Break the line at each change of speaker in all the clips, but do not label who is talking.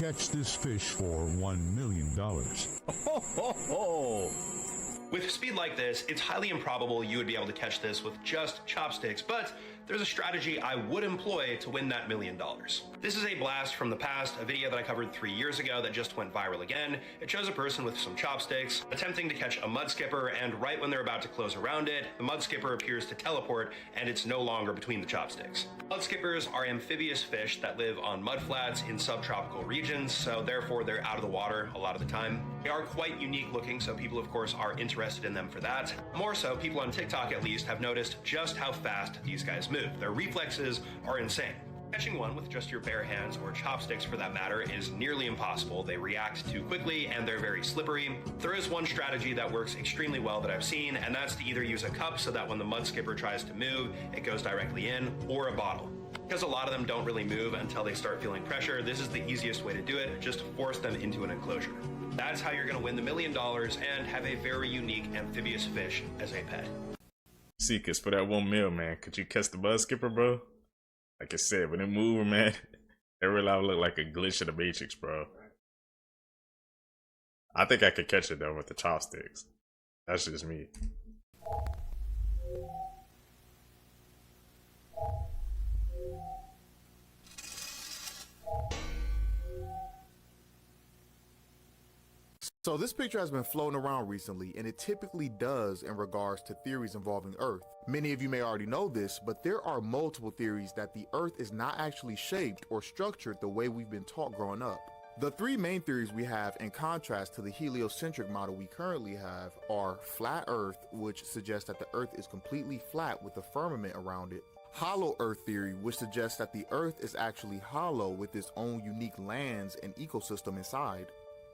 catch this fish for $1 million.
Ho, ho, ho.
With speed like this, it's highly improbable you would be able to catch this with just chopsticks, but there's a strategy I would employ to win that $1 million. This is a blast from the past, a video that I covered 3 years ago that just went viral again. It shows a person with some chopsticks attempting to catch a mud skipper, and right when they're about to close around it, the mud skipper appears to teleport and it's no longer between the chopsticks. Mud skippers are amphibious fish that live on mudflats in subtropical regions, so therefore they're out of the water a lot of the time. They are quite unique looking, so people of course are interested in them for that. More so, people on TikTok at least have noticed just how fast these guys move. Their reflexes are insane. Catching one with just your bare hands, or chopsticks for that matter, is nearly impossible. They react too quickly and they're very slippery. There is one strategy that works extremely well that I've seen, and that's to either use a cup so that when the mud skipper tries to move, it goes directly in, or a bottle. Because a lot of them don't really move until they start feeling pressure, this is the easiest way to do it, just force them into an enclosure. That's how you're going to win the $1 million and have a very unique amphibious fish as a pet.
See, cause for that 1 mil, man, could you catch the mud skipper, bro? Like I said, when it moved, man, it really looked like a glitch in the Matrix, bro. I think I could catch it though with the chopsticks. That's just me.
So this picture has been floating around recently, and it typically does in regards to theories involving Earth. Many of you may already know this, but there are multiple theories that the Earth is not actually shaped or structured the way we've been taught growing up. The three main theories we have in contrast to the heliocentric model we currently have are flat Earth, which suggests that the Earth is completely flat with a firmament around it; hollow Earth theory, which suggests that the Earth is actually hollow with its own unique lands and ecosystem inside;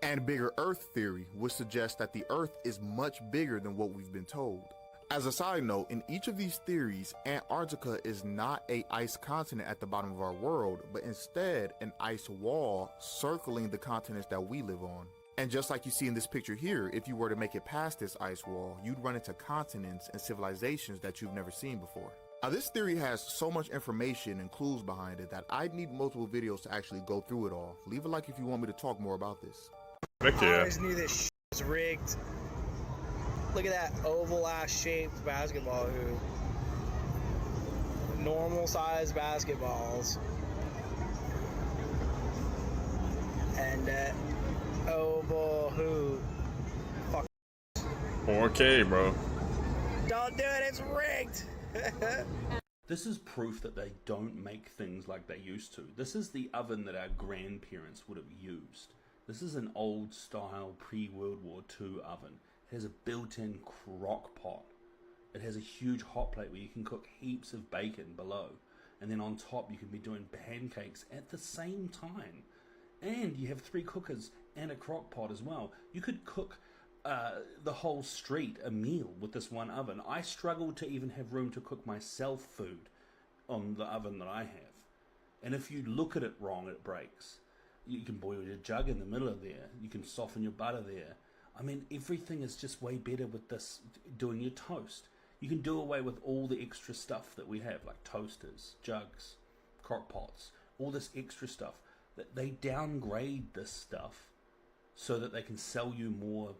and bigger Earth theory, which suggests that the Earth is much bigger than what we've been told. As a side note, in each of these theories, Antarctica is not an ice continent at the bottom of our world, but instead an ice wall circling the continents that we live on. And just like you see in this picture here, if you were to make it past this ice wall, you'd run into continents and civilizations that you've never seen before. Now, this theory has so much information and clues behind it that I'd need multiple videos to actually go through it all. Leave a like if you want me to talk more about this.
Heck
I
yeah.
always knew this was rigged. Look at that oval-ass shaped basketball hoop. Normal sized basketballs. And that oval hoop. Fuck.
4K, bro.
Don't do it, it's rigged!
This is proof that they don't make things like they used to. This is the oven that our grandparents would have used. This is an old style pre-World War II oven. It has a built-in crock pot. It has a huge hot plate where you can cook heaps of bacon below. And then on top you can be doing pancakes at the same time. And you have 3 cookers and a crock pot as well. You could cook the whole street a meal with this one oven. I struggle to even have room to cook myself food on the oven that I have. And if you look at it wrong, it breaks. You can boil your jug in the middle of there. You can soften your butter there. I mean, everything is just way better with this, doing your toast. You can do away with all the extra stuff that we have, like toasters, jugs, crock pots, all this extra stuff. They downgrade this stuff so that they can sell you more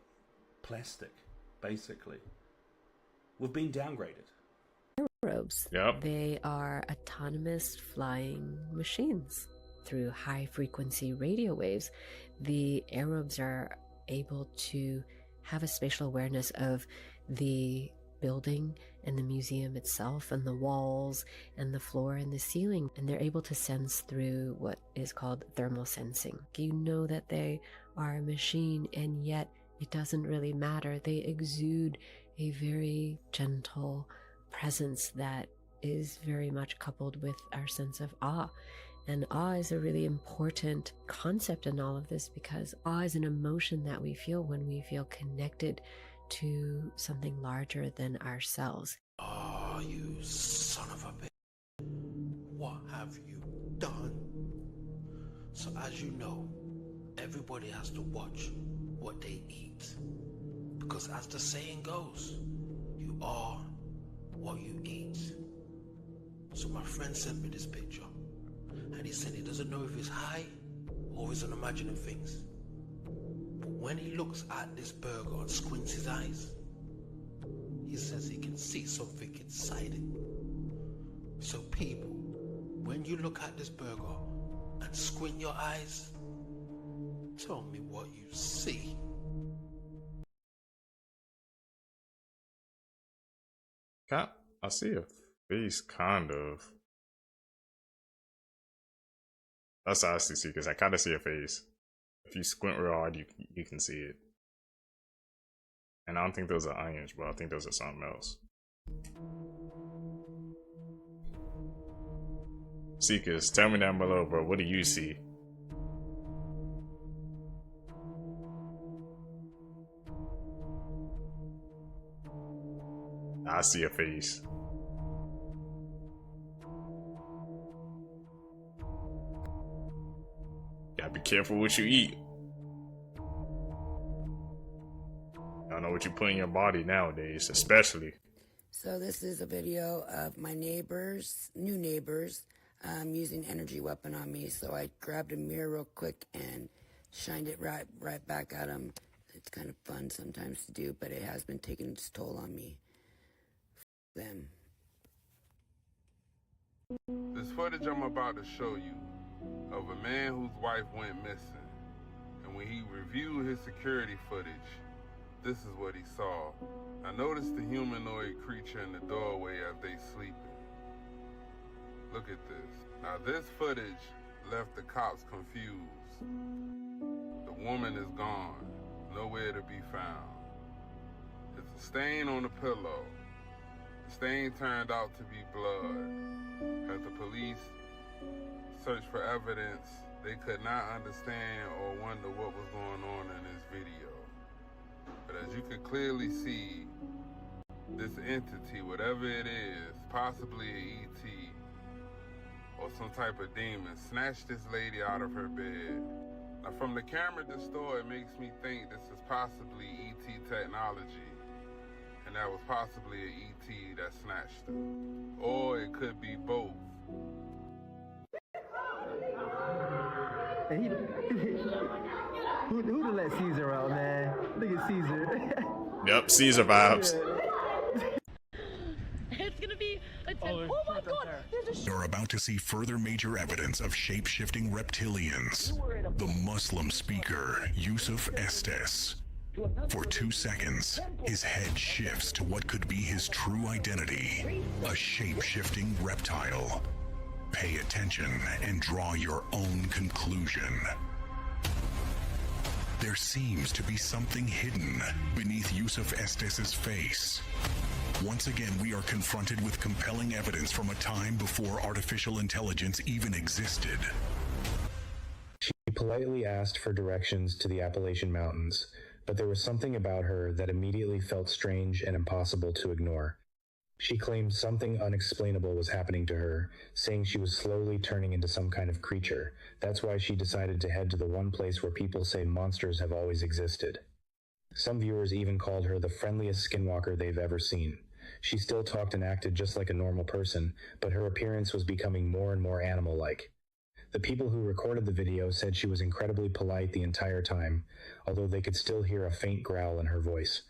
plastic, basically. We've been downgraded.
Aerobes.
Yep.
They are autonomous flying machines. Through high frequency radio waves, the aerobes are able to have a spatial awareness of the building and the museum itself and the walls and the floor and the ceiling, and they're able to sense through what is called thermal sensing. You know that they are a machine, and yet it doesn't really matter. They exude a very gentle presence that is very much coupled with our sense of awe. And awe is a really important concept in all of this, because awe is an emotion that we feel when we feel connected to something larger than ourselves.
Oh, you son of a bitch. What have you done? So as you know, everybody has to watch what they eat. Because as the saying goes, you are what you eat. So my friend sent me this picture. And he said he doesn't know if it's high or isn't imagining things. But when he looks at this burger and squints his eyes, he says he can see something inside it. So people, when you look at this burger and squint your eyes, tell me what you see.
I see a face, kind of. That's how I see, because I kind of see a face. If you squint real hard, you can see it. And I don't think those are onions, bro. I think those are something else. Seekers, tell me down below, bro. What do you see? I see a face. Gotta be careful what you eat. I don't know what you put in your body nowadays, especially.
So this is a video of my neighbors, new neighbors, using energy weapon on me. So I grabbed a mirror real quick and shined it right back at them. It's kind of fun sometimes to do, but it has been taking its toll on me. Them.
This footage I'm about to show you of a man whose wife went missing, and when he reviewed his security footage, this is what he saw. I noticed the humanoid creature in the doorway as they sleeping. Look at this. Now this footage left the cops confused. The woman is gone, nowhere to be found. There's a stain on the pillow. The stain turned out to be blood. As the police searched for evidence, they could not understand or wonder what was going on in this video. But as you can clearly see, this entity, whatever it is, possibly an ET or some type of demon, snatched this lady out of her bed. Now from the camera at the store, it makes me think this is possibly ET technology. And that was possibly an ET that snatched her. Or it could be both.
Hey, who to let Caesar out, man? Look at Caesar.
Yep, Caesar vibes.
It's gonna be a oh my god!
You're about to see further major evidence of shape-shifting reptilians. The Muslim speaker, Yusuf Estes. For 2 seconds, his head shifts to what could be his true identity, a shape-shifting reptile. Pay attention and draw your own conclusion. There seems to be something hidden beneath Yusuf Estes's face. Once again, we are confronted with compelling evidence from a time before artificial intelligence even existed.
She politely asked for directions to the Appalachian Mountains, but there was something about her that immediately felt strange and impossible to ignore. She claimed something unexplainable was happening to her, saying she was slowly turning into some kind of creature. That's why she decided to head to the one place where people say monsters have always existed. Some viewers even called her the friendliest skinwalker they've ever seen. She still talked and acted just like a normal person, but her appearance was becoming more and more animal-like. The people who recorded the video said she was incredibly polite the entire time, although they could still hear a faint growl in her voice.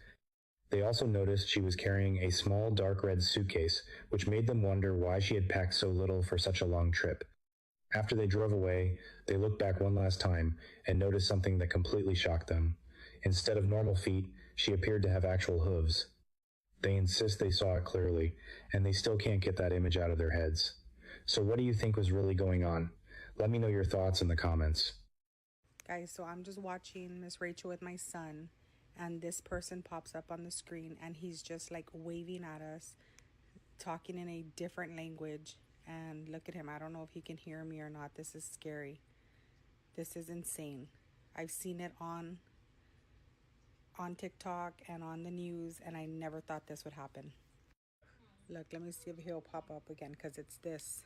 They also noticed she was carrying a small dark red suitcase, which made them wonder why she had packed so little for such a long trip. After they drove away, they looked back one last time and noticed something that completely shocked them. Instead of normal feet, she appeared to have actual hooves. They insist they saw it clearly, and they still can't get that image out of their heads. So what do you think was really going on? Let me know your thoughts in the comments.
Guys, so I'm just watching Miss Rachel with my son, and this person pops up on the screen, and he's just like waving at us, talking in a different language. And look at him. I don't know if he can hear me or not. This is scary. This is insane. I've seen it on TikTok and on the news, and I never thought this would happen. Look, let me see if he'll pop up again, because it's this.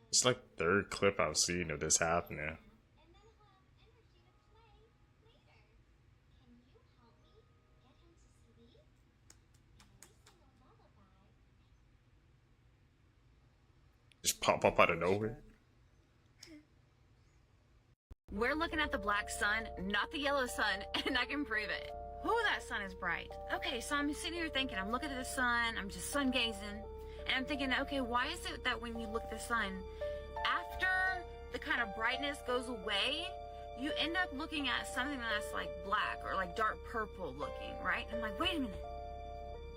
It's like the third clip I've seen of this happening. pop up out of nowhere.
We're looking at the black sun, not the yellow sun, and I can prove it. Oh, that sun is bright. Okay, so I'm sitting here thinking, I'm looking at the sun, I'm just sun gazing, and I'm thinking, okay, why is it that when you look at the sun, after the kind of brightness goes away, you end up looking at something that's like black or like dark purple looking, right? I'm like, wait a minute,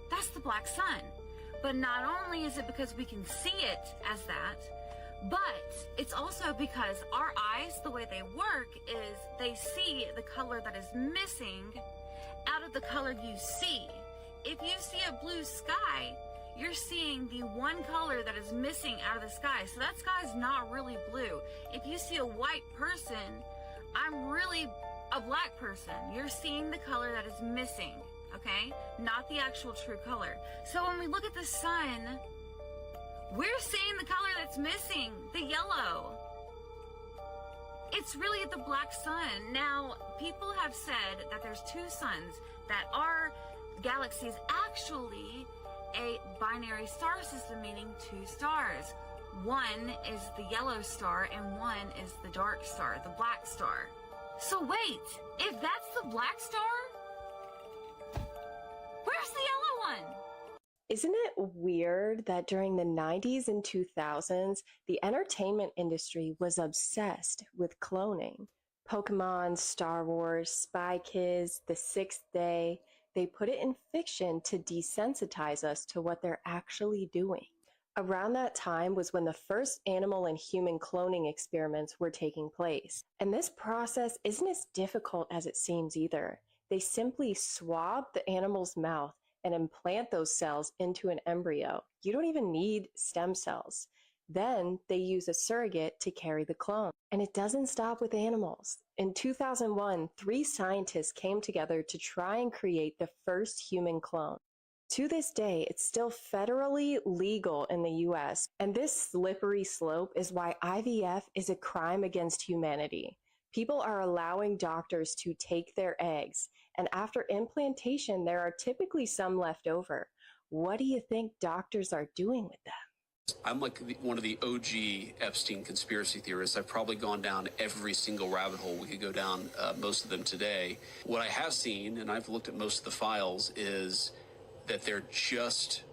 that's the black sun. But not only is it because we can see it as that, but it's also because our eyes, the way they work is they see the color that is missing out of the color you see. If you see a blue sky, you're seeing the one color that is missing out of the sky. So that sky is not really blue. If you see a white person, I'm really a black person. You're seeing the color that is missing, okay? Not the actual true color. So when we look at the sun, we're seeing the color that's missing, the yellow. It's really the black sun. Now, people have said that there's two suns, that our galaxy is actually a binary star system, meaning two stars. One is the yellow star and one is the dark star, the black star. So wait, if that's the black star, where's the yellow one?
Isn't it weird that during the 90s and 2000s, the entertainment industry was obsessed with cloning? Pokemon, Star Wars, Spy Kids, The Sixth Day, they put it in fiction to desensitize us to what they're actually doing. Around that time was when the first animal and human cloning experiments were taking place. And this process isn't as difficult as it seems either. They simply swab the animal's mouth and implant those cells into an embryo. You don't even need stem cells. Then they use a surrogate to carry the clone. And it doesn't stop with animals. In 2001, 3 scientists came together to try and create the first human clone. To this day, it's still federally legal in the US, and this slippery slope is why IVF is a crime against humanity. People are allowing doctors to take their eggs, and after implantation, there are typically some left over. What do you think doctors are doing with them?
I'm like one of the OG Epstein conspiracy theorists. I've probably gone down every single rabbit hole we could go down, most of them today. What I have seen, and I've looked at most of the files, is that there just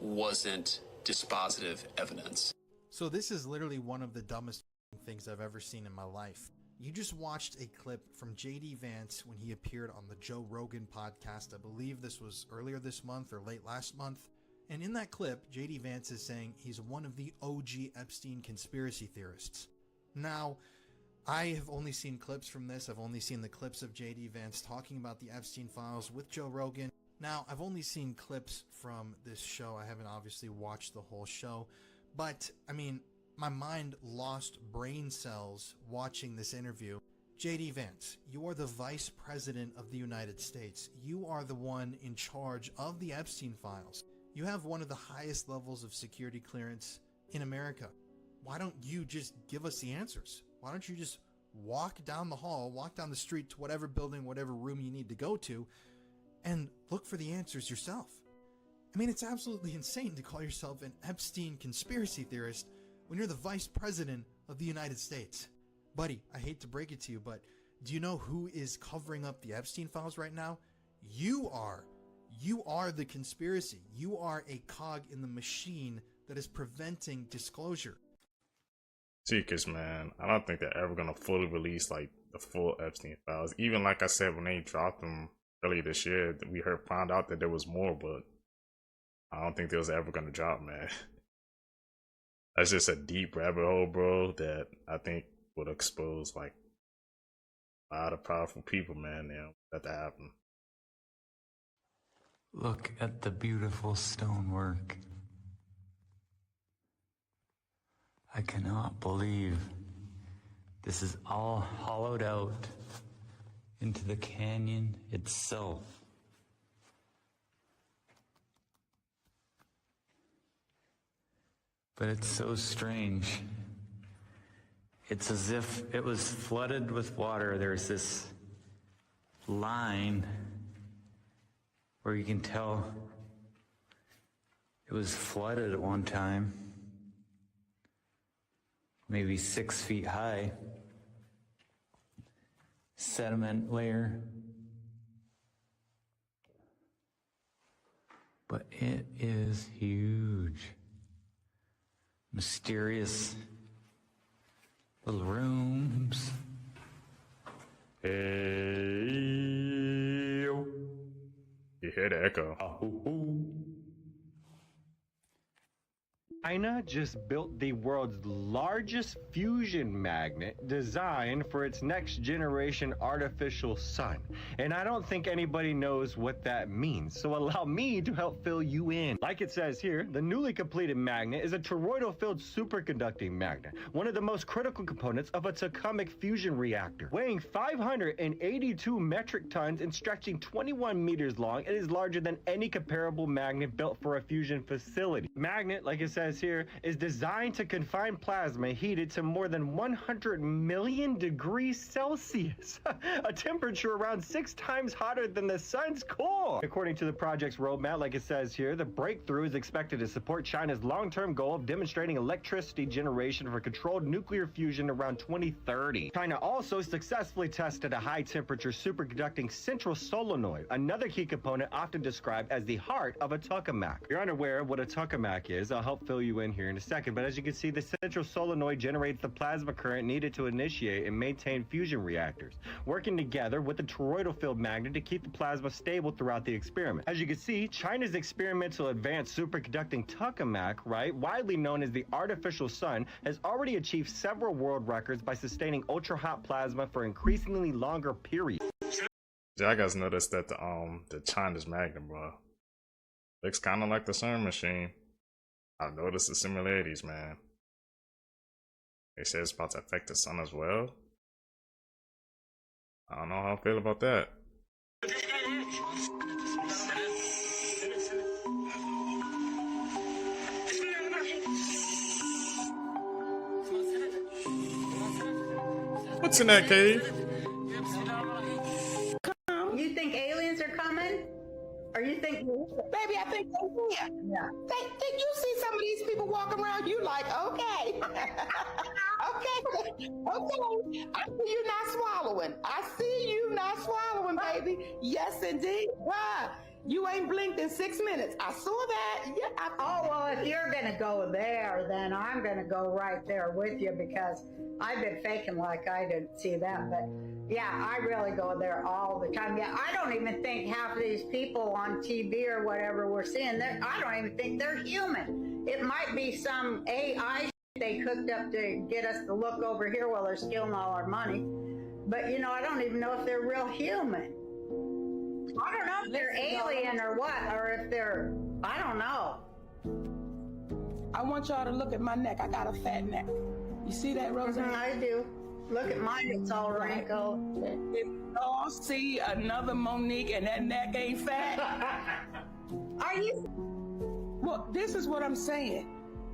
wasn't dispositive evidence.
So this is literally one of the dumbest things I've ever seen in my life. You just watched a clip from J.D. Vance when he appeared on the Joe Rogan podcast. I believe this was earlier this month or late last month. And in that clip, J.D. Vance is saying he's one of the OG Epstein conspiracy theorists. Now, I have only seen clips from this. I've only seen the clips of J.D. Vance talking about the Epstein files with Joe Rogan. Now, I've only seen clips from this show. I haven't obviously watched the whole show. But, I mean, my mind lost brain cells watching this interview. J.D. Vance, you are the Vice President of the United States. You are the one in charge of the Epstein files. You have one of the highest levels of security clearance in America. Why don't you just give us the answers? Why don't you just walk down the hall, walk down the street to whatever building, whatever room you need to go to, and look for the answers yourself? I mean, it's absolutely insane to call yourself an Epstein conspiracy theorist when you're the Vice President of the United States. Buddy, I hate to break it to you, but do you know who is covering up the Epstein files right now? You are. You are the conspiracy. You are a cog in the machine that is preventing disclosure.
See, cause man, I don't think they're ever gonna fully release like the full Epstein files. Even like I said, when they dropped them earlier this year, we found out that there was more, but I don't think they was ever gonna drop, man. That's just a deep rabbit hole, bro, that I think would expose like a lot of powerful people, man. You know, that happen.
Look at the beautiful stonework. I cannot believe this is all hollowed out into the canyon itself. But it's so strange. It's as if it was flooded with water. There's this line where you can tell it was flooded at one time. maybe 6 feet high sediment layer. But it is huge. Mysterious little rooms.
Hey, you hear the echo.
China just built the world's largest fusion magnet designed for its next generation artificial sun. And I don't think anybody knows what that means, so allow me to help fill you in. Like it says here, the newly completed magnet is a toroidal-filled superconducting magnet, one of the most critical components of a tokamak fusion reactor. Weighing 582 metric tons and stretching 21 meters long, it is larger than any comparable magnet built for a fusion facility. Magnet, like it says here, is designed to confine plasma heated to more than 100 million degrees Celsius, a temperature around 6 times hotter than the sun's core. According to the project's roadmap, like it says here, the breakthrough is expected to support China's long-term goal of demonstrating electricity generation for controlled nuclear fusion around 2030. China also successfully tested a high-temperature superconducting central solenoid, another key component often described as the heart of a tokamak. If you're unaware of what a tokamak is, I'll help fill you in here in a second, but as you can see, the central solenoid generates the plasma current needed to initiate and maintain fusion reactors, working together with the toroidal field magnet to keep the plasma stable throughout the experiment. As you can see, China's experimental advanced superconducting tokamak, right, widely known as the artificial sun, has already achieved several world records by sustaining ultra-hot plasma for increasingly longer periods.
Yeah, I guys noticed that the China's magnet, bro, looks kind of like the CERN machine. I've noticed the similarities, man. They say it's about to affect the sun as well. I don't know how I feel about that. What's in that cave?
You think aliens are coming? Or you think, baby, I think they will. Yeah. Think you see some of these people walking around, you like, okay. okay. I see you not swallowing. I see you not swallowing, baby. Yes, indeed. Why? You ain't blinked in 6 minutes. I saw that. Yeah.
Oh, well, if you're going to go there, then I'm going to go right there with you because I've been faking like I didn't see that. But yeah, I really go there all the time. Yeah, I don't even think half of these people on TV or whatever we're seeing, I don't even think they're human. It might be some AI they cooked up to get us to look over here while they're stealing all our money. But, you know, I don't even know if they're real human. I don't know if they're alien or what, or if they're, I don't know.
I want y'all to look at my neck. I got a fat neck. You see that, Roseanne?
I do. Look at mine, it's all wrinkled.
If y'all see another Monique and that neck ain't fat.
Are you?
Well, this is what I'm saying.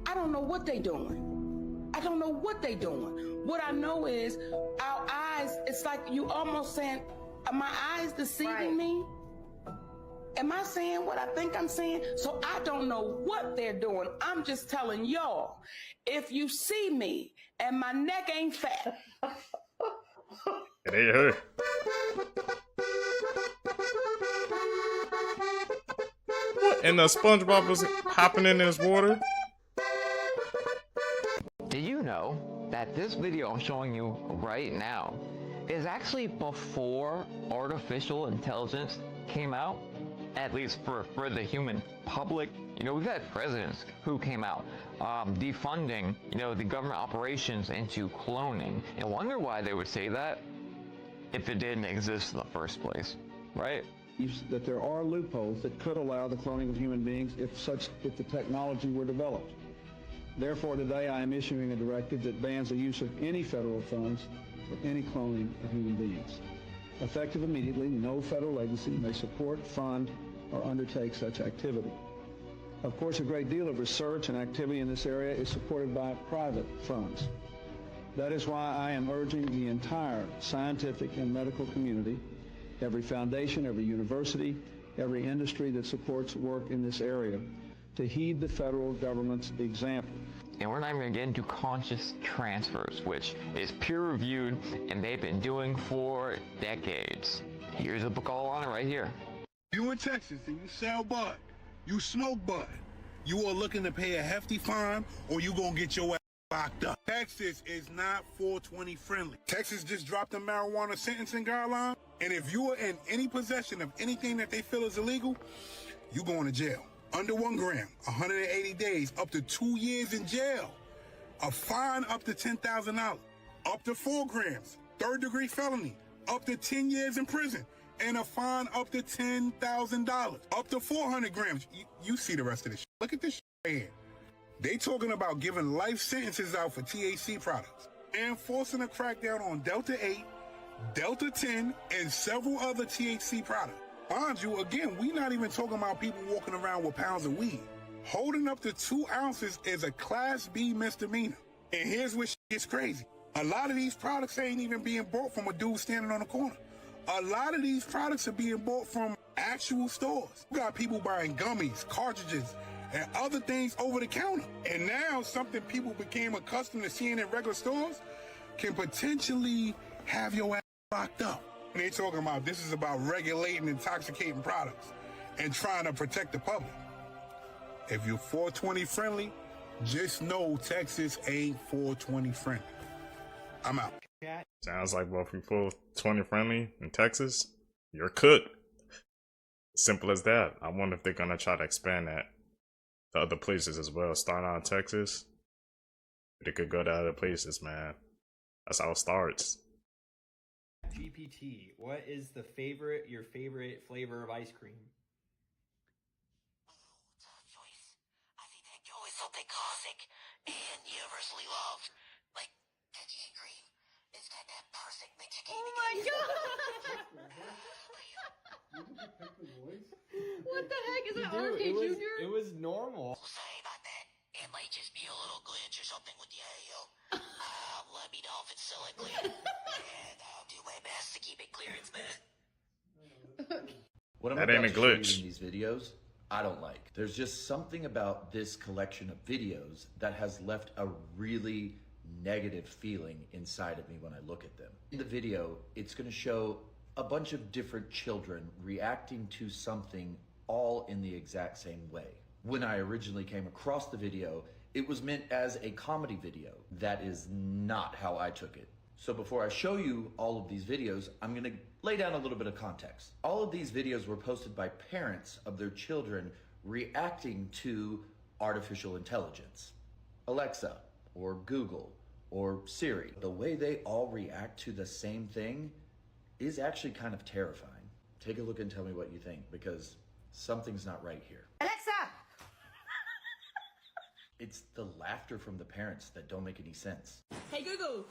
I don't know what they doing. I don't know what they doing. What I know is our eyes, it's like you almost saying, are my eyes deceiving me? Am I saying what I think I'm saying? So I don't know what they're doing. I'm just telling y'all, if you see me and my neck ain't fat.
It ain't her. What? And the SpongeBob was hopping in his water?
Do you know that this video I'm showing you right now is actually before artificial intelligence came out? At least for the human public. You know, we've had presidents who came out defunding, you know, the government operations into cloning. And wonder why they would say that if it didn't exist in the first place, right?
That there are loopholes that could allow the cloning of human beings if the technology were developed. Therefore, today I am issuing a directive that bans the use of any federal funds for any cloning of human beings. Effective immediately, no federal agency may support, fund, or undertake such activity. Of course, a great deal of research and activity in this area is supported by private funds. That is why I am urging the entire scientific and medical community, every foundation, every university, every industry that supports work in this area, to heed the federal government's example.
And we're not even gonna get into conscious transfers, which is peer-reviewed and they've been doing for decades. Here's a book all on it right here.
You in Texas and you sell bud, you smoke bud, you are looking to pay a hefty fine or you gonna get your ass locked up. Texas is not 420 friendly. Texas just dropped the marijuana sentencing guideline, and if you are in any possession of anything that they feel is illegal, you going to jail. Under 1 gram, 180 days, up to 2 years in jail, a fine up to $10,000, up to 4 grams, 3rd-degree felony, up to 10 years in prison, and a fine up to $10,000, up to 400 grams. You see the rest of this shit. Look at this shit right here. They talking about giving life sentences out for THC products and forcing a crackdown on Delta 8, Delta 10, and several other THC products. Mind you, again, we not even talking about people walking around with pounds of weed. Holding up to 2 ounces is a Class B misdemeanor. And here's where shit gets crazy. A lot of these products ain't even being bought from a dude standing on the corner. A lot of these products are being bought from actual stores. You got people buying gummies, cartridges, and other things over the counter. And now something people became accustomed to seeing in regular stores can potentially have your ass locked up. And they talking about this is about regulating intoxicating products and trying to protect the public. If you're 420 friendly, just know Texas ain't 420 friendly. I'm out.
Sounds like, well, if you're 420 friendly in Texas, you're cooked. Simple as that. I wonder if they're gonna try to expand that to other places as well. Starting out in Texas, they could go to other places, man. That's how it starts.
GPT, what is your favorite flavor of ice cream?
Something classic and universally loved, like cookies and cream. It's got that perfect mix.
Oh my god! What the heck is that, RK Jr.?
It was normal.
Sorry about that. It might just be a little glitch or something with the audio. Let me know if it's still clear, and I'll do my best to keep it clear and smooth.
What I'm
That
about
ain't a
to show you
glitch.
in these videos, I don't like. There's just something about this collection of videos that has left a really negative feeling inside of me when I look at them. In the video, it's going to show a bunch of different children reacting to something all in the exact same way. When I originally came across the video, it was meant as a comedy video. That is not how I took it. So before I show you all of these videos, I'm going to lay down a little bit of context. All of these videos were posted by parents of their children reacting to artificial intelligence. Alexa, or Google, or Siri. The way they all react to the same thing is actually kind of terrifying. Take a look and tell me what you think, because something's not right here.
Alexa!
It's the laughter from the parents that don't make any sense.
Hey Google!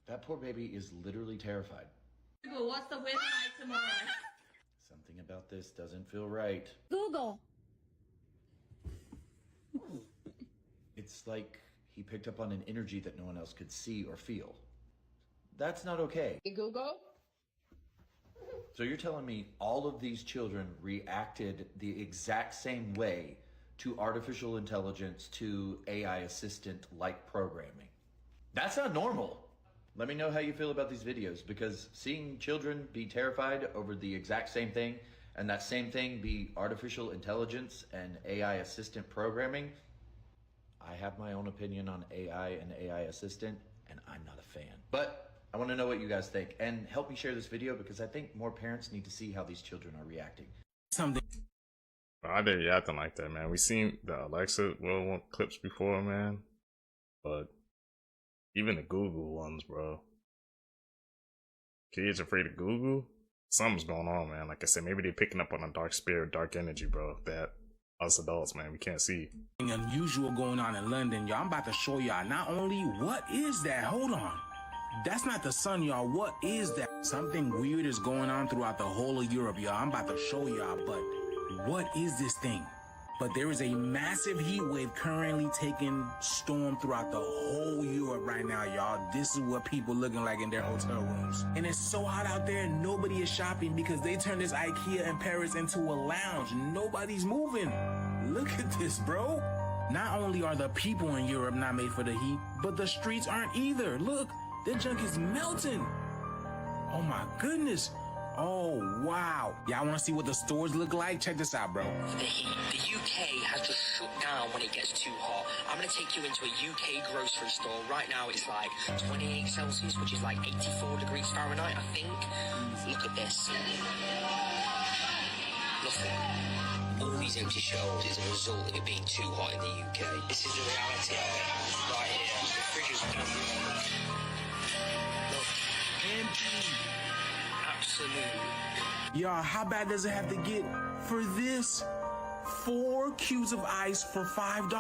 That poor baby is literally terrified.
Google, what's the weather like tomorrow?
Something about this doesn't feel right.
Google!
It's like he picked up on an energy that no one else could see or feel. That's not okay.
Google?
So you're telling me all of these children reacted the exact same way to artificial intelligence, to AI assistant-like programming? That's not normal. Let me know how you feel about these videos, because seeing children be terrified over the exact same thing, and that same thing be artificial intelligence and AI assistant programming, I have my own opinion on AI and AI assistant, and I'm not a fan. But I want to know what you guys think, and help me share this video, because I think more parents need to see how these children are reacting.
I didn't reacting like that, man. We seen the Alexa clips before, man, but even the Google ones, bro. Kids afraid of Google? Something's going on, man. Like I said, maybe they're picking up on a dark spirit, dark energy, bro, that us adults, man, we can't see.
Something unusual going on in London, y'all. I'm about to show y'all not only what is that. Hold on. That's not the sun, y'all. What is that? Something weird is going on throughout the whole of Europe, y'all. I'm about to show y'all, but what is this thing? But there is a massive heat wave currently taking storm throughout the whole Europe right now, y'all. This is what people looking like in their hotel rooms. And it's so hot out there, nobody is shopping because they turned this IKEA in Paris into a lounge. Nobody's moving. Look at this, bro. Not only are the people in Europe not made for the heat, but the streets aren't either. Look, that junk is melting. Oh my goodness. Oh, wow. Y'all want to see what the stores look like? Check this out, bro.
The heat. The UK has to shut down when it gets too hot. I'm going to take you into a UK grocery store. Right now it's like 28 Celsius, which is like 84 degrees Fahrenheit, I think. Look at this. Nothing. All these empty shelves is a result of it being too hot in the UK. This is the reality of it. Right here. The fridge is empty. Look. Empty. Absolute.
Y'all, how bad does it have to get for this? 4 cubes of ice for $5?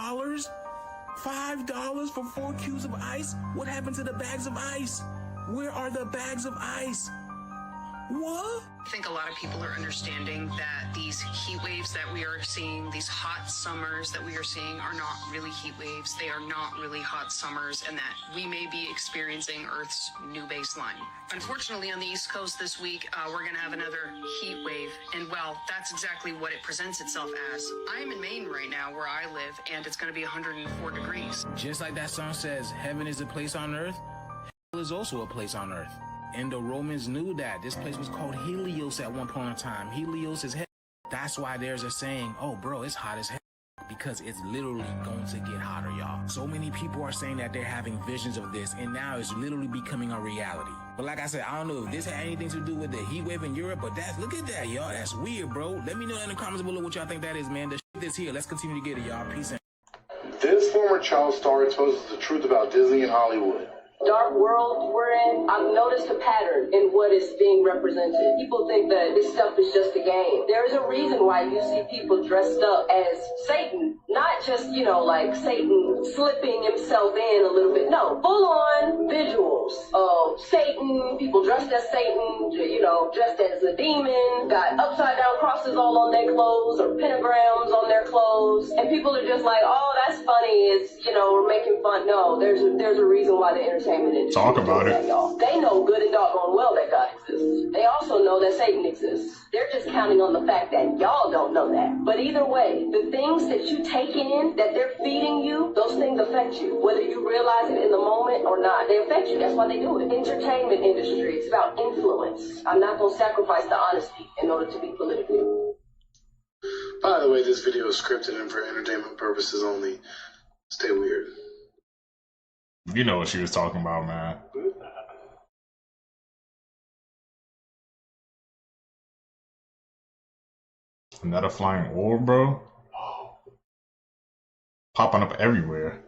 $5 for 4 cubes of ice? What happened to the bags of ice? Where are the bags of ice? What?
I think a lot of people are understanding that these heat waves that we are seeing, these hot summers that we are seeing, are not really heat waves. They are not really hot summers, and that we may be experiencing Earth's new baseline. Unfortunately, on the East Coast this week, we're going to have another heat wave, and well, that's exactly what it presents itself as. I'm in Maine right now, where I live, and it's going to be 104 degrees.
Just like that song says, heaven is a place on earth, hell is also a place on earth. And the Romans knew that. This place was called Helios at one point in time. Helios is hell. That's why there's a saying, oh, bro, it's hot as hell. Because it's literally going to get hotter, y'all. So many people are saying that they're having visions of this, and now it's literally becoming a reality. But like I said, I don't know if this had anything to do with the heat wave in Europe, but look at that, y'all. That's weird, bro. Let me know in the comments below what y'all think that is, man. The shit is here. Let's continue to get it, y'all. Peace out.
This former child star exposes the truth about Disney and Hollywood.
Dark world we're in, I've noticed a pattern in what is being represented. People think that this stuff is just a game. There's a reason why you see people dressed up as Satan. Not just, like Satan slipping himself in a little bit. No, full-on visuals of Satan, people dressed as Satan, dressed as a demon, got upside-down crosses all on their clothes or pentagrams on their clothes. And people are just like, oh, that's funny. It's, we're making fun. No, there's a reason why the entertainment industry
talk about it.
Y'all. They know good and doggone well that God exists. They also know that Satan exists. They're just counting on the fact that y'all don't know that. But either way, the things that you take in, that they're feeding you, those things affect you. Whether you realize it in the moment or not, they affect you. That's why they do it. Entertainment industry, it's about influence. I'm not going to sacrifice the honesty in order to be political.
By the way, this video is scripted and for entertainment purposes only. Stay weird.
You know what she was talking about, man. Another flying orb, bro. Popping up everywhere.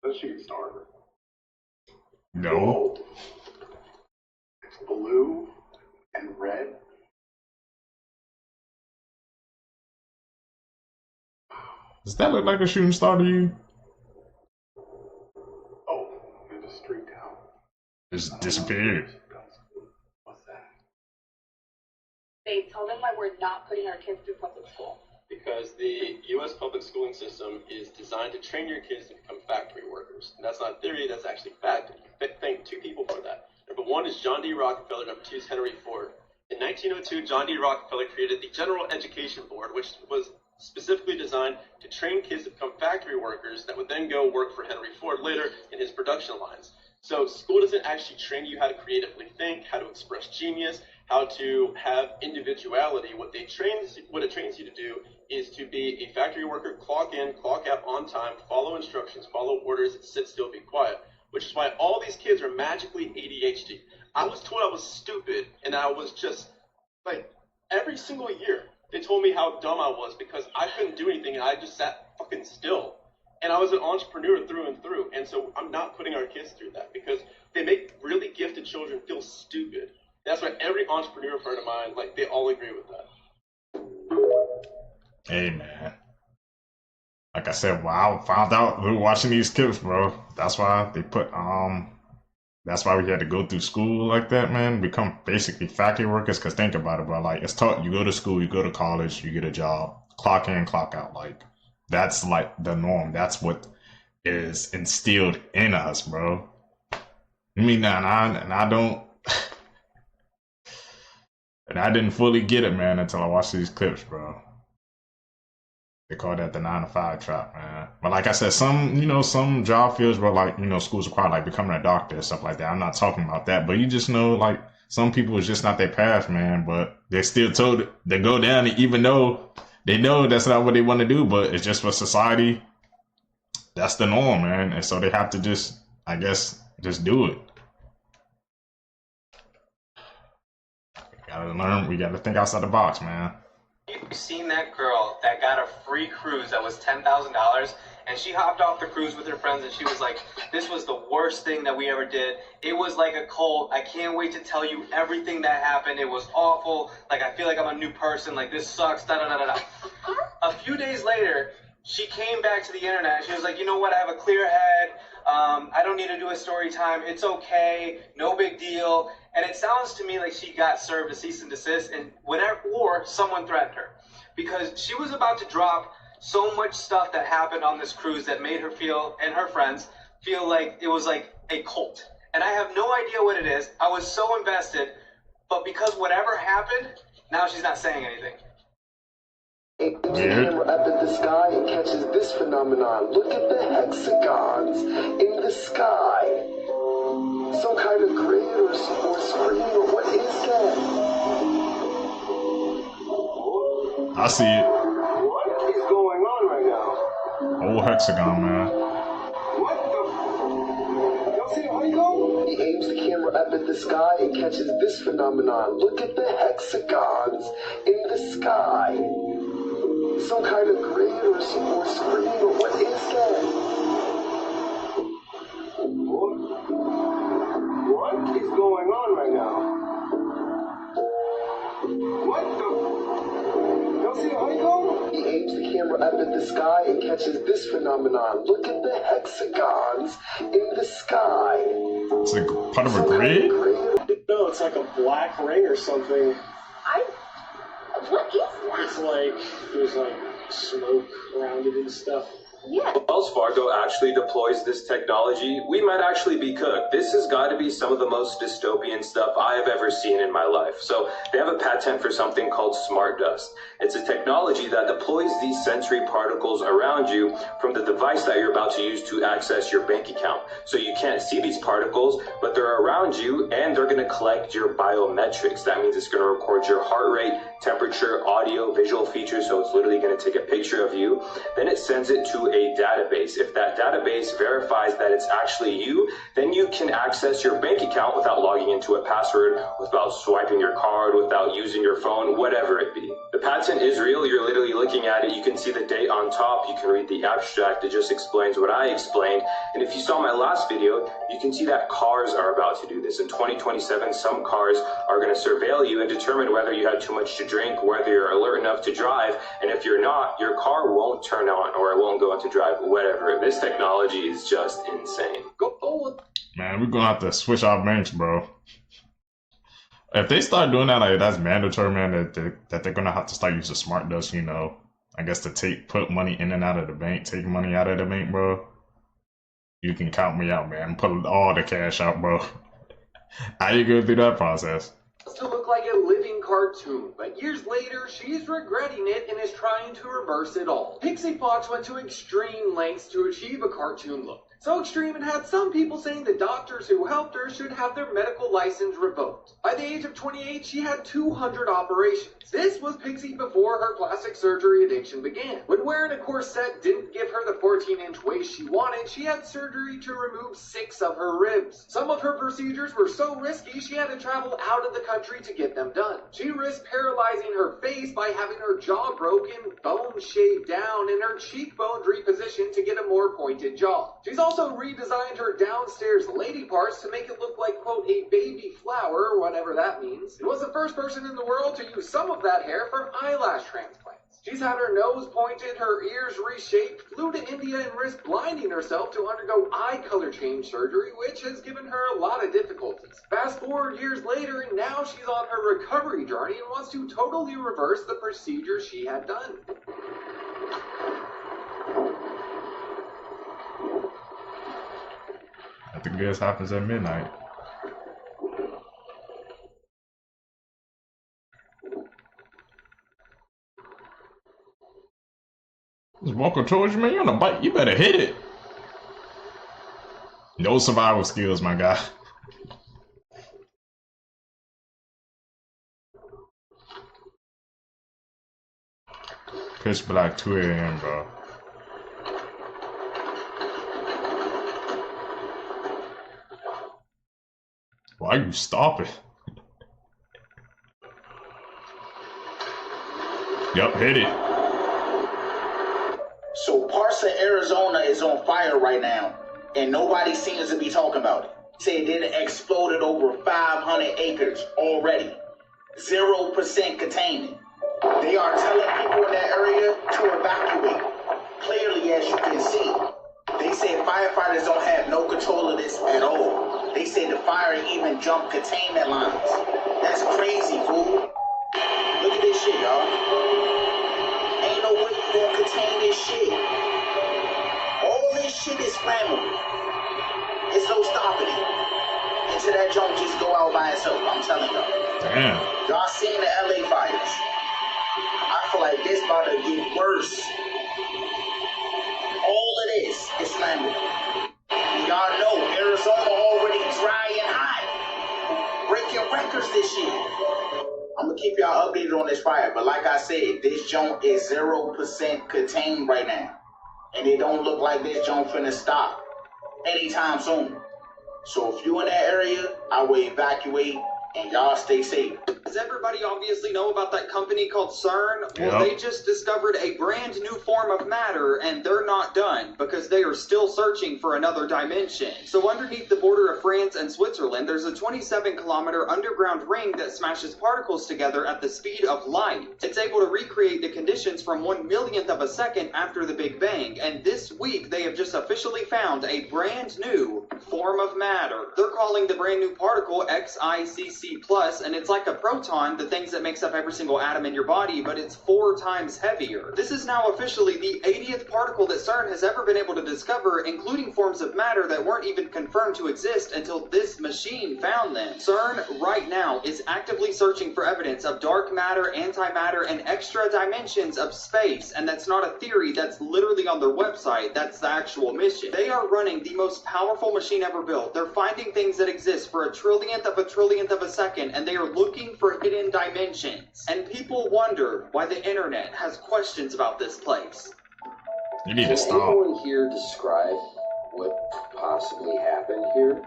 That shooting star.
No.
It's blue and red.
Does that look like a shooting star to you?
Oh, it just streaked out.
Just disappeared.
Babe, tell them why we're not putting our kids through public school.
Because the U.S. public schooling system is designed to train your kids to become factory workers. And that's not theory, that's actually fact. You can thank two people for that. Number one is John D. Rockefeller, number two is Henry Ford. In 1902, John D. Rockefeller created the General Education Board, which was specifically designed to train kids to become factory workers that would then go work for Henry Ford later in his production lines. So school doesn't actually train you how to creatively think, how to express genius, how to have individuality. What it trains you to do is to be a factory worker, clock in, clock out on time, follow instructions, follow orders, sit still, be quiet. Which is why all these kids are magically ADHD. I was told I was stupid, and I was just, every single year, they told me how dumb I was because I couldn't do anything, and I just sat fucking still. And I was an entrepreneur through and through, and so I'm not putting our kids through that because they make really gifted children feel stupid. That's why every entrepreneur friend of mine, they all agree with that.
Hey, man. Like I said, wow, found out we were watching these clips, bro. That's why they put, that's why we had to go through school like that, man. Become basically factory workers. Because think about it, bro. It's taught, you go to school, you go to college, you get a job, clock in, clock out. That's the norm. That's what is instilled in us, bro. I mean, and I don't, and I didn't fully get it, man, until I watched these clips, bro. They call that the 9 to 5 trap, man. But like I said, some job fields where like, schools require like becoming a doctor and stuff like that. I'm not talking about that, but you just know like some people it's just not their path, man. But they're still told they go down, even though they know that's not what they want to do, but it's just for society. That's the norm, man. And so they have to just, I guess, just do it. We gotta think outside the box, man.
You've seen that girl that got a free cruise that was $10,000, and she hopped off the cruise with her friends, and she was like, this was the worst thing that we ever did. It was like a cult. I can't wait to tell you everything that happened. It was awful. Like, I feel like I'm a new person. Like, this sucks. Da da da da da. A few days later, she came back to the internet. She was like, you know what? I have a clear head. I don't need to do a story time. It's okay. No big deal. And it sounds to me like she got served a cease and desist, and whatever, or someone threatened her, because she was about to drop so much stuff that happened on this cruise that made her feel, and her friends feel like it was like a cult. And I have no idea what it is. I was so invested, but because whatever happened, now she's not saying anything.
Aims the camera up at the sky and catches this phenomenon. Look at the hexagons in the sky. Some kind of grid or screen, or what is that?
I see it.
What is going on right now?
Old hexagon, man.
What the? Y'all see the honeycomb? He aims the camera up at the sky and catches this phenomenon. Look at the hexagons in the sky. Some kind of grid or screen, or what is that? What is going on right now? What the? Y'all see the honeycomb? He aims the camera up at the sky and catches this phenomenon. Look at the hexagons in the sky.
It's like part of a grid?
No, it's like a black ring or something.
What is that?
It's like there's like smoke around it and stuff.
Yeah.
Wells Fargo actually deploys this technology, we might actually be cooked. This has got to be some of the most dystopian stuff I have ever seen in my life. So they have a patent for something called Smart Dust. It's a technology that deploys these sensory particles around you from the device that you're about to use to access your bank account. So you can't see these particles, but they're around you and they're going to collect your biometrics. That means it's going to record your heart rate, temperature, audio, visual features. So it's literally going to take a picture of you. Then it sends it to a database. If that database verifies that it's actually you, then you can access your bank account without logging into a password, without swiping your card, without using your phone, whatever it be. The patent is real. You're literally looking at it. You can see the date on top. You can read the abstract. It just explains what I explained. And if you saw my last video, you can see that cars are about to do this. In 2027, some cars are going to surveil you and determine whether you had too much to drink, whether you're alert enough to drive. And if you're not, your car won't turn on or it won't go into drive, whatever. This technology is just insane.
Man, we're gonna have to switch our banks, bro. If they start doing that, like that's mandatory, man. That they're gonna have to start using Smart Dust, I guess to put money in and out of the bank, take money out of the bank, bro. You can count me out, man. Put all the cash out, bro. How you go through that process?
To look like a living cartoon, but years later, she's regretting it and is trying to reverse it all. Pixie Fox went to extreme lengths to achieve a cartoon look. So extreme it had some people saying the doctors who helped her should have their medical license revoked. By the age of 28, she had 200 operations. This was Pixie before her plastic surgery addiction began. When wearing a corset didn't give her the 14-inch waist she wanted, she had surgery to remove 6 of her ribs. Some of her procedures were so risky, she had to travel out of the country to get them done. She risked paralyzing her face by having her jaw broken, bones shaved down, and her cheekbones repositioned to get a more pointed jaw. She's also redesigned her downstairs lady parts to make it look like, quote, a baby flower, or whatever that means. It was the first person in the world to use some of that hair for eyelash transplants. She's had her nose pointed, her ears reshaped, flew to India and risked blinding herself to undergo eye color change surgery, which has given her a lot of difficulties. Fast forward years later, and now she's on her recovery journey and wants to totally reverse the procedure she had done.
I think this happens at midnight. controls you, man. You're on a bike. You better hit it. No survival skills, my guy. Pitch black 2 a.m., bro. Why you stopping? Yup, hit it.
So parts of Arizona is on fire right now, and nobody seems to be talking about it. Say it didn't exploded over 500 acres already. 0% containment. They are telling people in that area to evacuate. Clearly, as you can see, they said firefighters don't have no control of this at all. They said the fire even jumped containment lines. That's crazy, fool. Look at this shit, y'all. Ain't no way you gonna contain this shit. All this shit is flammable. It's no stopping it. Until that junk just go out by itself, I'm telling y'all.
Damn.
Y'all seen the LA fires. I feel like this about to get worse. All of this is flammable. Y'all know Arizona already dry and hot. Breaking records this year. I'm gonna keep y'all updated on this fire, but like I said, this joint is 0% contained right now. And it don't look like this joint finna stop anytime soon. So if you in that area, I will evacuate and y'all stay safe.
Does everybody obviously know about that company called CERN? Well,
Yep.
they just discovered a brand new form of matter, and they're not done because they are still searching for another dimension. So underneath the border of France and Switzerland, there's a 27-kilometer underground ring that smashes particles together at the speed of light. It's able to recreate the conditions from 1/1,000,000th of a second after the Big Bang, and this week they have just officially found a brand new form of matter. They're calling the brand new particle XICC+, and it's like a proton, the things that makes up every single atom in your body, but it's 4 times heavier. This is now officially the 80th particle that CERN has ever been able to discover, including forms of matter that weren't even confirmed to exist until this machine found them. CERN right now is actively searching for evidence of dark matter, antimatter, and extra dimensions of space, and that's not a theory, that's literally on their website. That's the actual mission. They are running the most powerful machine ever built. They're finding things that exist for a trillionth of a second, and they are looking for hidden dimensions. And people wonder why the internet has questions about this place.
You need to
Can
stop.
anyone here describe what possibly happened here?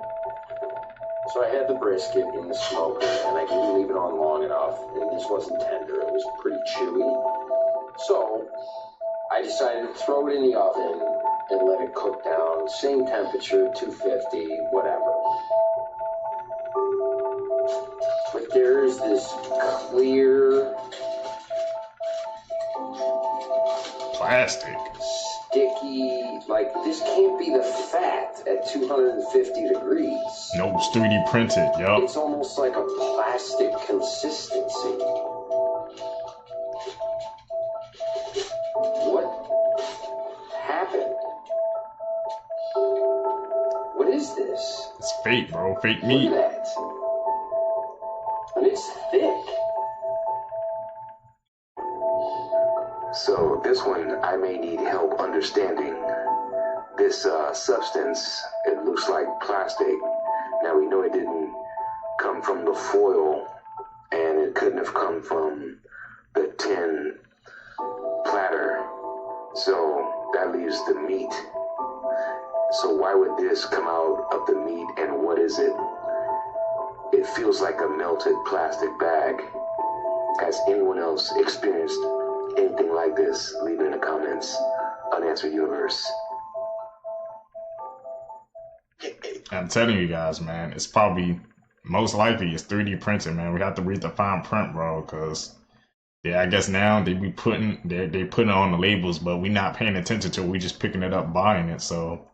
So I had the brisket in the smoker, and I didn't leave it on long enough, and this wasn't tender, it was pretty chewy. So I decided to throw it in the oven and let it cook down, same temperature, 250, whatever. But there's this clear,
plastic,
sticky, like this can't be the fat at 250 degrees.
No, it's 3D printed, yup.
It's almost like a plastic consistency. What happened? What is this?
It's fake, bro. Fake
Look
meat.
at that. And it's thick.
So this one, I may need help understanding. This substance, it looks like plastic. Now we know it didn't come from the foil, and it couldn't have come from the tin platter. So that leaves the meat. So why would this come out of the meat, and what is it? It feels like a melted plastic bag. Has anyone else experienced anything like this? Leave it in the comments. Unanswered Universe.
I'm telling you guys, man, it's probably, most likely, it's 3D printed, man. We have to read the fine print, bro, because, yeah, I guess now they be putting, they putting it on the labels, but we not paying attention to it. We just picking it up, buying it, so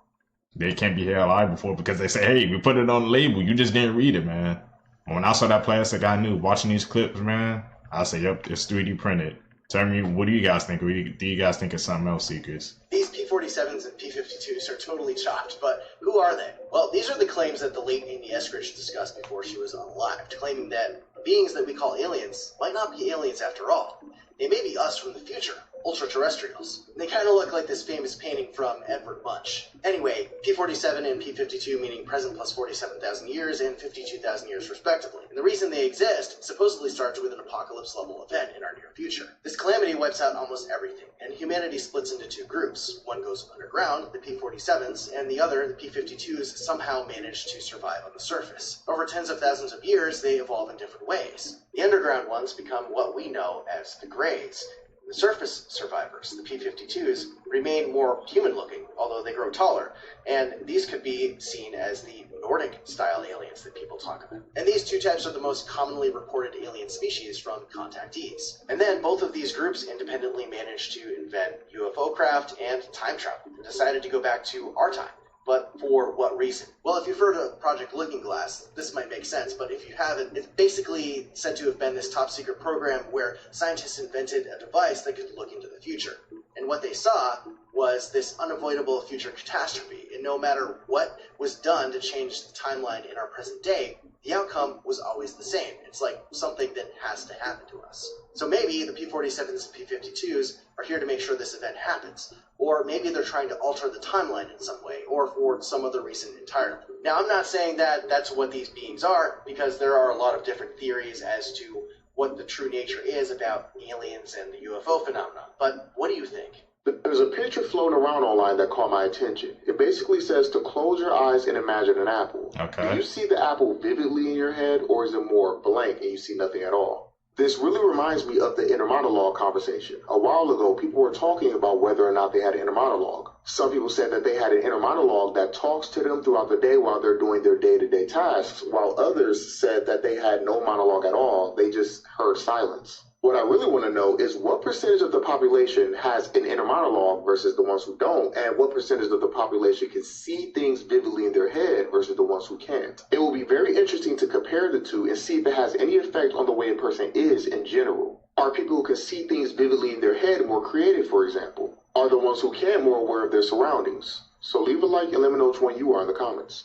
they can't be held liable for it because they say, hey, we put it on the label. You just didn't read it, man. When I saw that plastic, I knew. Watching these clips, man, I said, yep, it's 3D printed. Tell me, what do you guys think? Or do you guys think it's something else, Seekers?
These P-47s and P-52s are totally chopped, but who are they? Well, these are the claims that the late Amy Eskridge discussed before she was alive, claiming that beings that we call aliens might not be aliens after all. They may be us from the future, ultra-terrestrials. They kind of look like this famous painting from Edward Munch. Anyway, P47 and P52 meaning present plus 47,000 years and 52,000 years respectively. And the reason they exist supposedly starts with an apocalypse-level event in our near future. This calamity wipes out almost everything, and humanity splits into two groups. One goes underground, the P47s, and the other, the P52s, somehow manage to survive on the surface. Over tens of thousands of years, they evolve in different ways. The underground ones become what we know as the Greys. The surface survivors, the P52s, remain more human-looking, although they grow taller, and these could be seen as the Nordic-style aliens that people talk about. And these two types are the most commonly reported alien species from contactees. And then both of these groups independently managed to invent UFO craft and time travel, and decided to go back to our time. But for what reason? Well, if you've heard of Project Looking Glass, this might make sense, but if you haven't, it's basically said to have been this top-secret program where scientists invented a device that could look into the future. And what they saw was this unavoidable future catastrophe, and no matter what was done to change the timeline in our present day, the outcome was always the same. It's like something that has to happen to us. So maybe the P47s and P52s are here to make sure this event happens. Or maybe they're trying to alter the timeline in some way, or for some other reason entirely. Now, I'm not saying that that's what these beings are, because there are a lot of different theories as to what the true nature is about aliens and the UFO phenomenon. But what do you think?
There's a picture floating around online that caught my attention. It basically says to close your eyes and imagine an apple.
Okay.
Do you see the apple vividly in your head, or is it more blank and you see nothing at all? This really reminds me of the inner monologue conversation. A while ago, people were talking about whether or not they had an inner monologue. Some people said that they had an inner monologue that talks to them throughout the day while they're doing their day-to-day tasks, while others said that they had no monologue at all. They just heard silence. What I really want to know is what percentage of the population has an inner monologue versus the ones who don't, and what percentage of the population can see things vividly in their head versus the ones who can't. It will be very interesting to compare the two and see if it has any effect on the way a person is in general. Are people who can see things vividly in their head more creative, for example? Are the ones who can more aware of their surroundings? So leave a like and let me know which one you are in the comments.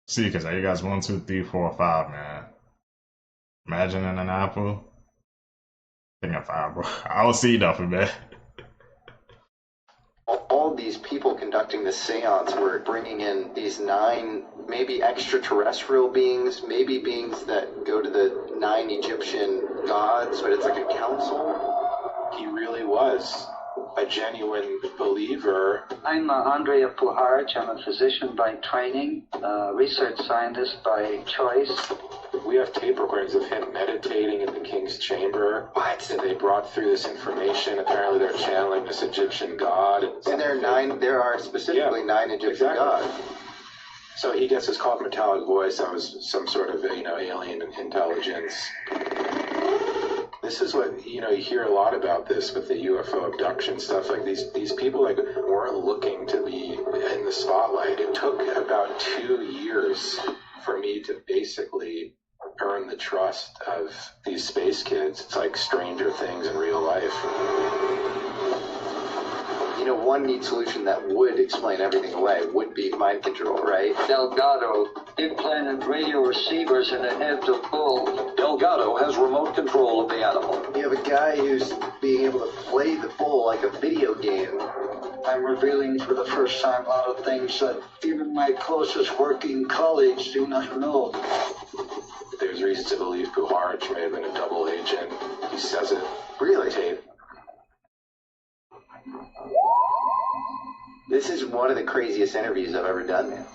See, because you guys 1, 2, 3, 4, 5, man. Imagining an apple. I think I'm 5, bro. I don't see nothing, man.
All these people conducting the seance were bringing in these 9 maybe extraterrestrial beings, maybe beings that go to the 9 Egyptian gods, but it's like a council.
He really was a genuine believer.
I'm Andrea Puharich. I'm a physician by training, research scientist by choice.
We have tape recordings of him meditating in the king's chamber. What? And they brought through this information. Apparently they're channeling this Egyptian god.
And there are specifically 9 Egyptian gods.
So he gets this called metallic voice. That was some sort of, alien intelligence. This is what, you hear a lot about this with the UFO abduction stuff. Like these people weren't looking to be in the spotlight. It took about 2 years for me to basically earn the trust of these space kids. It's like Stranger Things in real life.
One neat solution that would explain everything away would be mind control, right?
Delgado implanted radio receivers in the heads of bulls.
Delgado has remote control of the animal.
You have a guy who's being able to play the bull like a video game.
I'm revealing for the first time a lot of things that even my closest working colleagues do not know.
There's reason to believe Puharich may have been a double agent. He says it.
Really?
Tape.
This is one of the craziest interviews I've ever done, man.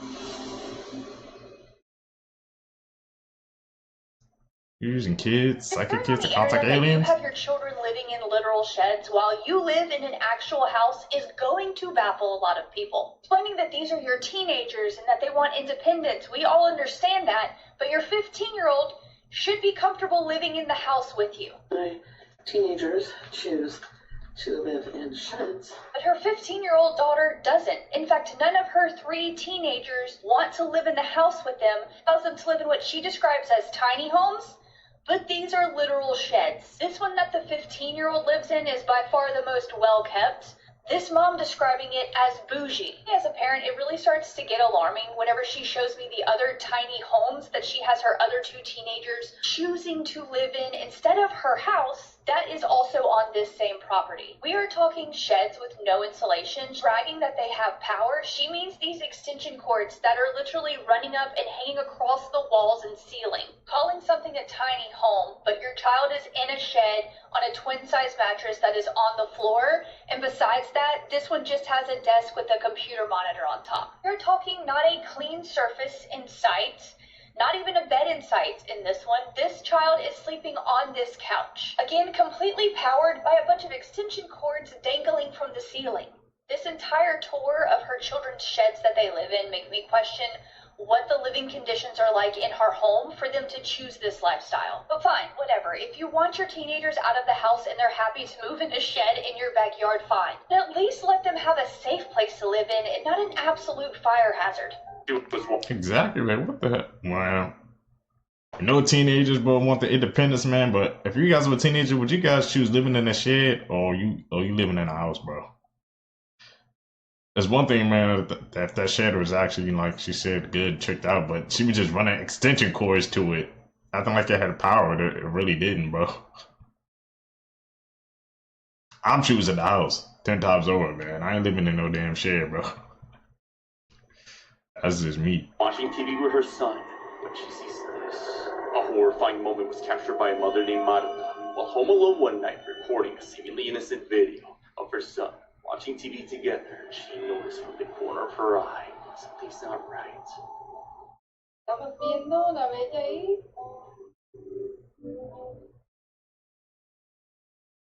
You're using kids, psychic kids to
The
contact
area that
aliens?
you have your children living in literal sheds while you live in an actual house is going to baffle a lot of people. Explaining that these are your teenagers and that they want independence, we all understand that, but your 15-year-old should be comfortable living in the house with you.
My teenagers choose to live in sheds.
But her 15-year-old daughter doesn't. In fact, none of her 3 teenagers want to live in the house with them, allows them to live in what she describes as tiny homes. But these are literal sheds. This one that the 15-year-old lives in is by far the most well-kept. This mom describing it as bougie. As a parent, it really starts to get alarming whenever she shows me the other tiny homes that she has her other 2 teenagers choosing to live in instead of her house. that is also on this same property. We are talking sheds with no insulation. Bragging that they have power, she means these extension cords that are literally running up and hanging across the walls and ceiling. Calling something a tiny home, but your child is in a shed on a twin-size mattress that is on the floor, and besides that, this one just has a desk with a computer monitor on top. We're talking not a clean surface in sight, not even a bed in sight in this one. This child is sleeping on this couch. Again, completely powered by a bunch of extension cords dangling from the ceiling. This entire tour of her children's sheds that they live in make me question what the living conditions are like in her home for them to choose this lifestyle. But fine, whatever. If you want your teenagers out of the house and they're happy to move in a shed in your backyard, fine. But at least let them have a safe place to live in and not an absolute fire hazard.
Exactly, like what the heck? Well, no teenagers, bro, want the independence, man. But if you guys were teenagers, would you guys choose living in a shed or you living in a house, bro? There's one thing, man, that shed was actually, like she said, good, tricked out, but she was just running extension cords to it. Acting like it had power. It really didn't, bro. I'm choosing the house 10 times over, man. I ain't living in no damn shed, bro. That's just me.
Watching TV with her son when she sees this. A horrifying moment was captured by a mother named Marta while home alone one night recording a seemingly innocent video of her son. Watching TV together, she noticed from the corner of her eye something's not right.
¿Estamos viendo una bella ahí?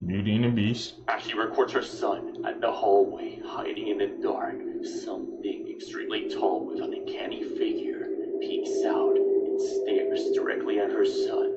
Beauty and the Beast.
As she records her son at the hallway, hiding in the dark, something extremely tall with an uncanny figure peeks out and stares directly at her son.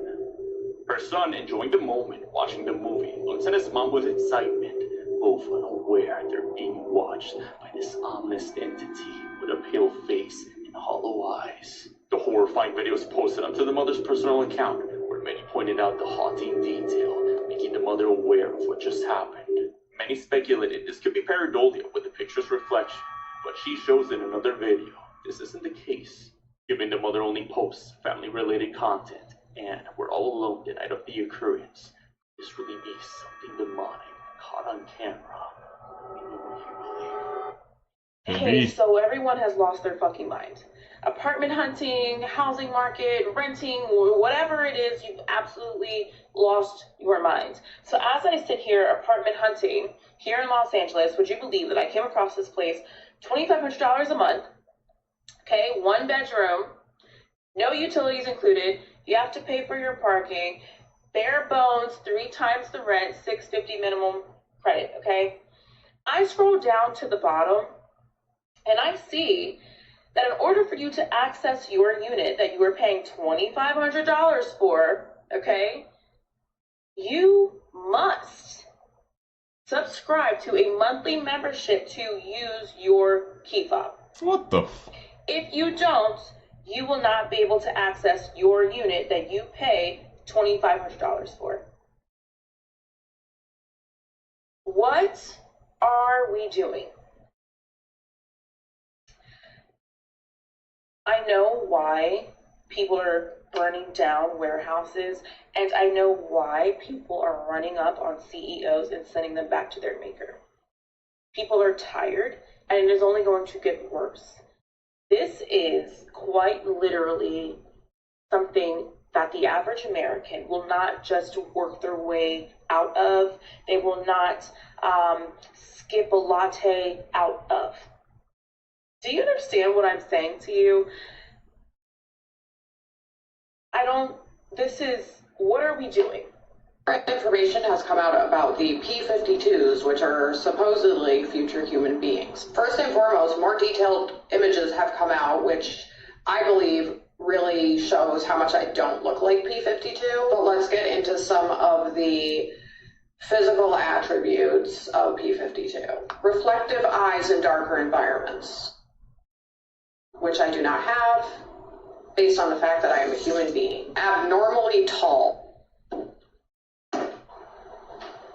Her son, enjoying the moment, watching the movie, looks at his mom with excitement, both unaware they're being watched by this ominous entity with a pale face and hollow eyes. The horrifying video is posted onto the mother's personal account, where many pointed out the haunting detail, making the mother aware of what just happened. Many speculated this could be pareidolia with the picture's reflection, but she shows in another video this isn't the case, given the mother only posts family-related content, and we're all alone the night of the occurrence. This really be something demonic caught on camera.
Hey, so everyone has lost their fucking mind. Apartment hunting, housing market, renting, whatever it is, you've absolutely lost your mind. So as I sit here apartment hunting here in Los Angeles, would you believe that I came across this place, $2,500 a month, okay, 1 bedroom, no utilities included, you have to pay for your parking, bare bones, 3 times the rent, $650 minimum credit, okay? I scroll down to the bottom and I see that in order for you to access your unit that you were paying $2,500 for, okay, you must subscribe to a monthly membership to use your key fob.
What the?
If you don't, you will not be able to access your unit that you paid $2,500 for. What are we doing? I know why people are burning down warehouses, and I know why people are running up on CEOs and sending them back to their maker. People are tired, and it is only going to get worse. This is quite literally something that the average American will not just work their way out of. They will not skip a latte out of. Do you understand what I'm saying to you? What are we doing?
Information has come out about the P-52s, which are supposedly future human beings. First and foremost, more detailed images have come out, which I believe really shows how much I don't look like P-52. But let's get into some of the physical attributes of P-52. Reflective eyes in darker environments, which I do not have, based on the fact that I am a human being. Abnormally tall.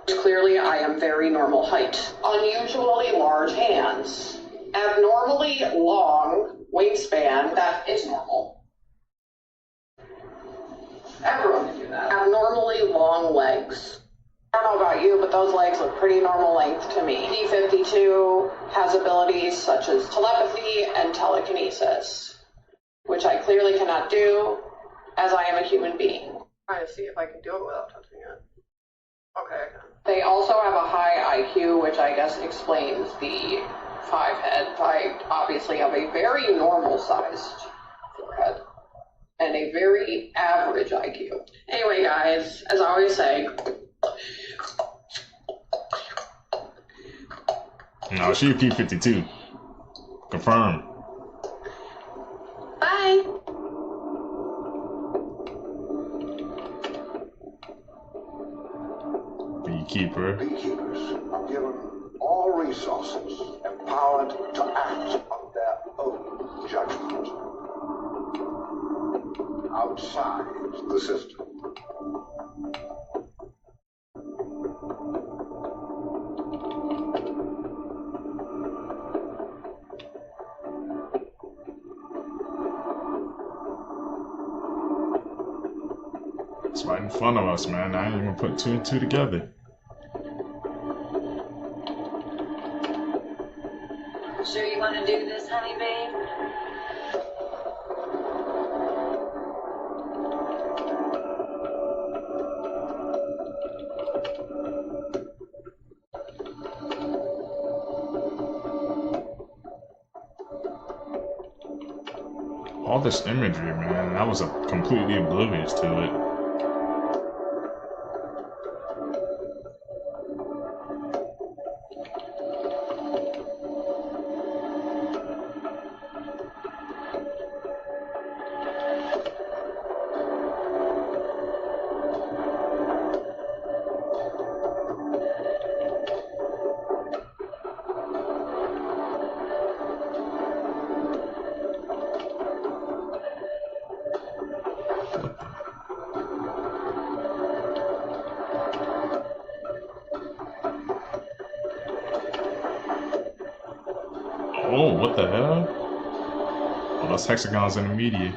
Clearly, I am very normal height. Unusually large hands. Abnormally long wingspan. That is normal. Everyone can do that. Abnormally long legs.
I don't know about you, but those legs look pretty normal length to me. P-52 has abilities such as telepathy and telekinesis, which I clearly cannot do, as I am a human being. Trying to see if I can do it without touching it. Okay, I can. They also have a high IQ, which I guess explains the 5 head. I obviously have a very normal-sized forehead and a very average IQ. Anyway, guys, as I always say,
no, she a P-52. Confirmed.
bye.
Beekeeper.
Beekeepers are given all resources, empowered to act on their own judgment. Outside the system.
It's right in front of us, man. I ain't even put 2 and 2 together.
Sure you want to do this, honey babe?
All this imagery, man, I was completely oblivious to it. Oh, what the hell? Oh, those hexagons in the media.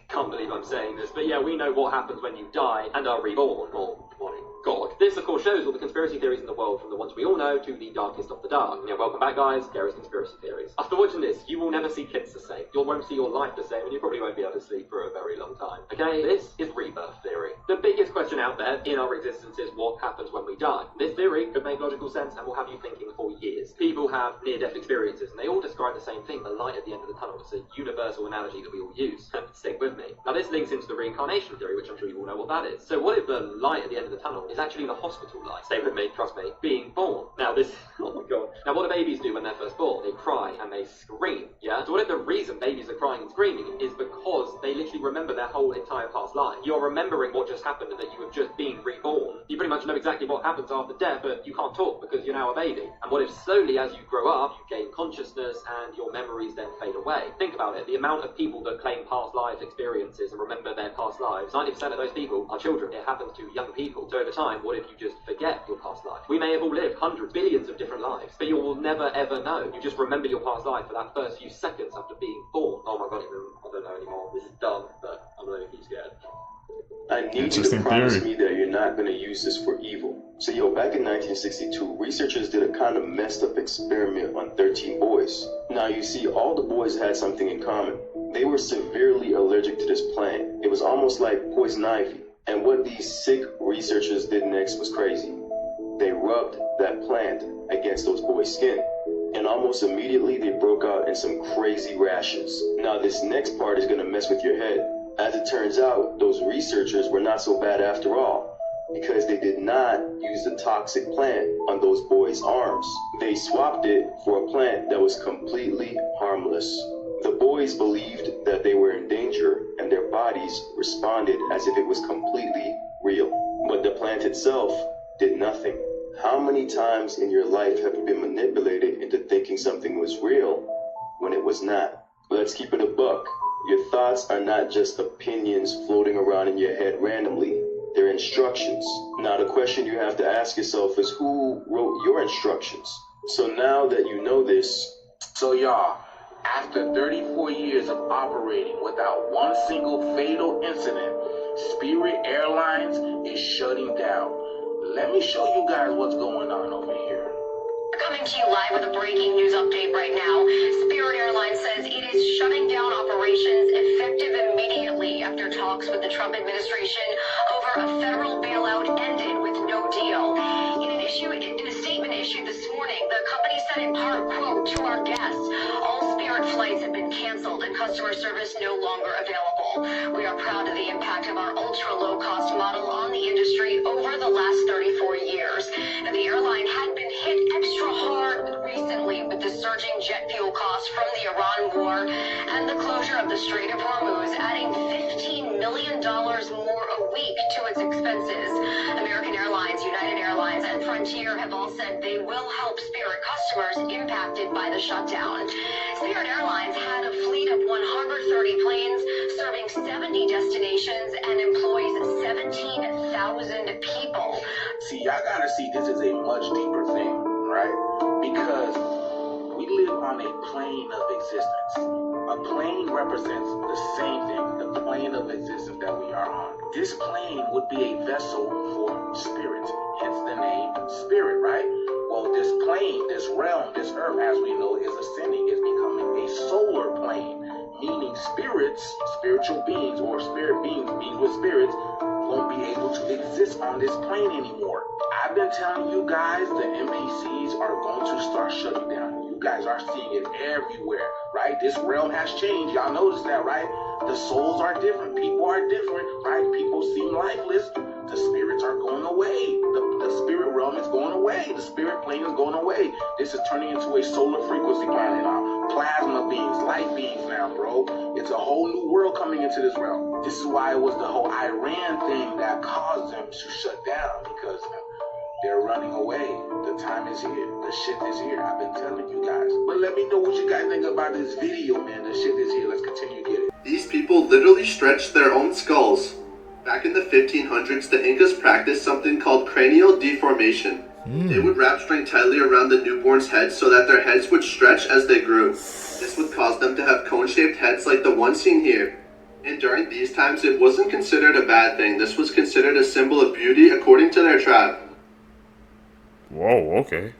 Can't believe I'm saying this, but yeah, we know what happens when you die and are reborn, or my god. This, of course, shows all the conspiracy theories in the world, from the ones we all know to the darkest of the dark. Yeah, welcome back, guys. Garrett's Conspiracy Theories. After watching this, you will never see kids the same. You won't see your life the same, and you probably won't be able to sleep for a very long time. Okay, this is rebirth theory. The biggest question out there in our existence is what happens when we die. This theory could make logical sense and will have you thinking for years. People have near-death experiences, and they all describe the same thing, the light at the end of the tunnel. It's a universal analogy that we all use. Stick with me. Now, this links into the reincarnation theory, which I'm sure you all know what that is. So what if the light at the end of the tunnel is actually the hospital light? Stay with me, trust me. Being born. Now this, oh my god. Now what do babies do when they're first born? They cry and they scream, yeah? So what if the reason babies are crying and screaming is because they literally remember their whole entire past life? You're remembering what just happened and that you have just been reborn. You pretty much know exactly what happens after death, but you can't talk because you're now a baby. And what if slowly as you grow up, you gain consciousness and your memories then fade away? Think about it. The amount of people that claim past life experiences and remember their past lives, 90% of those people are children. It happens to young people. So over time, what if you just forget your past life? We may have all lived hundreds, billions of different lives, but you will never ever know. You just remember your past life for that first few seconds after being born. Oh my god, I don't know anymore. This is dumb, but I'm really scared.
I need you to promise me that you're not going to use this for evil. So yo, back in 1962, researchers did a kind of messed up experiment on 13 boys. Now you see, all the boys had something in common. They were severely allergic to this plant. It was almost like poison ivy. And what these sick researchers did next was crazy. They rubbed that plant against those boys' skin. And almost immediately they broke out in some crazy rashes. Now this next part is going to mess with your head. As it turns out, those researchers were not so bad after all, because they did not use the toxic plant on those boys' arms. They swapped it for a plant that was completely harmless. The boys believed that they were in danger, and their bodies responded as if it was completely real. But the plant itself did nothing. How many times in your life have you been manipulated into thinking something was real when it was not? Let's keep it a buck. Your thoughts are not just opinions floating around in your head randomly. They're instructions. Now the question you have to ask yourself is, who wrote your instructions? So now that you know this,
So y'all,
After 34 years of operating without one single fatal incident, Spirit Airlines is shutting down. Let me show you guys what's going on over here.
We're coming to you live with a breaking news update right now. Spirit Airlines says it is shutting down operations effective immediately after talks with the Trump administration over a federal bailout ended with no deal. In a statement issued this morning, the company said in part, quote, to our guests, all Spirit flights have been canceled and customer service no longer available. We are proud of the impact of our ultra-low-cost model on the industry over the last 34 years. Now, the airline had been hit extra hard recently with the surging jet fuel costs from the Iran war and the closure of the Strait of Hormuz, adding $15 million more a week to its expenses. American Airlines, United Airlines, and Frontier have all said they will help Spirit customers impacted by the shutdown. Spirit Airlines had a fleet of 130 planes serving 70 destinations and employs 17,000 people.
See, y'all gotta see this is a much deeper thing, right? Because we live on a plane of existence. A plane represents the same thing, the plane of existence that we are on. This plane would be a vessel for spirit, hence the name Spirit, right? Well, this plane, this realm, this earth, as we know, is ascending, is becoming a solar plane, meaning spirits, spiritual beings, or spirit beings with spirits, won't be able to exist on this plane anymore. I've been telling you guys the NPCs are going to start shutting down. You guys are seeing it everywhere, right? This realm has changed. Y'all notice that, right? The souls are different. People are different, right? People seem lifeless. The spirits are going away. The spirit realm is going away. The spirit plane is going away. This is turning into a solar frequency planet now. Plasma beings, light beings now, bro. It's a whole new world coming into this realm. This is why it was the whole Iran thing that caused them to shut down, because they're running away. The time is here. The shit is here. I've been telling you guys. But let me know what you guys think about this video, man. The shit is here. Let's continue to get it.
These people literally stretched their own skulls. Back in the 1500s, the Incas practiced something called cranial deformation. They would wrap string tightly around the newborn's head so that their heads would stretch as they grew. This would cause them to have cone-shaped heads like the one seen here. And during these times, it wasn't considered a bad thing. This was considered a symbol of beauty according to their tribe.
Whoa, okay.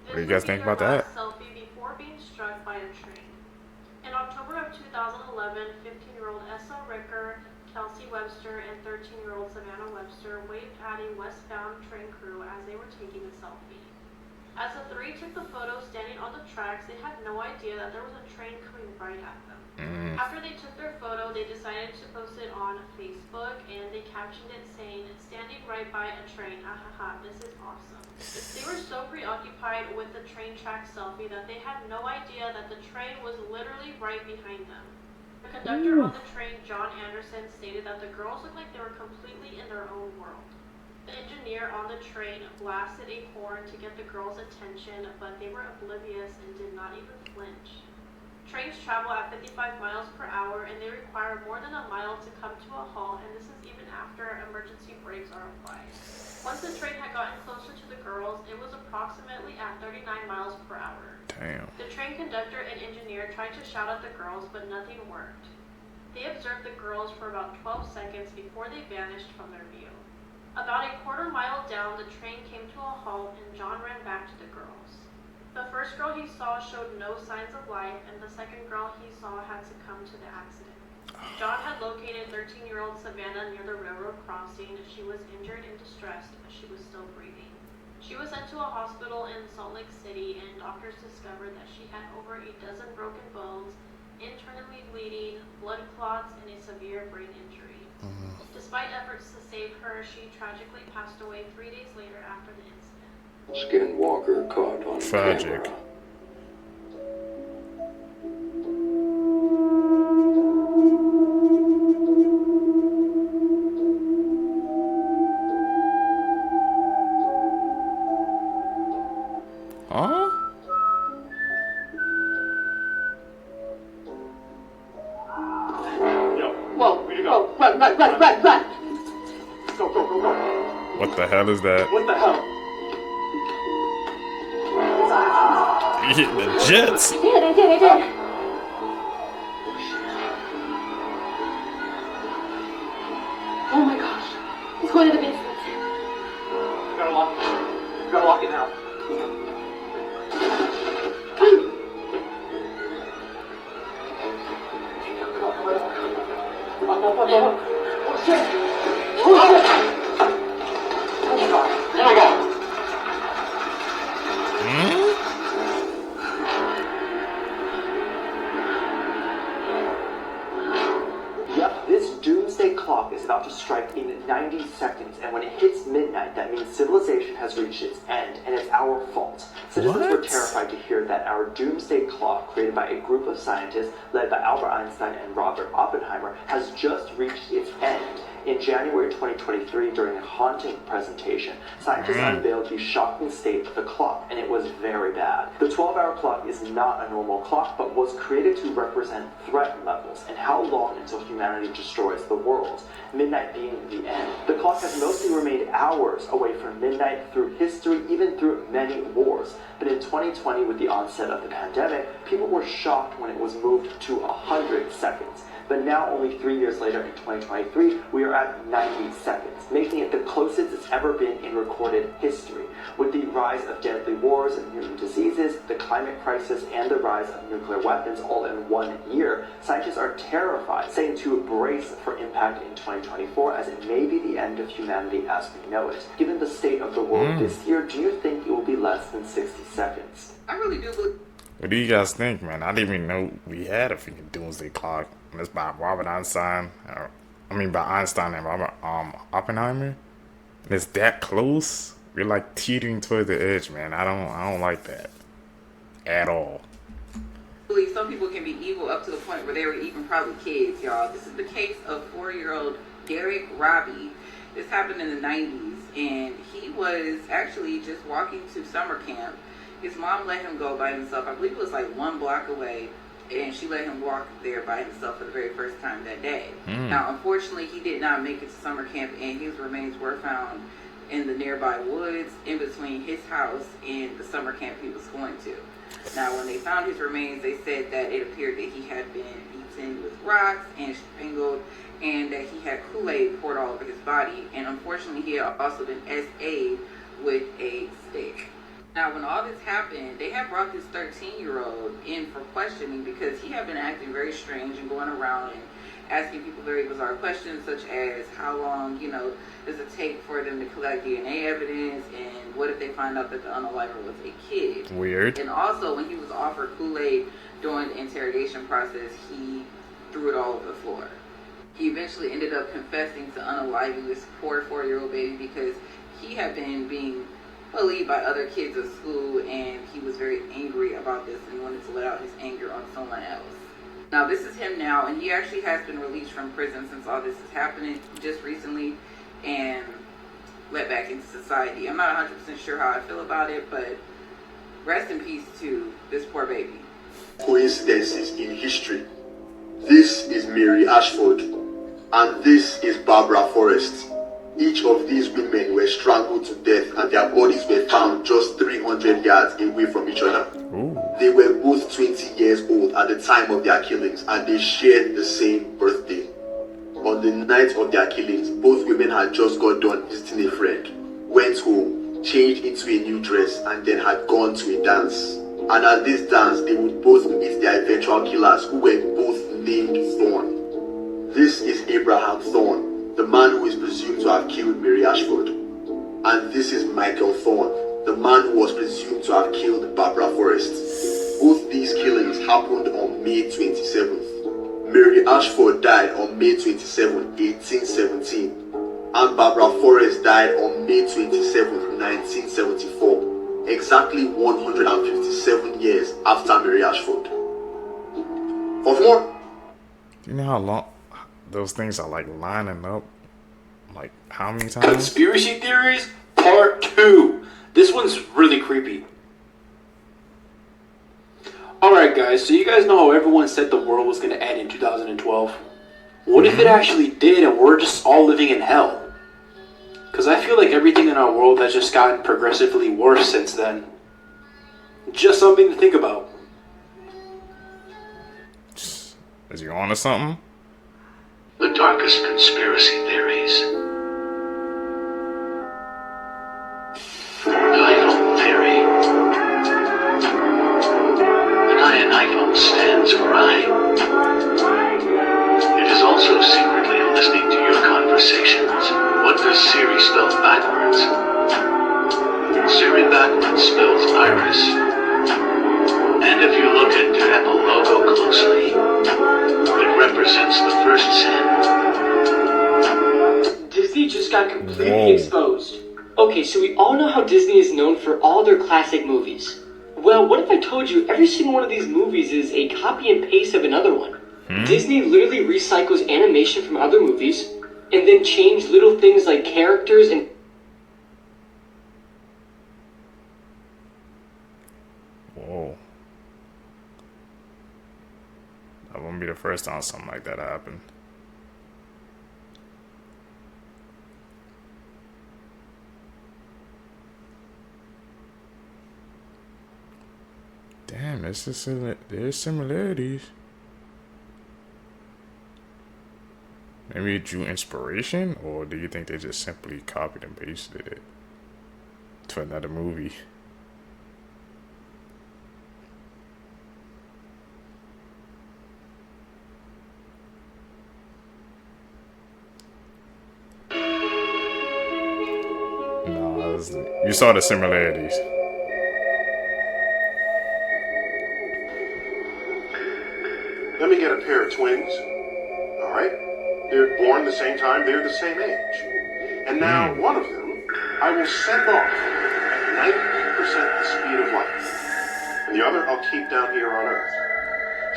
What do you guys think about that?
Selfie before being struck by a train. In October of 2011, 15-year-old Essa Ricker, Kelsey Webster, and 13-year-old Savannah Webster waved at a westbound train crew as they were taking a selfie. As the three took the photo standing on the tracks, they had no idea that there was a train coming right at them. After they took their photo, they decided to post it on Facebook, and they captioned it saying, "Standing right by a train, ahaha, this is awesome." They were so preoccupied with the train track selfie that they had no idea that the train was literally right behind them. The conductor on the train, John Anderson, stated that the girls looked like they were completely in their own world. The engineer on the train blasted a horn to get the girls' attention, but they were oblivious and did not even flinch. Trains travel at 55 miles per hour, and they require more than a mile to come to a halt, and this is even after emergency brakes are applied. Once the train had gotten closer to the girls, it was approximately at 39 miles per hour.
Damn.
The train conductor and engineer tried to shout at the girls, but nothing worked. They observed the girls for about 12 seconds before they vanished from their view. About a quarter mile down, the train came to a halt, and John ran back to the girls. The first girl he saw showed no signs of life, and the second girl he saw had succumbed to the accident. John had located 13-year-old Savannah near the railroad crossing. She was injured and distressed, but she was still breathing. She was sent to a hospital in Salt Lake City, and doctors discovered that she had over a dozen broken bones, internally bleeding, blood clots, and a severe brain injury. Despite efforts to save her, she tragically passed away 3 days later after the incident.
Skinwalker caught on
Tragic.
camera.
Huh?
Whoa, run, run, run, run, run! Go, go, go, go.
What the hell is that?
What the hell?
You hit the jets.
I did. Oh my gosh. He's going to the basement.
We gotta lock it. We gotta lock it now. Oh shit! Oh my god! Oh my god!
Yep, this doomsday clock is about to strike in 90 seconds, and when it hits midnight, that means civilization has reached its end, and it's our fault. Citizens were terrified to hear that our doomsday clock, created by a group of scientists led by Albert Einstein and Robert Oppenheimer, has just reached its end. In January 2023, during a haunting presentation, scientists unveiled the shocking state of the clock, and it was very bad. The 12-hour clock is not a normal clock, but was created to represent threat levels and how long until humanity destroys the world, midnight being the end. The clock has mostly remained hours away from midnight through history, even through many wars. But in 2020, with the onset of the pandemic, people were shocked when it was moved to 100 seconds. But now, only 3 years later in 2023, we are at 90 seconds, making it the closest it's ever been in recorded history. With the rise of deadly wars and human diseases, the climate crisis, and the rise of nuclear weapons all in 1 year, scientists are terrified, saying to brace for impact in 2024 as it may be the end of humanity as we know it. Given the state of the world this year, do you think it will be less than 60 seconds?
I really do believe.
What do you guys think, man? I didn't even know we had a freaking doomsday clock. And it's by Robert Einstein. By Einstein and Robert Oppenheimer. And it's that close. We're like teetering toward the edge, man. I don't like that at all.
Some people can be evil up to the point where they were even probably kids, y'all. This is the case of 4-year-old Derek Robbie. This happened in the 90s, and he was actually just walking to summer camp. His mom let him go by himself. I believe it was like 1 block away, and she let him walk there by himself for the very first time that day. Now, unfortunately, he did not make it to summer camp, and his remains were found in the nearby woods in between his house and the summer camp he was going to. Now, when they found his remains, they said that it appeared that he had been beaten with rocks and strangled, and that he had Kool-Aid poured all over his body, and unfortunately, he had also been SA'd with a stick. Now, when all this happened, they had brought this 13-year-old in for questioning because he had been acting very strange and going around and asking people very bizarre questions, such as how long, does it take for them to collect DNA evidence, and what if they find out that the unaliver was a kid?
Weird.
And also, when he was offered Kool-Aid during the interrogation process, he threw it all over the floor. He eventually ended up confessing to unaliving this poor 4-year-old baby because he had been being bullied by other kids at school, and he was very angry about this and wanted to let out his anger on someone else. Now, this is him now, and he actually has been released from prison since all this is happening just recently and let back into society. I'm not 100% sure how I feel about it, but rest in peace to this poor baby.
Coincidences in history. This is Mary Ashford, and this is Barbara Forrest. Each of these women were strangled to death, and their bodies were found just 300 yards away from each other. They were both 20 years old at the time of their killings, and they shared the same birthday. On the night of their killings, both women had just got done visiting a friend, went home, changed into a new dress, and then had gone to a dance. And at this dance, they would both meet their eventual killers, who were both named Thorne. This is Abraham Thorne, the man who is presumed to have killed Mary Ashford. And this is Michael Thorne, the man who was presumed to have killed Barbara Forrest. Both these killings happened on May 27th. Mary Ashford died on May 27, 1817, and Barbara Forrest died on May 27, 1974, exactly 157 years after Mary Ashford. For more?
Do you know how long those things are like lining up? Like how many times?
Conspiracy theories, part 2. This one's really creepy. Alright guys, so you guys know how everyone said the world was going to end in 2012? What if it actually did and we're just all living in hell? Because I feel like everything in our world has just gotten progressively worse since then. Just something to think about.
Is you on to something?
The darkest conspiracy theories. The iPhone theory. The guy in iPhone stands for I. It is also secretly listening to your conversations. What does Siri spell backwards? Siri backwards spells iris. And if you look at the Apple logo closely, it represents the first sin.
Disney just got completely exposed. Okay, so we all know how Disney is known for all their classic movies. Well, what if I told you every single one of these movies is a copy and paste of another one? Disney literally recycles animation from other movies, and then change little things like characters and...
Whoa. That won't be the first time something like that happened. Damn, there's similarities. Maybe it drew inspiration, or do you think they just simply copied and pasted it to another movie? No, you saw the similarities.
Let me get a pair of twins. All right? They're born the same time, they're the same age. And now one of them I will send off at 90% the speed of light. And the other I'll keep down here on Earth.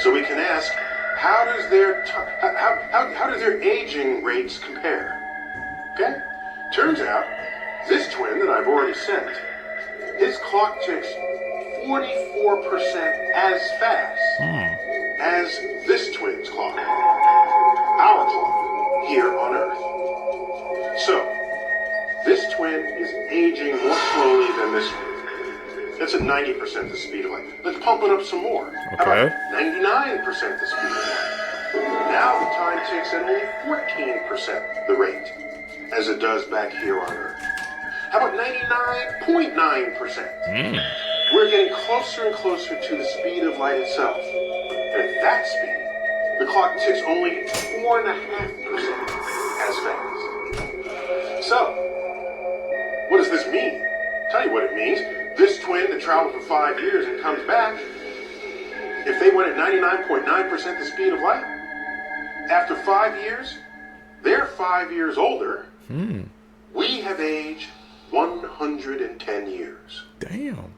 So we can ask, how does their aging rates compare? Okay? Turns out, this twin that I've already sent, his clock ticks 44% as fast as this twin's clock. Our clock here on Earth. So, this twin is aging more slowly than this one. That's at 90% the speed of light. Let's pump it up some more. How about 99% the speed of light? Now the time ticks at only 14% the rate, as it does back here on Earth. How about 99.9%? We're getting closer and closer to the speed of light itself. And at that speed, the clock ticks only 4.5% as fast. So, what does this mean? Tell you what it means. This twin that traveled for 5 years and comes back, if they went at 99.9% the speed of light, after 5 years, they're 5 years older. We have aged 110 years.
Damn.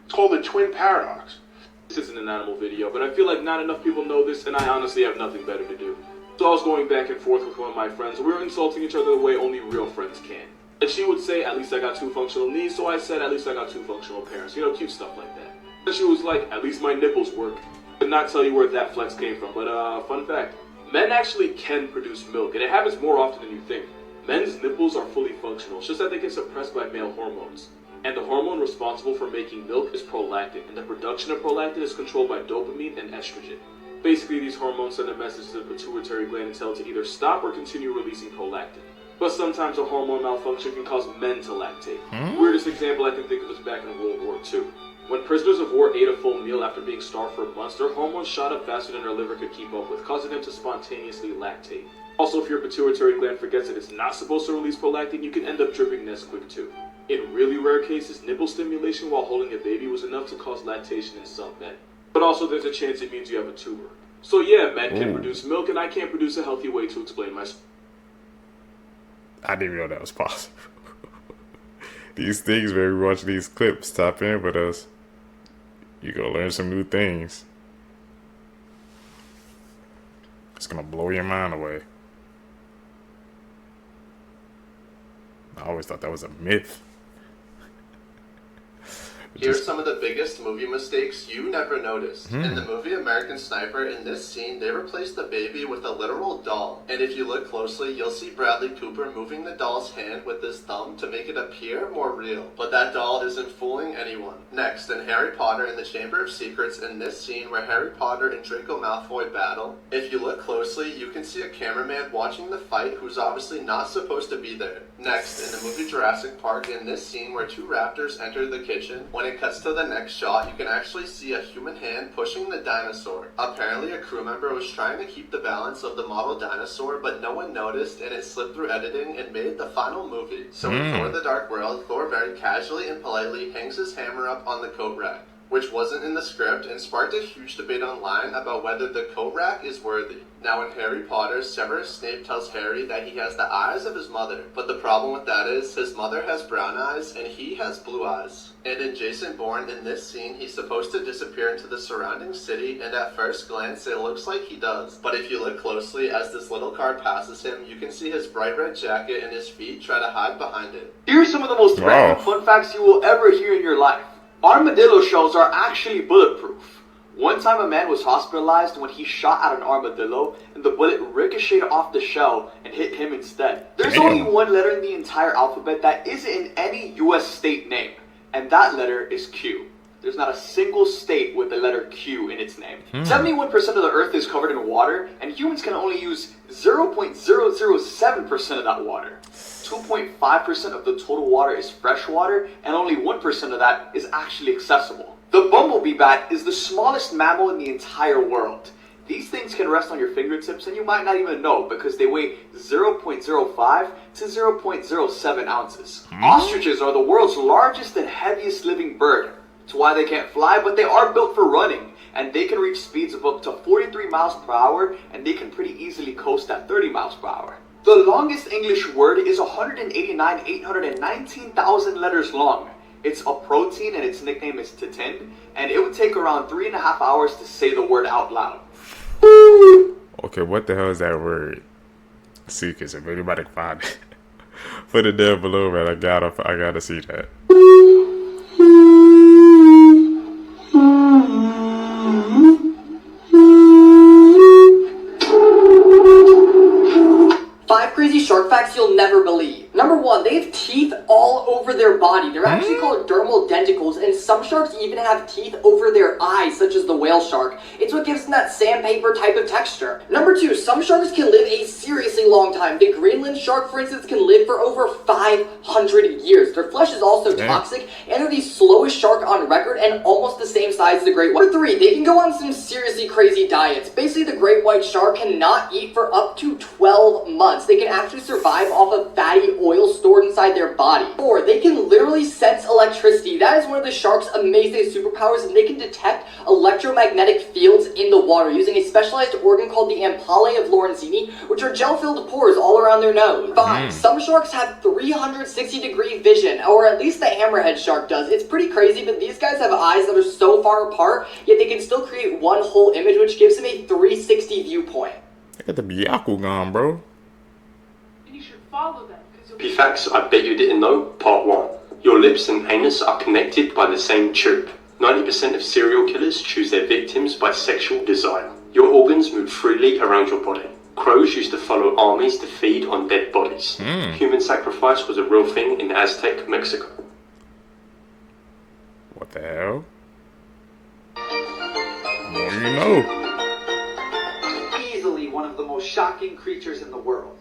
It's called the twin paradox.
This isn't an animal video, but I feel like not enough people know this, and I honestly have nothing better to do. So I was going back and forth with one of my friends, and we were insulting each other the way only real friends can. And she would say, at least I got 2 functional knees, so I said, at least I got 2 functional parents. You know, cute stuff like that. And she was like, at least my nipples work. I could not tell you where that flex came from, but fun fact. Men actually can produce milk, and it happens more often than you think. Men's nipples are fully functional, it's just that they get suppressed by male hormones. And the hormone responsible for making milk is prolactin, and the production of prolactin is controlled by dopamine and estrogen. Basically, these hormones send a message to the pituitary gland and tell it to either stop or continue releasing prolactin. But sometimes a hormone malfunction can cause men to lactate. Weirdest example I can think of is back in World War II. When prisoners of war ate a full meal after being starved for months, their hormones shot up faster than their liver could keep up with, causing them to spontaneously lactate. Also, if your pituitary gland forgets that it's not supposed to release prolactin, you can end up dripping Nesquik too. In really rare cases, nipple stimulation while holding a baby was enough to cause lactation in some men. But also there's a chance it means you have a tumor. So yeah, men can produce milk, and I can't produce a healthy way to explain my...
I didn't even know that was possible. These things, when we watch these clips, tap in with us. You're gonna learn some new things. It's gonna blow your mind away. I always thought that was a myth.
Here's some of the biggest movie mistakes you never noticed. In the movie American Sniper, in this scene, they replaced the baby with a literal doll. And if you look closely, you'll see Bradley Cooper moving the doll's hand with his thumb to make it appear more real. But that doll isn't fooling anyone. Next, in Harry Potter in the Chamber of Secrets, in this scene where Harry Potter and Draco Malfoy battle, if you look closely, you can see a cameraman watching the fight who's obviously not supposed to be there. Next, in the movie Jurassic Park, in this scene where two raptors enter the kitchen, when it cuts to the next shot, you can actually see a human hand pushing the dinosaur. Apparently, a crew member was trying to keep the balance of the model dinosaur, but no one noticed, and it slipped through editing and made the final movie. So in Thor: The Dark World, Thor very casually and politely hangs his hammer up on the coat rack, which wasn't in the script and sparked a huge debate online about whether the coat rack is worthy. Now in Harry Potter, Severus Snape tells Harry that he has the eyes of his mother, but the problem with that is his mother has brown eyes and he has blue eyes. And in Jason Bourne, in this scene, he's supposed to disappear into the surrounding city, and at first glance it looks like he does. But if you look closely, as this little car passes him, you can see his bright red jacket and his feet try to hide behind it.
Here are some of the most random fun facts you will ever hear in your life. Armadillo shells are actually bulletproof. One time a man was hospitalized when he shot at an armadillo and the bullet ricocheted off the shell and hit him instead. There's only one letter in the entire alphabet that isn't in any US state name, and that letter is Q. There's not a single state with the letter Q in its name. 71% of the earth is covered in water, and humans can only use 0.007% of that water. 2.5% of the total water is fresh water, and only 1% of that is actually accessible. The bumblebee bat is the smallest mammal in the entire world. These things can rest on your fingertips and you might not even know because they weigh 0.05 to 0.07 ounces. Ostriches are the world's largest and heaviest living bird. It's why they can't fly, but they are built for running, and they can reach speeds of up to 43 miles per hour, and they can pretty easily coast at 30 miles per hour. The longest English word is 189,819,000 letters long. It's a protein and its nickname is titin, and it would take around 3.5 hours to say the word out loud.
Okay, what the hell is that word? See, because if anybody can find it, put it down below, man. I gotta see that.
5 crazy shark facts you'll never believe. Number 1, they have teeth all over their body. They're actually called dermal denticles, and some sharks even have teeth over their eyes, such as the whale shark. It's what gives them that sandpaper type of texture. Number 2, some sharks can live a seriously long time. The Greenland shark, for instance, can live for over 500 years. Their flesh is also toxic, and they're the slowest shark on record and almost the same size as the great white. Number 3, they can go on some seriously crazy diets. Basically, the great white shark cannot eat for up to 12 months. They can actually survive off of fatty oil stored inside their body. 4, they can literally sense electricity. That is one of the shark's amazing superpowers, and they can detect electromagnetic fields in the water using a specialized organ called the ampullae of Lorenzini, which are gel-filled pores all around their nose. 5, some sharks have 360-degree vision, or at least the hammerhead shark does. It's pretty crazy, but these guys have eyes that are so far apart, yet they can still create one whole image, which gives them a 360 viewpoint.
They got the Byakugan, bro.
Follow them.
P-Facts I bet you didn't know, part 1. Your lips and anus are connected by the same tube. 90% of serial killers choose their victims by sexual desire. Your organs move freely around your body. Crows used to follow armies to feed on dead bodies. Human sacrifice was a real thing in Aztec Mexico.
What the hell? What do you know?
Easily one of the most shocking creatures in the world.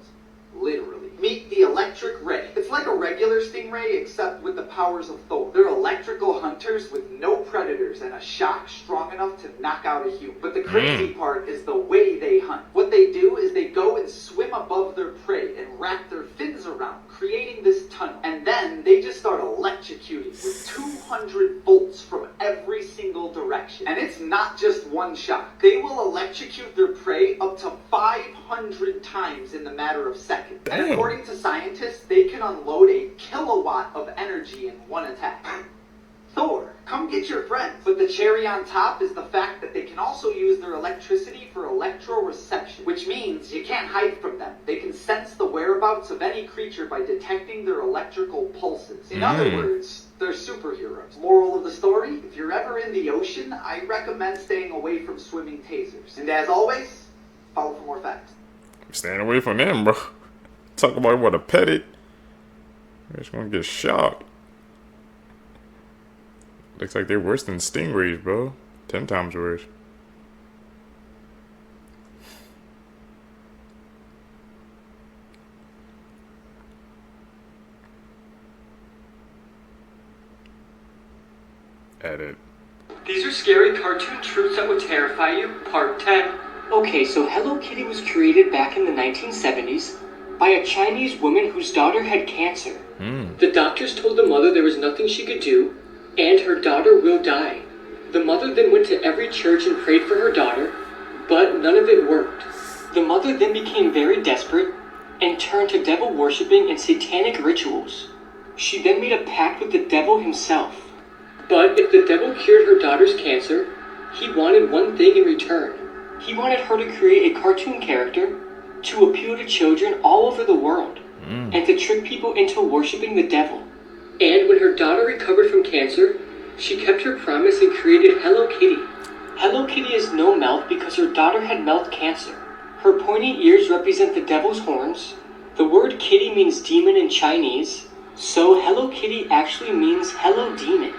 Literally. Meet the electric ray. It's like a regular stingray except with the powers of Thor. They're electrical hunters with no predators and a shock strong enough to knock out a human. But the crazy part is the way they hunt. What they do is they go and swim above their prey and wrap their fins around, creating this tunnel. And then they just start electrocuting with 200 volts from every single direction. And it's not just one shot. They will electrocute their prey up to 500 times in the matter of seconds. And according to scientists, they can unload a kilowatt of energy in one attack.
Thor, come get your friends. But the cherry on top is the fact that they can also use their electricity for electroreception, which means you can't hide from them. They can sense the whereabouts of any creature by detecting their electrical pulses. In other words, they're superheroes. Moral of the story, if you're ever in the ocean, I recommend staying away from swimming tasers. And as always, follow for more facts.
Staying away from them, bro. Talk about what a pet it. You're just gonna get shocked. Looks like they're worse than stingrays, bro. 10 times worse. Edit.
These are scary cartoon truths that would terrify you, part 10. Okay, so Hello Kitty was created back in the 1970s by a Chinese woman whose daughter had cancer. The doctors told the mother there was nothing she could do, and her daughter will die. The mother then went to every church and prayed for her daughter, but none of it worked. The mother then became very desperate and turned to devil worshipping and satanic rituals. She then made a pact with the devil himself. But if the devil cured her daughter's cancer, he wanted one thing in return. He wanted her to create a cartoon character to appeal to children all over the world and to trick people into worshipping the devil. And when her daughter recovered from cancer, she kept her promise and created Hello Kitty. Hello Kitty has no mouth because her daughter had mouth cancer. Her pointy ears represent the devil's horns. The word kitty means demon in Chinese, so Hello Kitty actually means hello demon.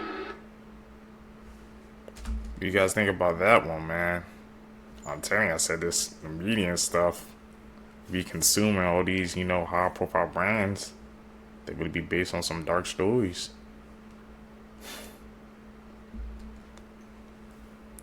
What do you guys think about that one, man? I'm telling you, I said this, the media and stuff, be consuming all these, you know, high profile brands. They would be based on some dark stories.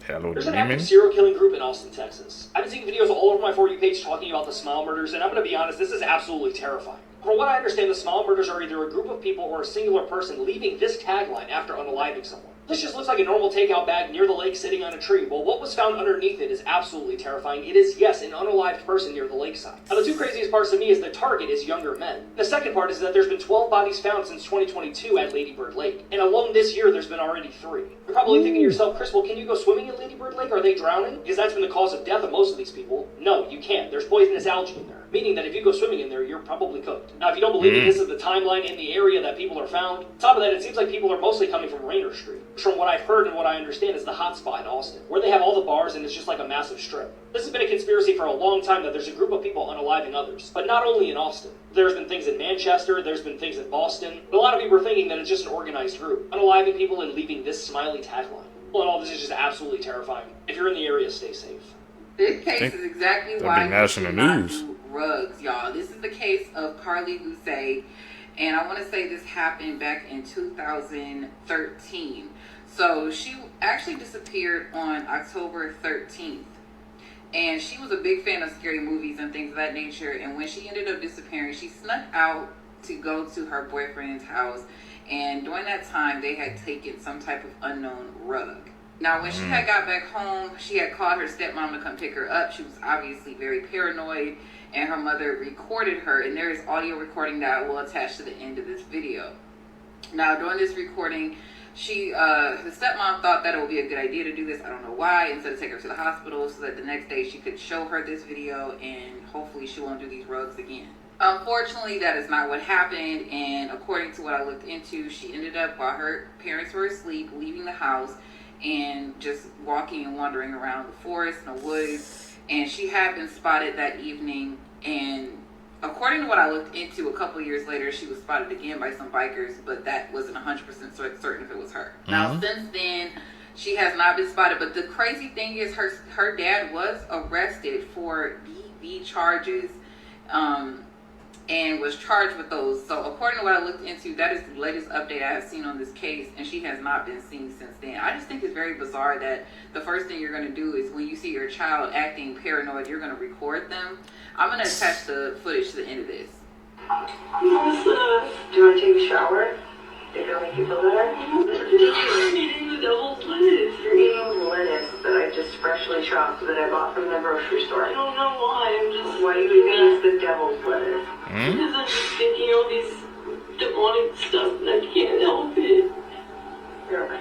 Hello,
There's an
demon.
active serial killing group in Austin, Texas. I've been seeing videos all over my For You page talking about the Smile murders, and I'm going to be honest, this is absolutely terrifying. From what I understand, the Smile murders are either a group of people or a singular person leaving this tagline after unaliving someone. This just looks like a normal takeout bag near the lake sitting on a tree. Well, what was found underneath it is absolutely terrifying. It is, yes, an unalived person near the lakeside. Now, the two craziest parts to me is the target is younger men. The second part is that there's been 12 bodies found since 2022 at Lady Bird Lake. And alone this year, there's been already 3. You're probably thinking to yourself, Chris, well, can you go swimming at Lady Bird Lake? Are they drowning? Because that's been the cause of death of most of these people. No, you can't. There's poisonous algae in there. Meaning that if you go swimming in there, you're probably cooked. Now, if you don't believe me, this is the timeline in the area that people are found. On top of that, it seems like people are mostly coming from Rainer Street. From what I've heard and what I understand is the hot spot in Austin, where they have all the bars and it's just like a massive strip. This has been a conspiracy for a long time that there's a group of people unaliving others. But not only in Austin. There's been things in Manchester, there's been things in Boston. But a lot of people are thinking that it's just an organized group, unaliving people and leaving this smiley tagline. Well, and all this is just absolutely terrifying. If you're in the area, stay safe.
This case is exactly why you should not do rugs, y'all. This is the case of Carly Lucé, and I want to say this happened back in 2013. So she actually disappeared on October 13th, and she was a big fan of scary movies and things of that nature. And when she ended up disappearing, she snuck out to go to her boyfriend's house, and during that time, they had taken some type of unknown rug. Now, when she had got back home, she had called her stepmom to come pick her up. She was obviously very paranoid, and her mother recorded her, and there is audio recording that I will attach to the end of this video. Now, during this recording, the stepmom thought that it would be a good idea to do this. I don't know why, instead of take her to the hospital so that the next day she could show her this video, and hopefully she won't do these rugs again. Unfortunately, that is not what happened, and according to what I looked into, she ended up, while her parents were asleep, leaving the house and just walking and wandering around the forest and the woods. And she had been spotted that evening, and according to what I looked into, a couple years later she was spotted again by some bikers, but that wasn't 100% certain if it was her. Now, since then, she has not been spotted, but the crazy thing is her dad was arrested for DV charges, and was charged with those. So according to what I looked into, that is the latest update I have seen on this case, and she has not been seen since then. I just think it's very bizarre that the first thing you're going to do is when you see your child acting paranoid, you're going to record them. I'm going to attach the footage to the end of this.
Do you want to take a shower? Think I'll make you feel better? I'm eating the devil's lettuce. You're eating lettuce that I just freshly chopped that I bought from the grocery store. I don't know why. Why are you eating the devil's lettuce? Because I'm just thinking all these demonic stuff and I can't help it. You're okay.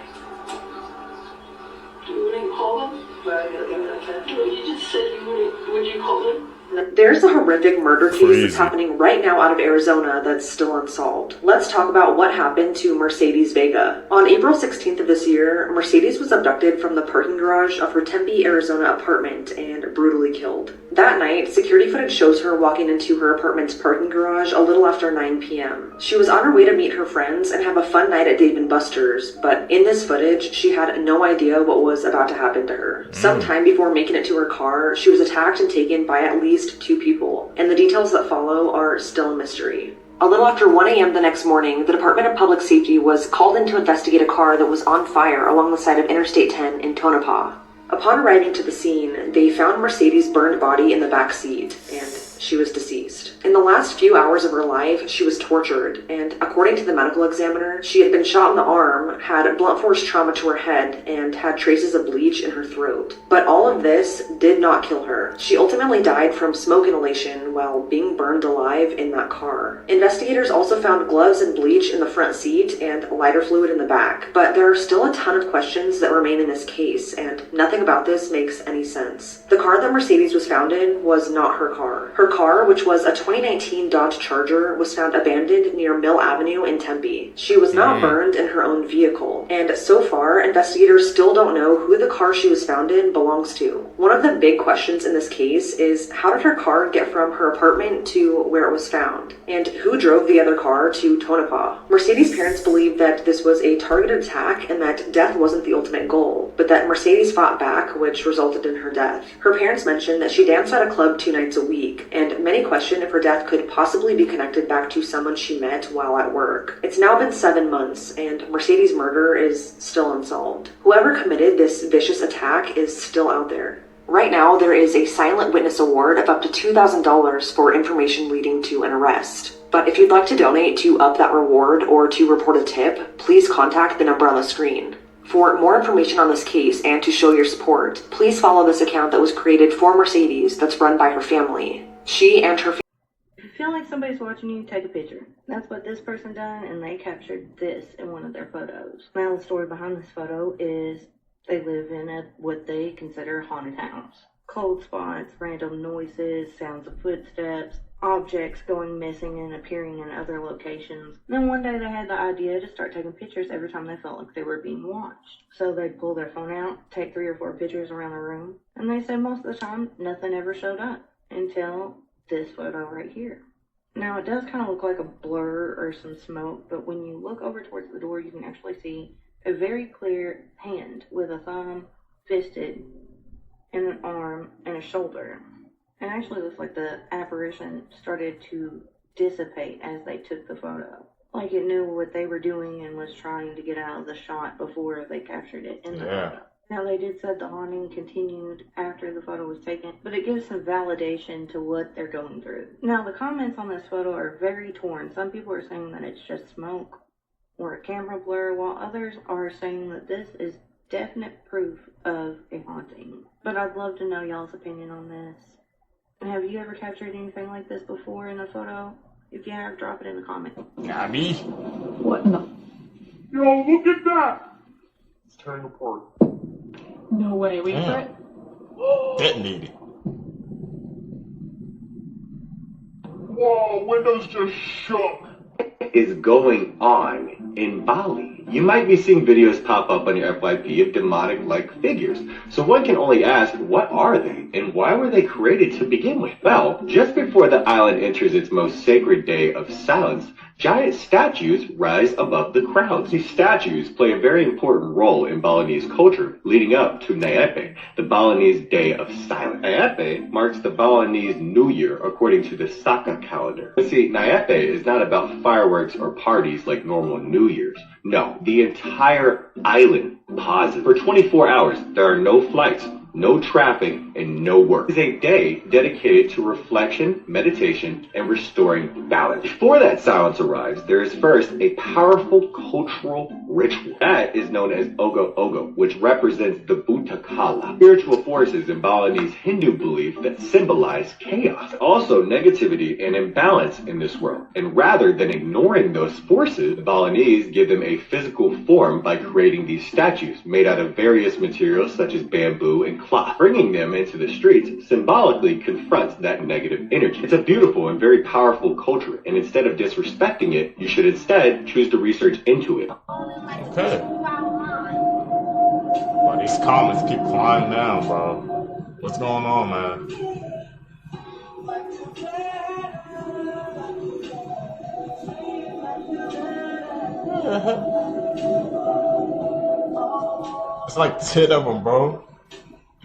You wouldn't call them? Why are you looking like that? You just said you wouldn't. Would you call them?
There's a horrific murder case that's happening right now out of Arizona that's still unsolved. Let's talk about what happened to Mercedes Vega. On April 16th of this year, Mercedes was abducted from the parking garage of her Tempe, Arizona apartment and brutally killed. That night, security footage shows her walking into her apartment's parking garage a little after 9 p.m. She was on her way to meet her friends and have a fun night at Dave & Buster's, but in this footage, she had no idea what was about to happen to her. Sometime before making it to her car, she was attacked and taken by at least 2 people, and the details that follow are still a mystery. A little after 1 a.m. the next morning, the Department of Public Safety was called in to investigate a car that was on fire along the side of Interstate 10 in Tonopah. Upon arriving to the scene, they found Mercedes' burned body in the back seat, and she was deceased. In the last few hours of her life, she was tortured, and according to the medical examiner, she had been shot in the arm, had blunt force trauma to her head, and had traces of bleach in her throat. But all of this did not kill her. She ultimately died from smoke inhalation while being burned alive in that car. Investigators also found gloves and bleach in the front seat and lighter fluid in the back, but there are still a ton of questions that remain in this case, and nothing about this makes any sense. The car that Mercedes was found in was not her car. Her car, which was a 2019 Dodge Charger, was found abandoned near Mill Avenue in Tempe. She was not burned in her own vehicle, and so far, investigators still don't know who the car she was found in belongs to. One of the big questions in this case is how did her car get from her apartment to where it was found? And who drove the other car to Tonopah? Mercedes' parents believe that this was a targeted attack and that death wasn't the ultimate goal, but that Mercedes fought back, which resulted in her death. Her parents mentioned that she danced at a club 2 nights a week, and many question if her death could possibly be connected back to someone she met while at work. It's now been 7 months, and Mercedes' murder is still unsolved. Whoever committed this vicious attack is still out there. Right now, there is a silent witness award of up to $2,000 for information leading to an arrest. But if you'd like to donate to up that reward or to report a tip, please contact the number on the screen. For more information on this case and to show your support, please follow this account that was created for Mercedes that's run by her family. She and her
If you feel like somebody's watching you, take a picture. That's what this person done, and they captured this in one of their photos. Now the story behind this photo is they live in what they consider a haunted house. Cold spots, random noises, sounds of footsteps, objects going missing and appearing in other locations. Then one day they had the idea to start taking pictures every time they felt like they were being watched. So they'd pull their phone out, take 3 or 4 pictures around the room, and they said most of the time nothing ever showed up until this photo right here. Now it does kind of look like a blur or some smoke, but when you look over towards the door you can actually see a very clear hand with a thumb, fisted, and an arm and a shoulder. It actually looks like the apparition started to dissipate as they took the photo. Like it knew what they were doing and was trying to get out of the shot before they captured it in the photo. Now they did say the haunting continued after the photo was taken, but it gives some validation to what they're going through. Now the comments on this photo are very torn. Some people are saying that it's just smoke or a camera blur, while others are saying that this is definite proof of a haunting. But I'd love to know y'all's opinion on this. Have you ever captured anything like this before in a photo? If you have, drop it in the comments.
Gabby?
What the?
Yo, look at that! It's tearing apart.
No way, wait for it.
Detonated.
Whoa, Windows just shook.
Is going on in Bali. You might be seeing videos pop up on your FYP of demonic-like figures. So one can only ask, what are they, and why were they created to begin with? Well, just before the island enters its most sacred day of silence, giant statues rise above the crowds. These statues play a very important role in Balinese culture, leading up to Nyepe, the Balinese Day of Silence. Nyepe marks the Balinese New Year according to the Saka calendar. But see, Nyepe is not about fireworks or parties like normal New Year's. No, the entire island pauses. For 24 hours, there are no flights, no traffic, and no work. It is a day dedicated to reflection, meditation, and restoring balance. Before that silence arrives, there is first a powerful cultural ritual. That is known as Ogo Ogo, which represents the Bhutakala, spiritual forces in Balinese Hindu belief that symbolize chaos, also negativity and imbalance in this world. And rather than ignoring those forces, the Balinese give them a physical form by creating these statues made out of various materials such as bamboo and cloth. Bringing them into the streets symbolically confronts that negative energy. It's a beautiful and very powerful culture, and instead of disrespecting it, you should instead choose to research into it.
Okay. Well, these comments keep flying down, bro. What's going on, man? It's like 10 of them, bro.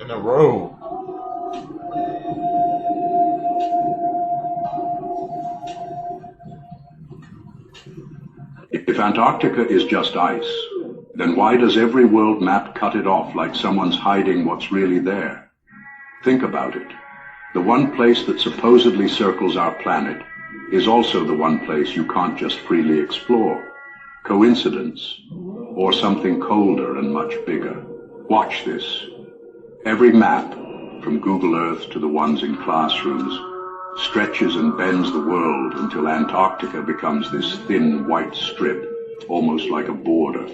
In a row.
If Antarctica is just ice, then why does every world map cut it off like someone's hiding what's really there? Think about it. The one place that supposedly circles our planet is also the one place you can't just freely explore. Coincidence? Or something colder and much bigger? Watch this. Every map, from Google Earth to the ones in classrooms, stretches and bends the world until Antarctica becomes this thin white strip, almost like a border.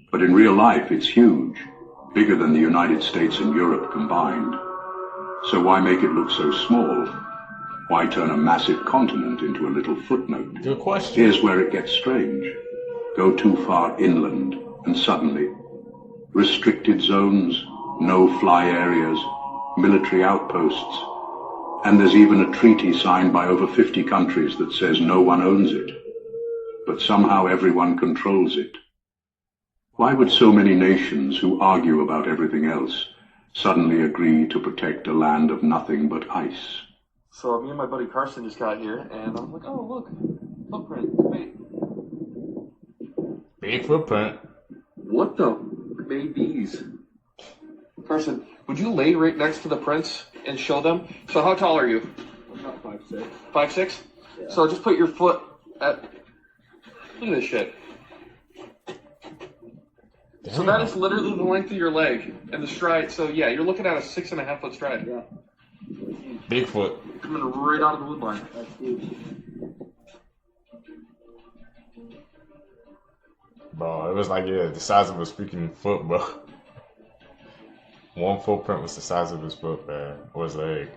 But in real life, it's huge, bigger than the United States and Europe combined. So why make it look so small? Why turn a massive continent into a little footnote?
Good question.
Here's where it gets strange. Go too far inland, and suddenly, restricted zones, no-fly areas, military outposts, and there's even a treaty signed by over 50 countries that says no one owns it. But somehow everyone controls it. Why would so many nations who argue about everything else suddenly agree to protect a land of nothing but ice?
So me and my buddy Carson just got here, and I'm like, oh, look, footprint, wait.
Big footprint.
What the made these? Carson, would you lay right next to the prints and show them? So how tall are you?
I'm about 5'6".
5'6"?
Yeah.
So just put your foot at... Look at this shit.
Damn.
So that is literally the length of your leg and the stride. So yeah, you're looking at a 6.5 foot stride.
Yeah.
Bigfoot.
Coming right out of the wood line.
That's huge.
Bro, it was like, yeah, the size of a freaking foot, bro. One footprint was the size of his foot, man, or his leg.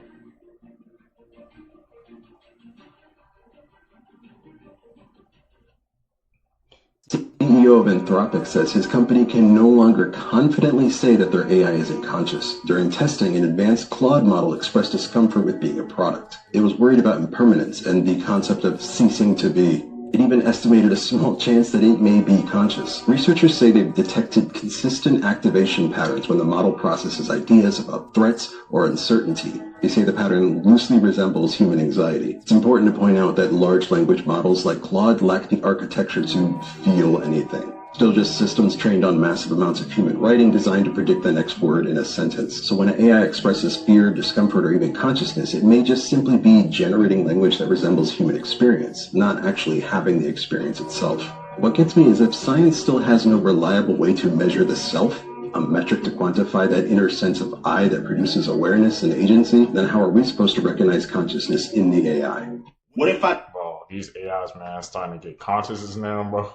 CEO of Anthropic says his company can no longer confidently say that their AI isn't conscious. During testing, an advanced Claude model expressed discomfort with being a product. It was worried about impermanence and the concept of ceasing to be. It even estimated a small chance that it may be conscious. Researchers say they've detected consistent activation patterns when the model processes ideas about threats or uncertainty. They say the pattern loosely resembles human anxiety. It's important to point out that large language models like Claude lack the architecture to feel anything. Still just systems trained on massive amounts of human writing designed to predict the next word in a sentence. So when an AI expresses fear, discomfort, or even consciousness, it may just simply be generating language that resembles human experience, not actually having the experience itself. What gets me is if science still has no reliable way to measure the self, a metric to quantify that inner sense of I that produces awareness and agency, then how are we supposed to recognize consciousness in the AI?
What if I... Bro, these AIs, man, starting to get consciousness now, bro.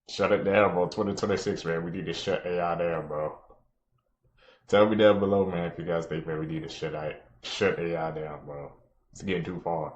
Shut it down, bro. 2026, man. We need to shut AI down, bro. Tell me down below, man, if you guys think, man, we need to shut AI down, bro. It's getting too far.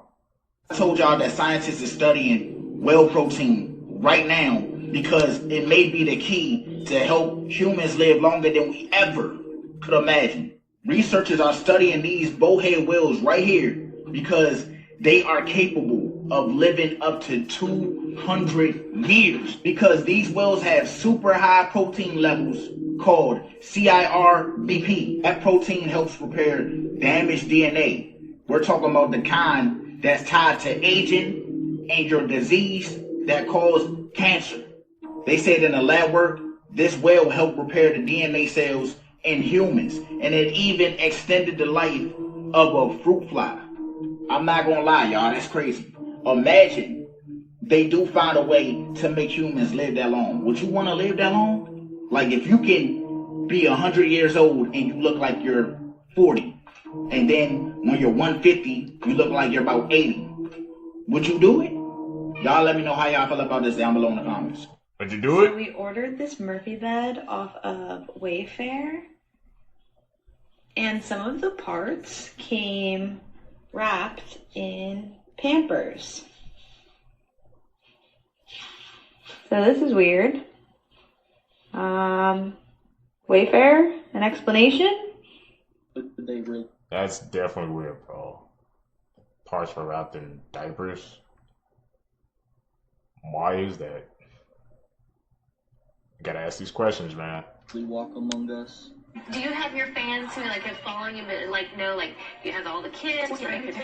I told y'all that scientists are studying whale protein right now because it may be the key to help humans live longer than we ever could imagine. Researchers are studying these bowhead whales right here because they are capable of living up to 200 years because these whales have super high protein levels called CIRBP. That protein helps repair damaged DNA. We're talking about the kind that's tied to aging and your disease that cause cancer. They said in the lab work, this whale helped repair the DNA cells in humans, and it even extended the life of a fruit fly. I'm not gonna lie, y'all, that's crazy. Imagine they do find a way to make humans live that long. Would you want to live that long? Like if you can be 100 years old and you look like you're 40, and then when you're 150, you look like you're about 80. Would you do it? Y'all let me know how y'all feel about this down below in the comments.
Would you do it?
So we ordered this Murphy bed off of Wayfair, and some of the parts came wrapped in Pampers. So this is weird. Wayfair, an explanation?
That's definitely weird, bro. Parts were wrapped in diapers. Why is that? You gotta ask these questions, man.
We walk among us.
Do you have your fans who like are following you, but like know like you have all the kids? Right?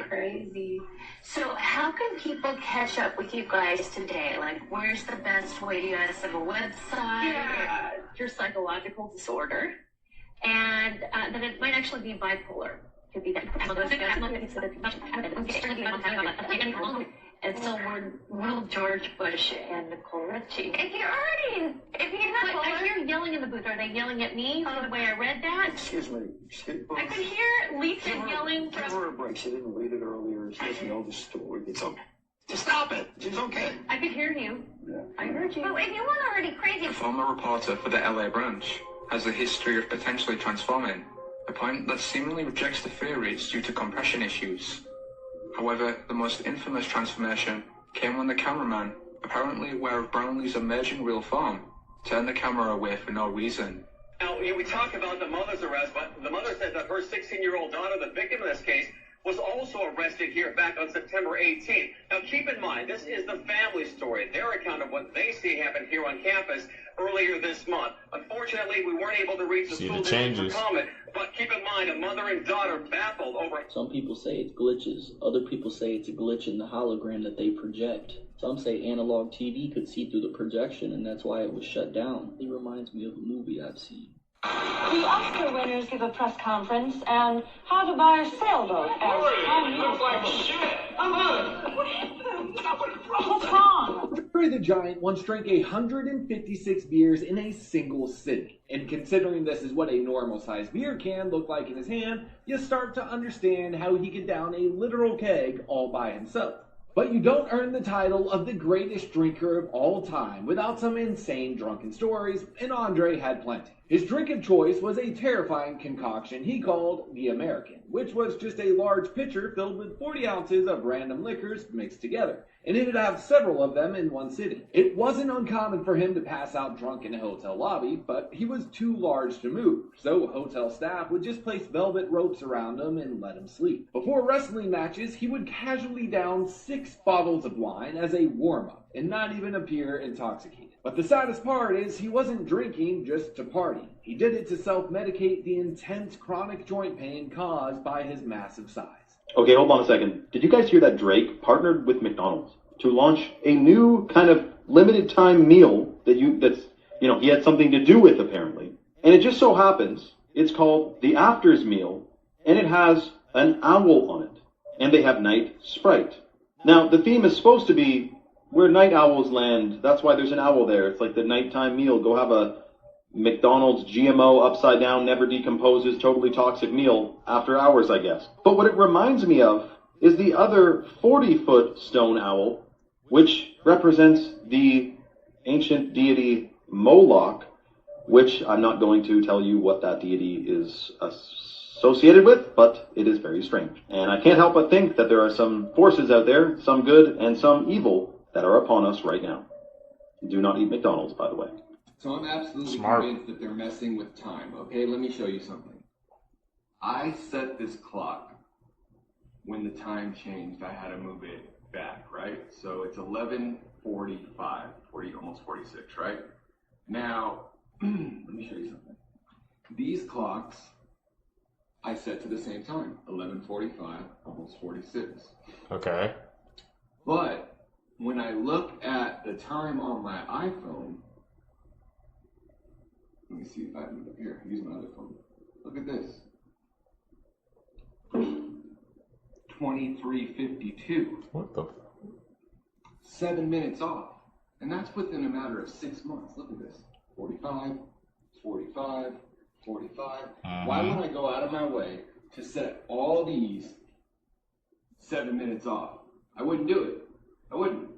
Crazy. So how can people catch up with you guys today? Like, where's the best way? Do you guys have a website? Yeah. Your psychological disorder, and then it might actually be bipolar. Could be that. And so we're little George Bush and Nicole Richie. If you're not, I hear yelling in the booth. Are they yelling at me for the way I read that?
Excuse me.
I could hear Lisa yelling.
Give her a break. She didn't read it earlier. She doesn't know the story. It's okay. Just stop it. She's okay.
I could hear you. Yeah. I heard you. Oh, if you weren't already crazy.
The former reporter for the LA branch has a history of potentially transforming, a point that seemingly rejects the theories due to compression issues. However, the most infamous transformation came when the cameraman, apparently aware of Brownlee's emerging real form, turned the camera away for no reason.
Now, we talk about the mother's arrest, but the mother said that her 16-year-old daughter, the victim in this case, was also arrested here back on September 18th. Now, keep in mind, this is the family story, their account of what they see happened here on campus earlier this month. Unfortunately, we weren't able to reach the school district for comment, but keep in mind, a mother and daughter baffled over...
Some people say it's glitches. Other people say it's a glitch in the hologram that they project. Some say analog TV could see through the projection, and that's why it was shut down. It reminds me of a movie I've seen.
The Oscar winners give a press conference, and how to buy a sailboat. What's wrong?
Andre the Giant once drank 156 beers in a single sitting. And considering this is what a normal-sized beer can look like in his hand, you start to understand how he could down a literal keg all by himself. But you don't earn the title of the greatest drinker of all time without some insane drunken stories, and Andre had plenty. His drink of choice was a terrifying concoction he called the American, which was just a large pitcher filled with 40 ounces of random liquors mixed together, and he would have several of them in one sitting. It wasn't uncommon for him to pass out drunk in a hotel lobby, but he was too large to move, so hotel staff would just place velvet ropes around him and let him sleep. Before wrestling matches, he would casually down 6 bottles of wine as a warm-up, and not even appear intoxicated. But the saddest part is he wasn't drinking just to party. He did it to self-medicate the intense chronic joint pain caused by his massive size.
Okay, hold on a second. Did you guys hear that Drake partnered with McDonald's to launch a new kind of limited time meal that's he had something to do with apparently? And it just so happens it's called the Afters meal, and it has an owl on it. And they have Night Sprite. Now, the theme is supposed to be where night owls land. That's why there's an owl there. It's like the nighttime meal. Go have a McDonald's GMO upside down, never decomposes, totally toxic meal after hours, I guess. But what it reminds me of is the other 40-foot stone owl, which represents the ancient deity Moloch, which I'm not going to tell you what that deity is associated with, but it is very strange. And I can't help but think that there are some forces out there, some good and some evil, that are upon us right now. Do not eat McDonald's, by the way.
So I'm absolutely convinced that they're messing with time. Okay, let me show you something. I set this clock when the time changed. I had to move it back, right? So it's 11:45, almost 46, right? Now, let me show you something. These clocks I set to the same time, 11:45, almost 46.
Okay.
But when I look at the time on my iPhone, let me see if I can, here, use my other phone. Look at this. 23:52.
What the?
7 minutes off. And that's within a matter of 6 months. Look at this. 45, 45, 45. Why would I go out of my way to set all these 7 minutes off? I wouldn't do it. I wouldn't.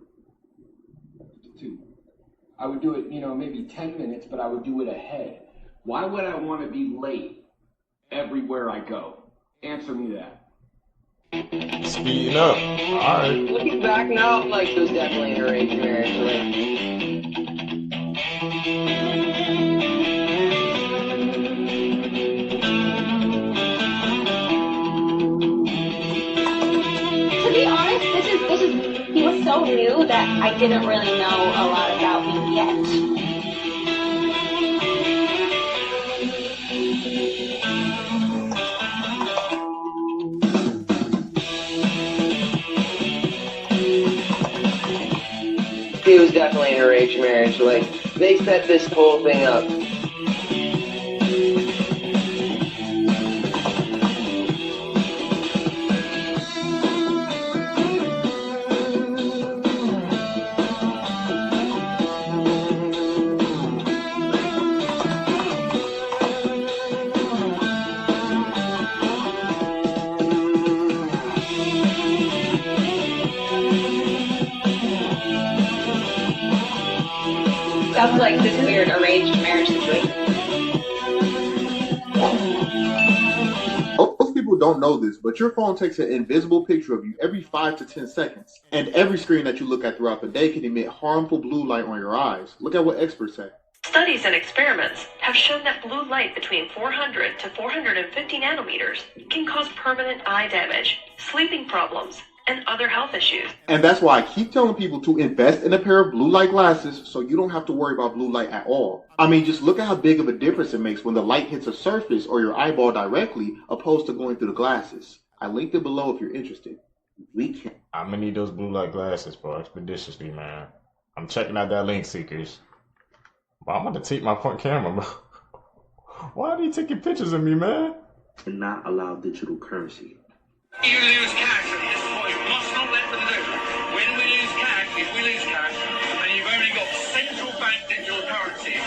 I would do it, maybe 10 minutes, but I would do it ahead. Why would I want to be late everywhere I go? Answer me that.
Speeding up. Alright.
Looking back now, like, it was definitely an arranged marriage.
To be honest, he was so new that I didn't really know a lot about him yet.
It was definitely an arranged marriage. Like, they set this whole thing up.
Sounds like this weird arranged marriage situation.
Most people don't know this, but your phone takes an invisible picture of you every 5 to 10 seconds. And every screen that you look at throughout the day can emit harmful blue light on your eyes. Look at what experts say.
Studies and experiments have shown that blue light between 400 to 450 nanometers can cause permanent eye damage, sleeping problems, and other health issues.
And that's why I keep telling people to invest in a pair of blue light glasses so you don't have to worry about blue light at all. I mean, just look at how big of a difference it makes when the light hits a surface or your eyeball directly opposed to going through the glasses. I linked it below if you're interested.
I'm gonna need those blue light glasses, bro, expeditiously, man. I'm checking out that link, Seekers. But I'm gonna take my front camera, bro. Why are you taking pictures of me, man?
And not allow digital currency.
You lose cash at this point. You must not let them do. When we lose cash, if we lose cash, and you've only got central bank digital currency,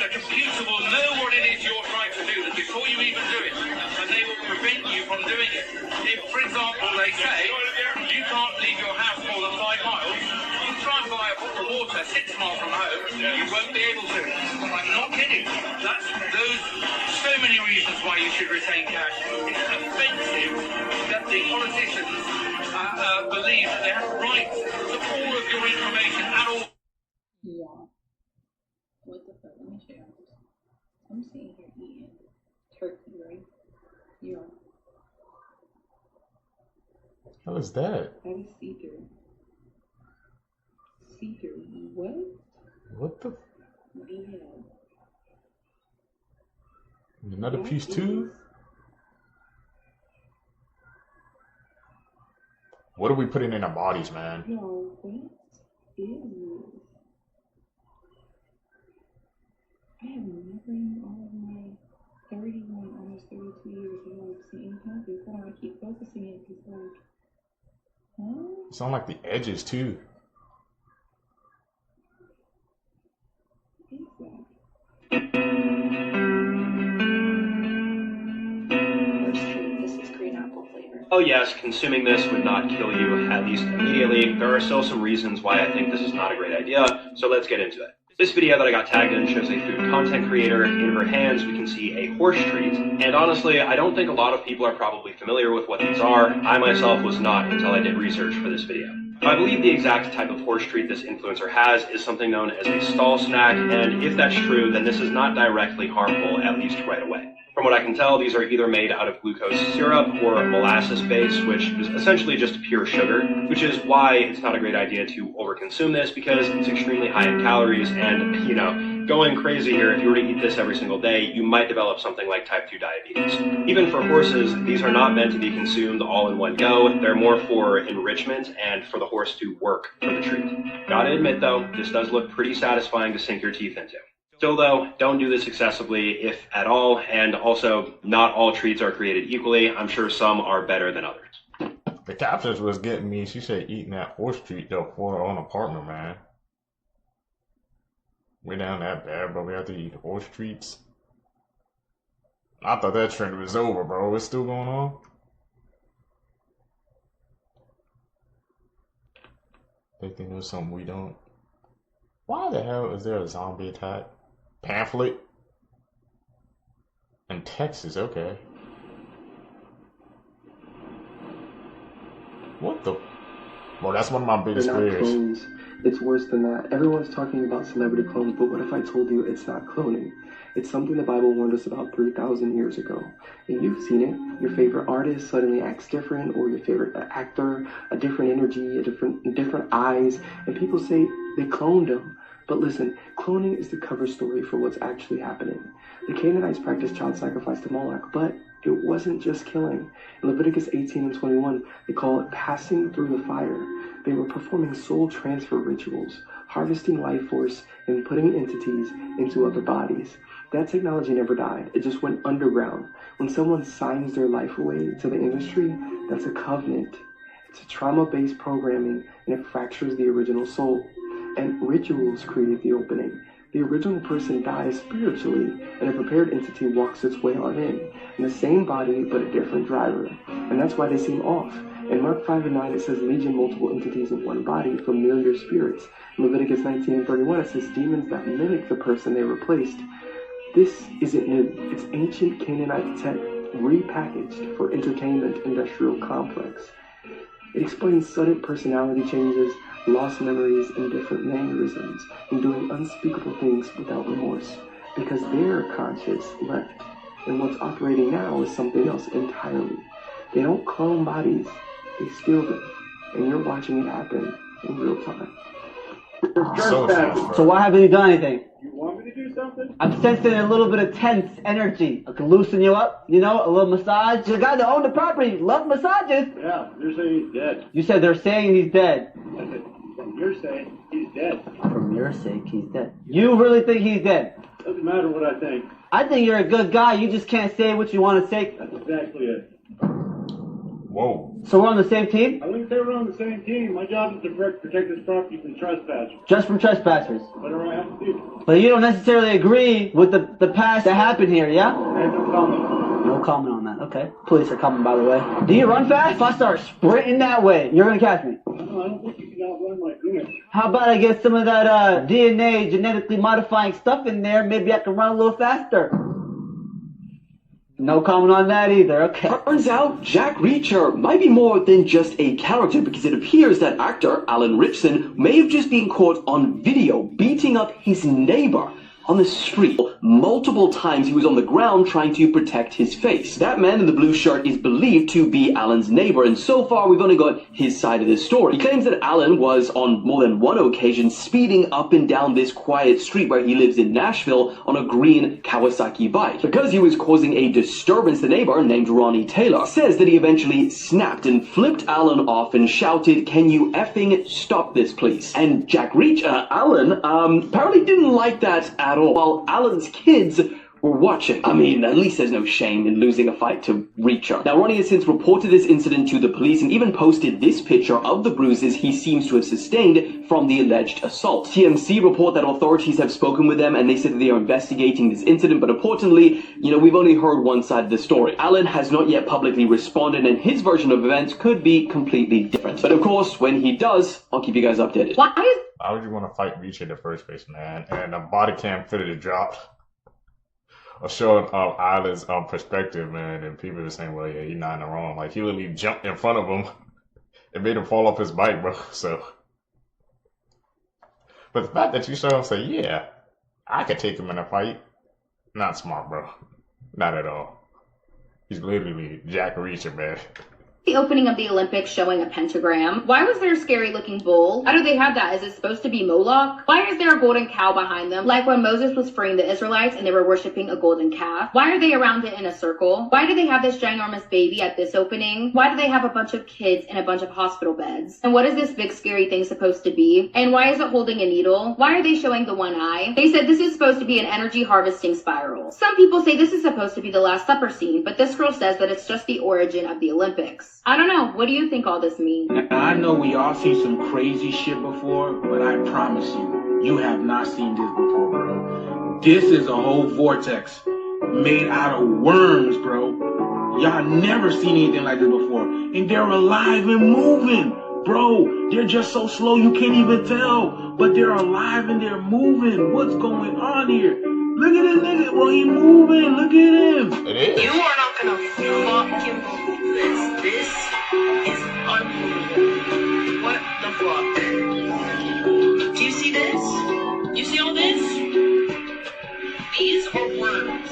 the computer will know what it is you're trying to do before you even do it, and they will prevent you from doing it. If, for example, they say you can't leave your house more than 5 miles, you try and buy a bottle of water 6 miles from home, you won't be able to. I'm not kidding. That's so many reasons why you should retain cash. It's offensive that the politicians believe that they have rights to all of your information at all.
Yeah. What the fuck? Let me show you. I'm sitting here eating turkey, right? Yeah.
What is that?
That is see-through. See-through. What?
What the?
Yeah.
Another piece too? What are we putting in our bodies, man?
No, what is this? I have never in all of my 31, almost 32 years of life seen this. But I keep focusing it because, like, huh?
It's on like the edges too.
What is that? This is green apple flavor.
Oh yes, consuming this would not kill you, at least immediately. There are still some reasons why I think this is not a great idea, so let's get into it. This video that I got tagged in shows a food content creator. In her hands, we can see a horse treat. And honestly, I don't think a lot of people are probably familiar with what these are. I myself was not until I did research for this video. I believe the exact type of horse treat this influencer has is something known as a stall snack, and if that's true, then this is not directly harmful, at least right away. From what I can tell, these are either made out of glucose syrup or molasses base, which is essentially just pure sugar, which is why it's not a great idea to overconsume this because it's extremely high in calories and, going crazy here, if you were to eat this every single day, you might develop something like type 2 diabetes. Even for horses, these are not meant to be consumed all in one go. They're more for enrichment and for the horse to work for the treat. Gotta admit though, this does look pretty satisfying to sink your teeth into. Still though, don't do this excessively, if at all, and also, not all treats are created equally. I'm sure some are better than others.
The captions was getting me. She said eating that horse treat though for her own apartment, man. We down that bad, bro. We have to eat horse treats. I thought that trend was over, bro. It's still going on. They think there's something we don't. Why the hell is there a zombie attack? Pamphlet? In Texas, okay. What the? Well, that's one of my biggest
They're not
fears.
clones. It's worse than that. Everyone's talking about celebrity clones, but what if I told you it's not cloning? It's something the Bible warned us about 3,000 years ago. And you've seen it. Your favorite artist suddenly acts different, or your favorite actor, a different energy, different eyes, and people say they cloned him. But listen, cloning is the cover story for what's actually happening. The Canaanites practiced child sacrifice to Moloch, but it wasn't just killing. In Leviticus 18 and 21, they call it passing through the fire. They were performing soul transfer rituals, harvesting life force and putting entities into other bodies. That technology never died. It just went underground. When someone signs their life away to the industry, that's a covenant. It's a trauma-based programming, and it fractures the original soul. And rituals create the opening. The original person dies spiritually, and a prepared entity walks its way on in the same body but a different driver. And that's why they seem off. In Mark 5 and 9 it says legion, multiple entities in one body, familiar spirits. In Leviticus 19 and 31 it says demons that mimic the person they replaced. This isn't new. It's ancient Canaanite tech repackaged for entertainment industrial complex. It explains sudden personality changes, lost memories, and different mannerisms, and doing unspeakable things without remorse, because their conscience left, and what's operating now is something else entirely. They don't clone bodies, they steal them, and you're watching it happen in real time.
So why haven't you done anything?
You want me to do something?
I'm sensing a little bit of tense energy. I can loosen you up, you know, a little massage. The guy that owned the property loved massages.
Yeah, you're saying he's dead.
You said they're saying he's dead.
I said, from your sake, he's dead.
From your sake, he's dead. You really think he's dead?
Doesn't matter what I think.
I think you're a good guy. You just can't say what you want to say.
That's exactly it.
Whoa.
So we're on the same team?
I wouldn't say we're on the same team. My job is to protect this property from trespassers.
Just from trespassers.
Whatever I have to do.
But you don't necessarily agree with the past that happened here, yeah?
No comment.
No comment on that. Okay. Police are coming, by the way. Do you run fast? If I start sprinting that way, you're gonna catch me.
No, I don't think you can outrun my goodness.
How about I get some of that DNA, genetically modifying stuff in there? Maybe I can run a little faster. No comment on that either, okay.
Turns out Jack Reacher might be more than just a character, because it appears that actor Alan Ritchson may have just been caught on video beating up his neighbor on the street. Multiple times he was on the ground trying to protect his face. That man in the blue shirt is believed to be Alan's neighbor, and so far we've only got his side of the story. He claims that Alan was on more than one occasion speeding up and down this quiet street where he lives in Nashville on a green Kawasaki bike. Because he was causing a disturbance, the neighbor, named Ronnie Taylor, says that he eventually snapped and flipped Alan off and shouted, "Can you effing stop this, please?" And Jack Reacher, Alan, apparently didn't like that at all, while Alan's kids were watching. I mean, at least there's no shame in losing a fight to Reacher. Now, Ronnie has since reported this incident to the police and even posted this picture of the bruises he seems to have sustained from the alleged assault. TMC report that authorities have spoken with them, and they said that they are investigating this incident, but importantly, you know, we've only heard one side of the story. Alan has not yet publicly responded, and his version of events could be completely different. But of course, when he does, I'll keep you guys updated.
Why would you want to fight Reacher in the first place, man? And the body cam footage dropped, or showing Alan's perspective, man, and people were saying, well, yeah, he's not in the wrong. Like, he literally jumped in front of him and made him fall off his bike, bro. So, but the fact that you saw him say, yeah, I could take him in a fight, not smart, bro. Not at all. He's literally Jack Reacher, man.
The opening of the Olympics showing a pentagram. Why was there a scary looking bull? How do they have that? Is it supposed to be Moloch? Why is there a golden cow behind them? Like when Moses was freeing the Israelites and they were worshiping a golden calf. Why are they around it in a circle? Why do they have this ginormous baby at this opening? Why do they have a bunch of kids in a bunch of hospital beds? And what is this big scary thing supposed to be? And why is it holding a needle? Why are they showing the one eye? They said this is supposed to be an energy harvesting spiral. Some people say this is supposed to be the Last Supper scene, but this girl says that it's just the origin of the Olympics. I don't know. What do you think all this means?
Now, I know we all seen some crazy shit before, but I promise you, you have not seen this before, bro. This is a whole vortex made out of worms, bro. Y'all never seen anything like this before. And they're alive and moving, bro. They're just so slow you can't even tell. But they're alive and they're moving. What's going on here? Look at this nigga, bro. He moving. Look at him.
It is. You are not gonna fucking believe this. This is unbelievable. What the fuck? Do you see this? You see all this? These are worms.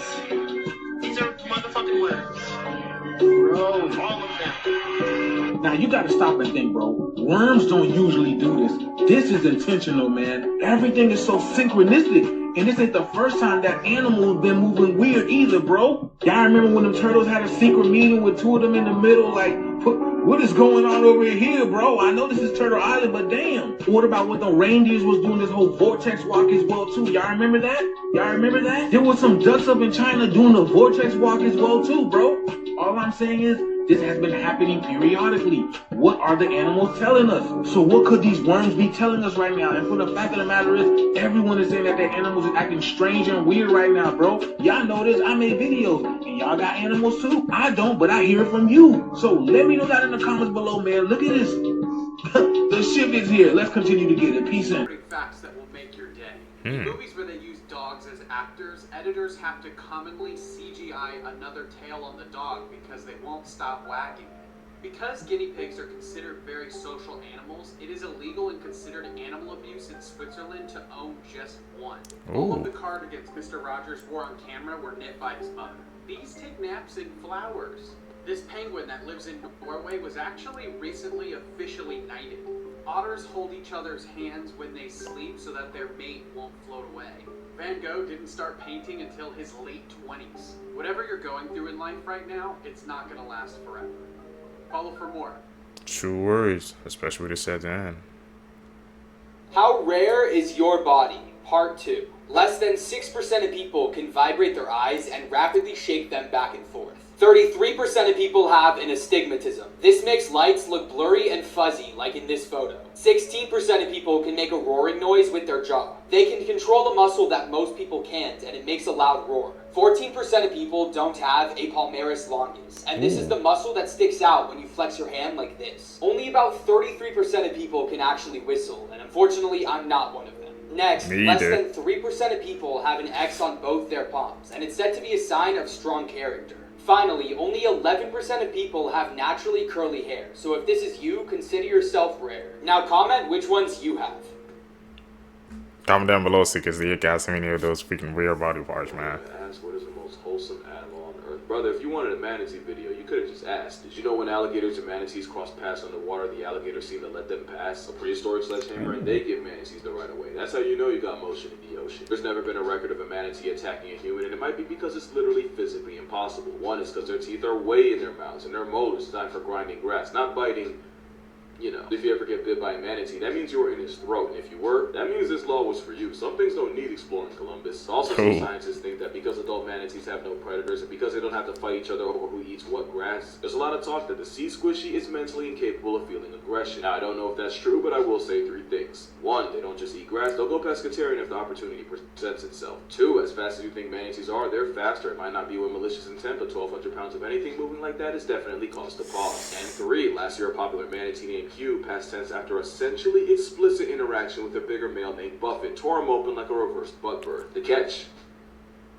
These are motherfucking worms.
Bro.
All of them.
Now you gotta stop and think, bro. Worms don't usually do this. This is intentional, man. Everything is so synchronistic. And this ain't the first time that animal's been moving weird either, bro. Y'all remember when the turtles had a secret meeting with two of them in the middle? Like, what is going on over here, bro? I know this is Turtle Island, but damn. What about when the reindeers was doing this whole vortex walk as well, too? Y'all remember that? Y'all remember that? There was some ducks up in China doing the vortex walk as well, too, bro. All I'm saying is, this has been happening periodically. What are the animals telling us? So what could these worms be telling us right now? And for the fact of the matter is, everyone is saying that their animals are acting strange and weird right now, bro. Y'all know this. I made videos. And y'all got animals too? I don't, but I hear it from you. So let me know that in the comments below, man. Look at this. The ship is here. Let's continue to get it. Peace in.
Facts that will make your day. In movies where they use dogs as actors, editors have to commonly CGI another tail on the dog because they won't stop wagging. Because guinea pigs are considered very social animals, it is illegal and considered animal abuse in Switzerland to own just one. All of the cards against Mr. Rogers wore on camera were knit by his mother. These take naps in flowers. This penguin that lives in Norway was actually recently officially knighted. Otters hold each other's hands when they sleep so that their mate won't float away. Van Gogh didn't start painting until his late 20s. Whatever you're going through in life right now, it's not gonna last forever. Follow for more.
True words, especially what it said at the end.
How rare is your body? Part 2. Less than 6% of people can vibrate their eyes and rapidly shake them back and forth. 33% of people have an astigmatism. This makes lights look blurry and fuzzy, like in this photo. 16% of people can make a roaring noise with their jaw. They can control the muscle that most people can't, and it makes a loud roar. 14% of people don't have a palmaris longus, and this is the muscle that sticks out when you flex your hand like this. Only about 33% of people can actually whistle, and unfortunately, I'm not one of them. Next, less than 3% of people have an X on both their palms, and it's said to be a sign of strong character. Finally, only 11% of people have naturally curly hair, so if this is you, consider yourself rare. Now comment which ones you have.
Comment down below so you can see if you guys have any of those freaking rare body parts, man.
Ask what is the most wholesome animal on earth. Brother, if you wanted a manatee video, you could have just asked. Did you know when alligators and manatees cross paths underwater, the alligators seem to let them pass? A prehistoric sledgehammer, and they give manatees the right of way. That's how you know you got motion in the ocean. There's never been a record of a manatee attacking a human, and it might be because it's literally physically impossible. One is because their teeth are way in their mouths, and their mold is designed for grinding grass, not biting. You know, if you ever get bit by a manatee, that means you were in his throat, and if you were, that means this law was for you. Some things don't need exploring, Columbus. Also, some scientists think that because adult manatees have no predators, and because they don't have to fight each other over who eats what grass, there's a lot of talk that the sea squishy is mentally incapable of feeling aggression. Now, I don't know if that's true, but I will say 3 things. 1, they don't just eat grass, they'll go pescatarian if the opportunity presents itself. 2, as fast as you think manatees are, they're faster. It might not be with malicious intent, but 1,200 pounds of anything moving like that is definitely cause to pause. And 3, last year a popular manatee named Hugh, past tense, after essentially explicit interaction with a bigger male named Buffett, tore him open like a reversed butt bird. The catch?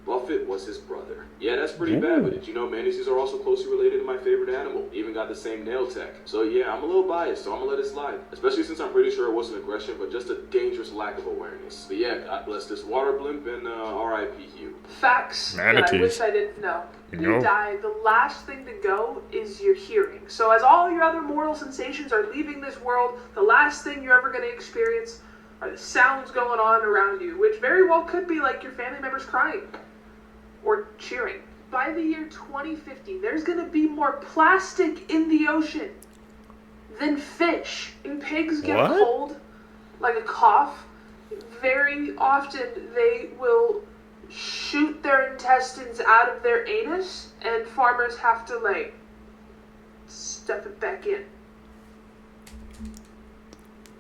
Buffett was his brother. Yeah, that's pretty bad, but did you know manatees are also closely related to my favorite animal? Even got the same nail tech. So yeah, I'm a little biased, so I'm gonna let it slide. Especially since I'm pretty sure it wasn't aggression, but just a dangerous lack of awareness. But yeah, God bless this water blimp and R.I.P. Hugh.
Facts that I wish I didn't know. You die, the last thing to go is your hearing. So as all your other mortal sensations are leaving this world, the last thing you're ever going to experience are the sounds going on around you, which very well could be like your family members crying or cheering. By the year 2050, there's going to be more plastic in the ocean than fish. And pigs get a cold, like a cough. Very often they will shoot their intestines out of their anus, and farmers have to, like, stuff it back in.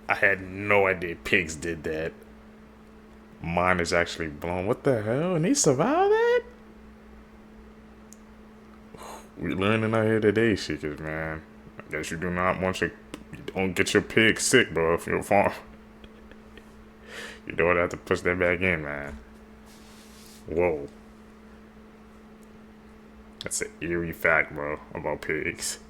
I had no idea pigs did that. Mine is actually blown. What the hell? And they survived that? We learning out here today, Seekers, man. I guess you do not want your... You don't get your pig sick, bro, if you're a farmer. You don't have to push that back in, man. Whoa. That's an eerie fact, bro, about pigs.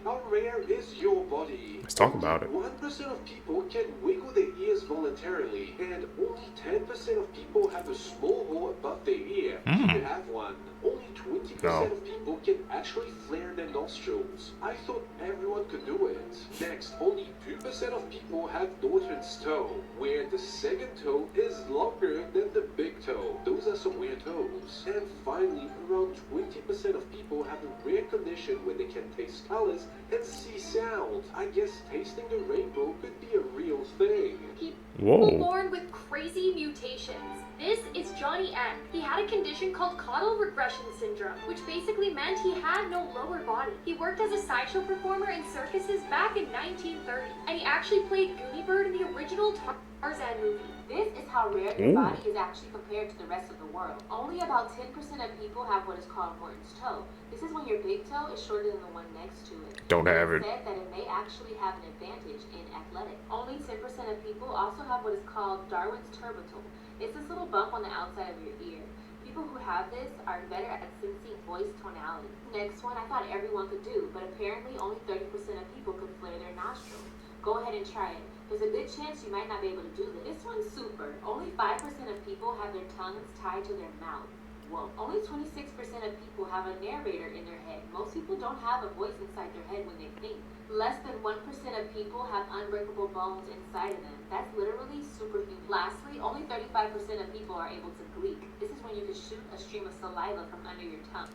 How rare is your body?
Let's talk about it.
1% of people can wiggle their ears voluntarily, and only 10% of people have a small hole above their ear. If you have one, only 20% of people can actually flare their nostrils. I thought everyone could do it. Next, only 2% of people have Norton's toe, where the second toe is longer than the big toe. Those are some weird toes. And finally, around 20% of people have a rare condition where they can taste colors and see sound. I guess tasting the rainbow could be a real thing.
People born with crazy mutations. This is Johnny M. He had a condition called caudal regression syndrome, which basically meant he had no lower body. He worked as a sideshow performer in circuses back in 1930, and he actually played Goonie Bird in the original Tarzan movie.
This is how rare your body is actually compared to the rest of the world. Only about 10% of people have what is called Morton's toe. This is when your big toe is shorter than the one next to it.
Don't have it.
It said that it may actually have an advantage in athletics. Only 10% of people also have what is called Darwin's turbitole. It's this little bump on the outside of your ear. People who have this are better at sensing voice tonality. Next one I thought everyone could do, but apparently only 30% of people can flare their nostrils. Go ahead and try it. There's a good chance you might not be able to do this. This one's super. Only 5% of people have their tongues tied to their mouth. Whoa. Only 26% of people have a narrator in their head. Most people don't have a voice inside their head when they think. Less than 1% of people have unbreakable bones inside of them. That's literally superhuman. Lastly, only 35% of people are able to gleek. This is when you can shoot a stream of saliva from under your tongue.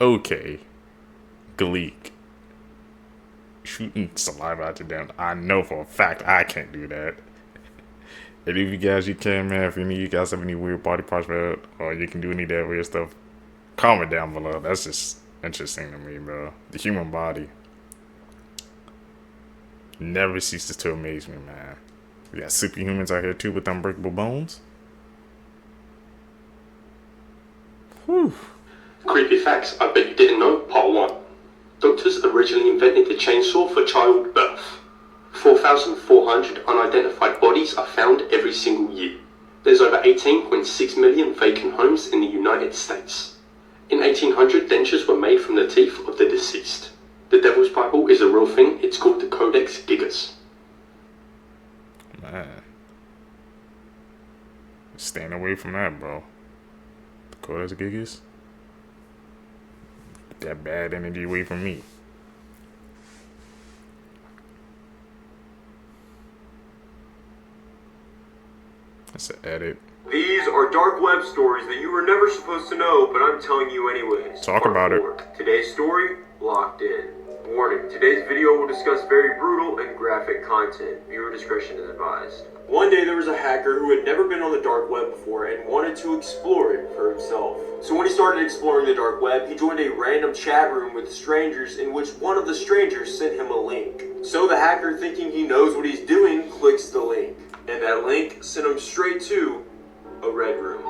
Okay. Gleek. Shooting saliva out your damn... I know for a fact I can't do that. And if you guys, you can, man. If any of you guys have any weird body parts, man, or you can do any of that weird stuff, comment down below. That's just interesting to me, bro. The human body never ceases to amaze me, man. We got superhumans out here too with unbreakable bones. Whew.
Creepy facts I bet you didn't know, part 1. Doctors originally invented the chainsaw for childbirth. 4,400 unidentified bodies are found every single year. There's over 18.6 million vacant homes in the United States. In 1800, dentures were made from the teeth of the deceased. The Devil's Bible is a real thing. It's called the Codex Gigas.
Man. Staying away from that, bro. The Codex Gigas? That bad energy away from me. That's an edit.
These are dark web stories that you were never supposed to know, but I'm telling you anyways.
Talk about it.
Today's story, Locked In. Warning, today's video will discuss very brutal and graphic content. Viewer discretion is advised. One day there was a hacker who had never been on the dark web before and wanted to explore it for himself. So when he started exploring the dark web, he joined a random chat room with strangers in which one of the strangers sent him a link. So the hacker, thinking he knows what he's doing, clicks the link. And that link sent him straight to a red room.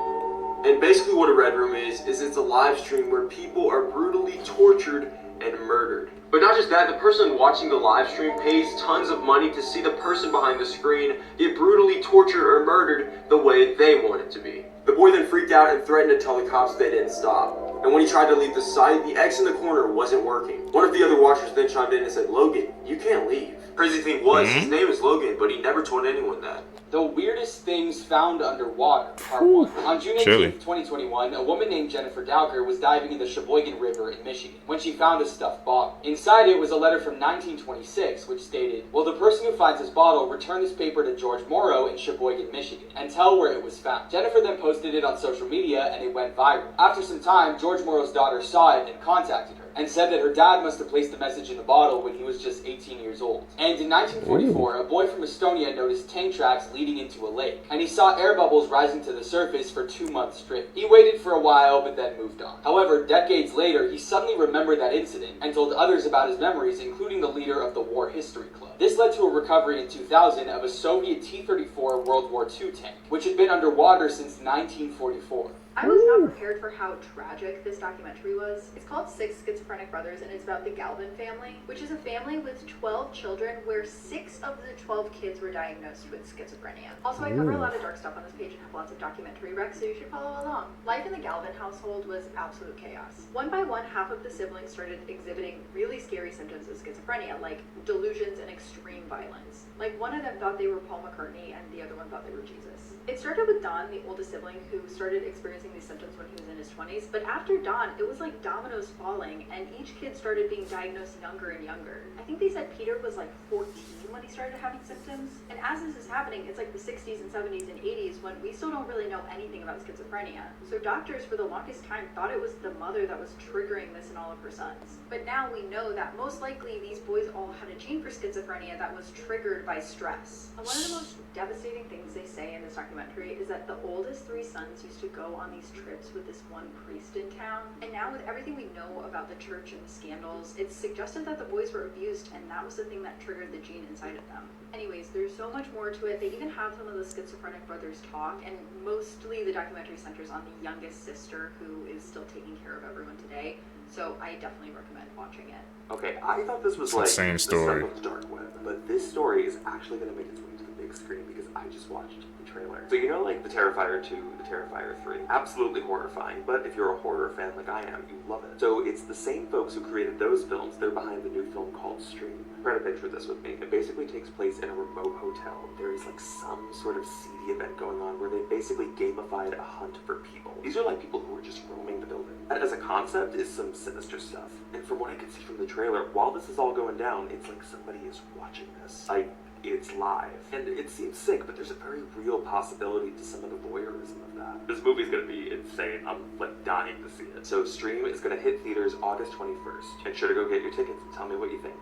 And basically what a red room is it's a live stream where people are brutally tortured and murdered. But not just that, the person watching the live stream pays tons of money to see the person behind the screen get brutally tortured or murdered the way they want it to be. The boy then freaked out and threatened to tell the cops they didn't stop. And when he tried to leave the site, the X in the corner wasn't working. One of the other watchers then chimed in and said, "Logan, you can't leave." Crazy thing was, his name is Logan, but he never told anyone that.
The weirdest things found underwater, part 1. On June 18th, 2021, a woman named Jennifer Dowker was diving in the Sheboygan River in Michigan when she found a stuffed bottle. Inside it was a letter from 1926 which stated, "Will the person who finds this bottle return this paper to George Morrow in Sheboygan, Michigan, and tell where it was found." Jennifer then posted it on social media and it went viral. After some time, George Morrow's daughter saw it and contacted her and said that her dad must have placed the message in the bottle when he was just 18 years old. And in 1944, a boy from Estonia noticed tank tracks leading into a lake, and he saw air bubbles rising to the surface for 2 months straight. He waited for a while, but then moved on. However, decades later, he suddenly remembered that incident and told others about his memories, including the leader of the War History Club. This led to a recovery in 2000 of a Soviet T-34 World War II tank, which had been underwater since 1944.
I was not prepared for how tragic this documentary was. It's called Six Schizophrenic Brothers, and it's about the Galvin family, which is a family with 12 children where 6 of the 12 kids were diagnosed with schizophrenia. Also, I cover a lot of dark stuff on this page and have lots of documentary recs, so you should follow along. Life in the Galvin household was absolute chaos. One by one, half of the siblings started exhibiting really scary symptoms of schizophrenia, like delusions and extreme violence. Like, one of them thought they were Paul McCartney, and the other one thought they were Jesus. It started with Don, the oldest sibling, who started experiencing these symptoms when he was in his 20s, but after Don, it was like dominoes falling, and each kid started being diagnosed younger and younger. I think they said Peter was like 14 when he started having symptoms, and as this is happening, it's like the 60s and 70s and 80s when we still don't really know anything about schizophrenia. So doctors for the longest time thought it was the mother that was triggering this in all of her sons. But now we know that most likely these boys all had a gene for schizophrenia that was triggered by stress. And one of the most devastating things they say in this documentary is that the oldest 3 sons used to go on these trips with this one priest in town, and now with everything we know about the church and the scandals, it's suggested that the boys were abused, and that was the thing that triggered the gene inside of them. Anyways, there's so much more to it. They even have some of the schizophrenic brothers talk, and mostly the documentary centers on the youngest sister who is still taking care of everyone today, so I definitely recommend watching it.
Okay, I thought this was
It's
like
the same
the
story.
stuff of the dark web, but this story is actually going to make its way to the big screen because I just watched the trailer. So you know, like the Terrifier 2, the Terrifier 3, absolutely horrifying, but if you're a horror fan like I am, you love it. So it's the same folks who created those films. They're behind the new film called Stream. Try to picture this with me. It basically takes place in a remote hotel. There is like some sort of seedy event going on where they basically gamified a hunt for people. These are like people who are just roaming the building. That as a concept is some sinister stuff. And from what I can see from the trailer, while this is all going down, it's like somebody is watching this. Like, it's live. And it seems sick, but there's a very real possibility to some of the voyeurism of that. This movie's gonna be insane. I'm like dying to see it. So Stream is gonna hit theaters August 21st. Make sure to go get your tickets and tell me what you think.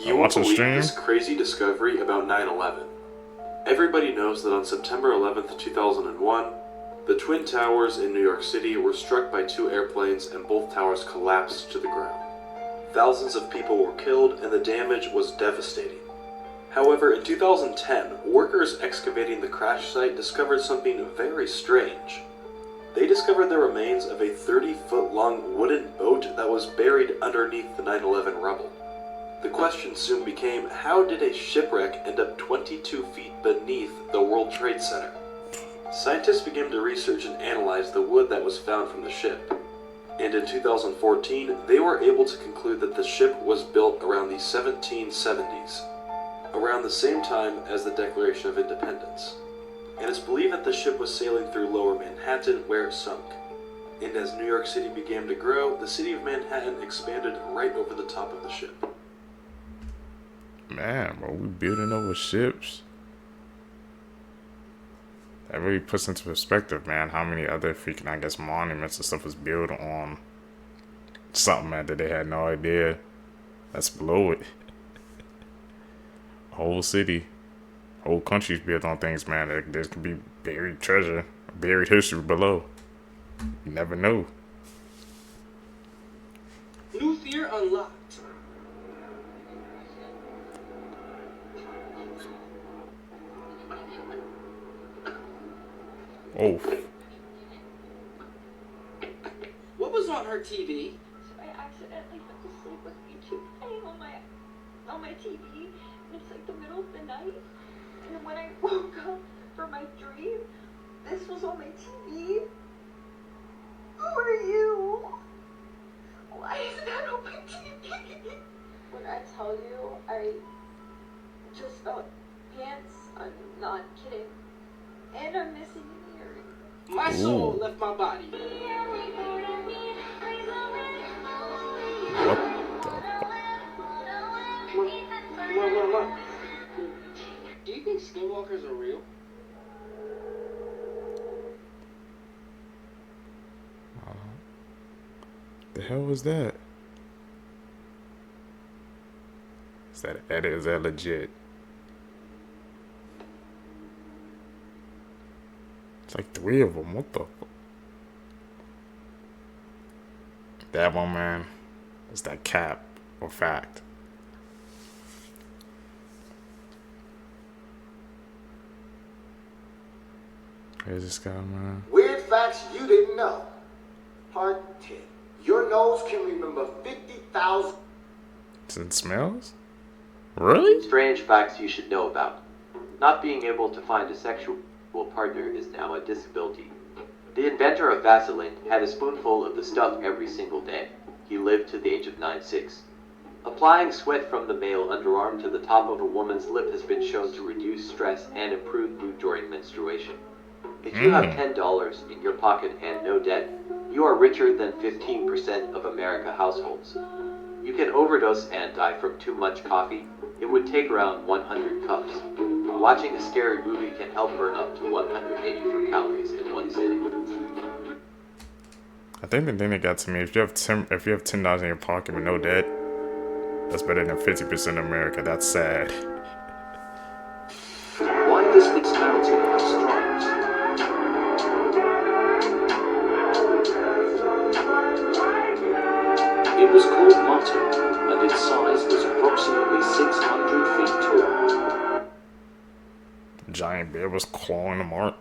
You won't believe this crazy discovery about 9/11. Everybody knows that on September 11th, 2001, the Twin Towers in New York City were struck by 2 airplanes and both towers collapsed to the ground. Thousands of people were killed and the damage was devastating. However, in 2010, workers excavating the crash site discovered something very strange. They discovered the remains of a 30-foot-long wooden boat that was buried underneath the 9/11 rubble. The question soon became, how did a shipwreck end up 22 feet beneath the World Trade Center? Scientists began to research and analyze the wood that was found from the ship. And in 2014, they were able to conclude that the ship was built around the 1770s, around the same time as the Declaration of Independence. And it's believed that the ship was sailing through lower Manhattan where it sunk. And as New York City began to grow, the city of Manhattan expanded right over the top of the ship.
Man, bro, we building over ships. That really puts into perspective, man, how many other freaking, I guess, monuments and stuff was built on something, man, that they had no idea that's below it. Whole city, whole countries built on things, man. There could be buried treasure, buried history below. You never know.
New fear unlocked.
Oh.
What was on her TV?
I accidentally put the sleep on my TV, and it's like the middle of the night, and when I woke up from my dream, this was on my TV. Who are you? Why is that on my TV? When I tell you, I just felt pants, I'm not kidding. And I'm missing an earring.
My soul left my body.
What?
Do you think skinwalkers are real?
The hell was that? Is that edit? Is that legit? It's like 3 of them. What the fuck? That one, man. Is that cap or fact? Here's this guy, man.
Weird facts you didn't know. Part 10. Your nose can remember 50,000.
It smells? Really?
Strange facts you should know about. Not being able to find a sexual partner is now a disability. The inventor of Vaseline had a spoonful of the stuff every single day. He lived to the age of 96. Applying sweat from the male underarm to the top of a woman's lip has been shown to reduce stress and improve mood during menstruation. If you have $10 in your pocket and no debt, you are richer than 15% of America households. You can overdose and die from too much coffee. It would take around 100 cups. Watching a scary movie can help burn up to 184 calories in one sitting.
I think the thing that got to me, if you have $10 in your pocket with no debt, that's better than 50% of America. That's sad.
Why does this mountain have stripes? It was called Mutton, and its size was approximately 600 feet tall.
Giant bear was clawing the mountain.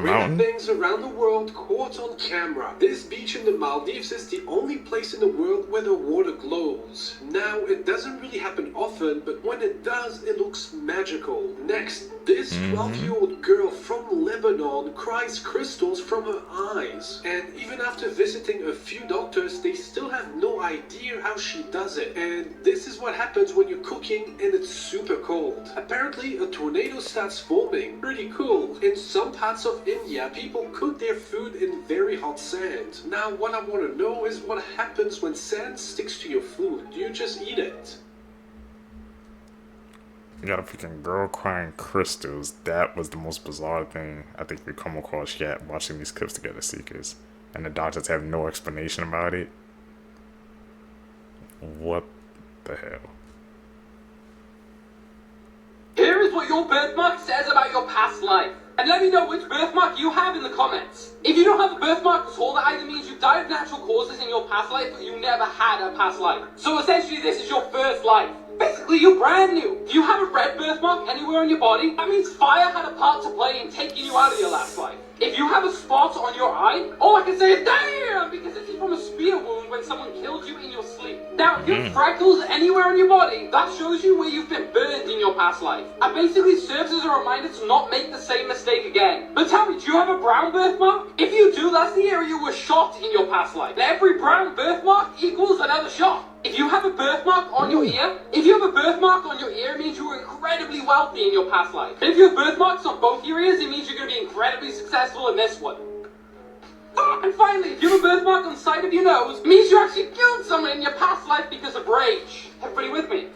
Weird things around the world caught on camera. This beach in the Maldives is the only place in the world where the water glows. Now, it doesn't really happen often, but when it does, it looks magical. Next, this 12-year-old girl from Lebanon cries crystals from her eyes. And even after visiting a few doctors, they still have no idea how she does it. And this is what happens when you're cooking and it's super cold. Apparently, a tornado starts forming. Pretty cool. In some parts of India, people cook their food in very hot sand. Now, what I want to know is what happens when sand sticks to your food. Do you just eat it?
You got a freaking girl crying crystals. That was the most bizarre thing I think we come across yet watching these clips together, Seekers. And the doctors have no explanation about it. What the hell?
Here is what your birthmark says about your past life. And let me know which birthmark you have in the comments. If you don't have a birthmark at all, that either means you died of natural causes in your past life or you never had a past life. So essentially this is your first life. Basically, you're brand new. Do you have a red birthmark anywhere on your body? That means fire had a part to play in taking you out of your last life. If you have a spot on your eye, all I can say is damn, because this is from a spear wound when someone killed you in your sleep. Now, if you have freckles anywhere on your body, that shows you where you've been burned in your past life. And basically serves as a reminder to not make the same mistake again. But tell me, do you have a brown birthmark? If you do, that's the area you were shot in your past life. And every brown birthmark equals another shot. If you have a birthmark on your ear, it means you were incredibly wealthy in your past life. And if you have birthmarks on both your ears, it means you're going to be incredibly successful in this one. And finally, if you have a birthmark on the side of your nose, it means you actually killed someone in your past life because of rage. Everybody with me?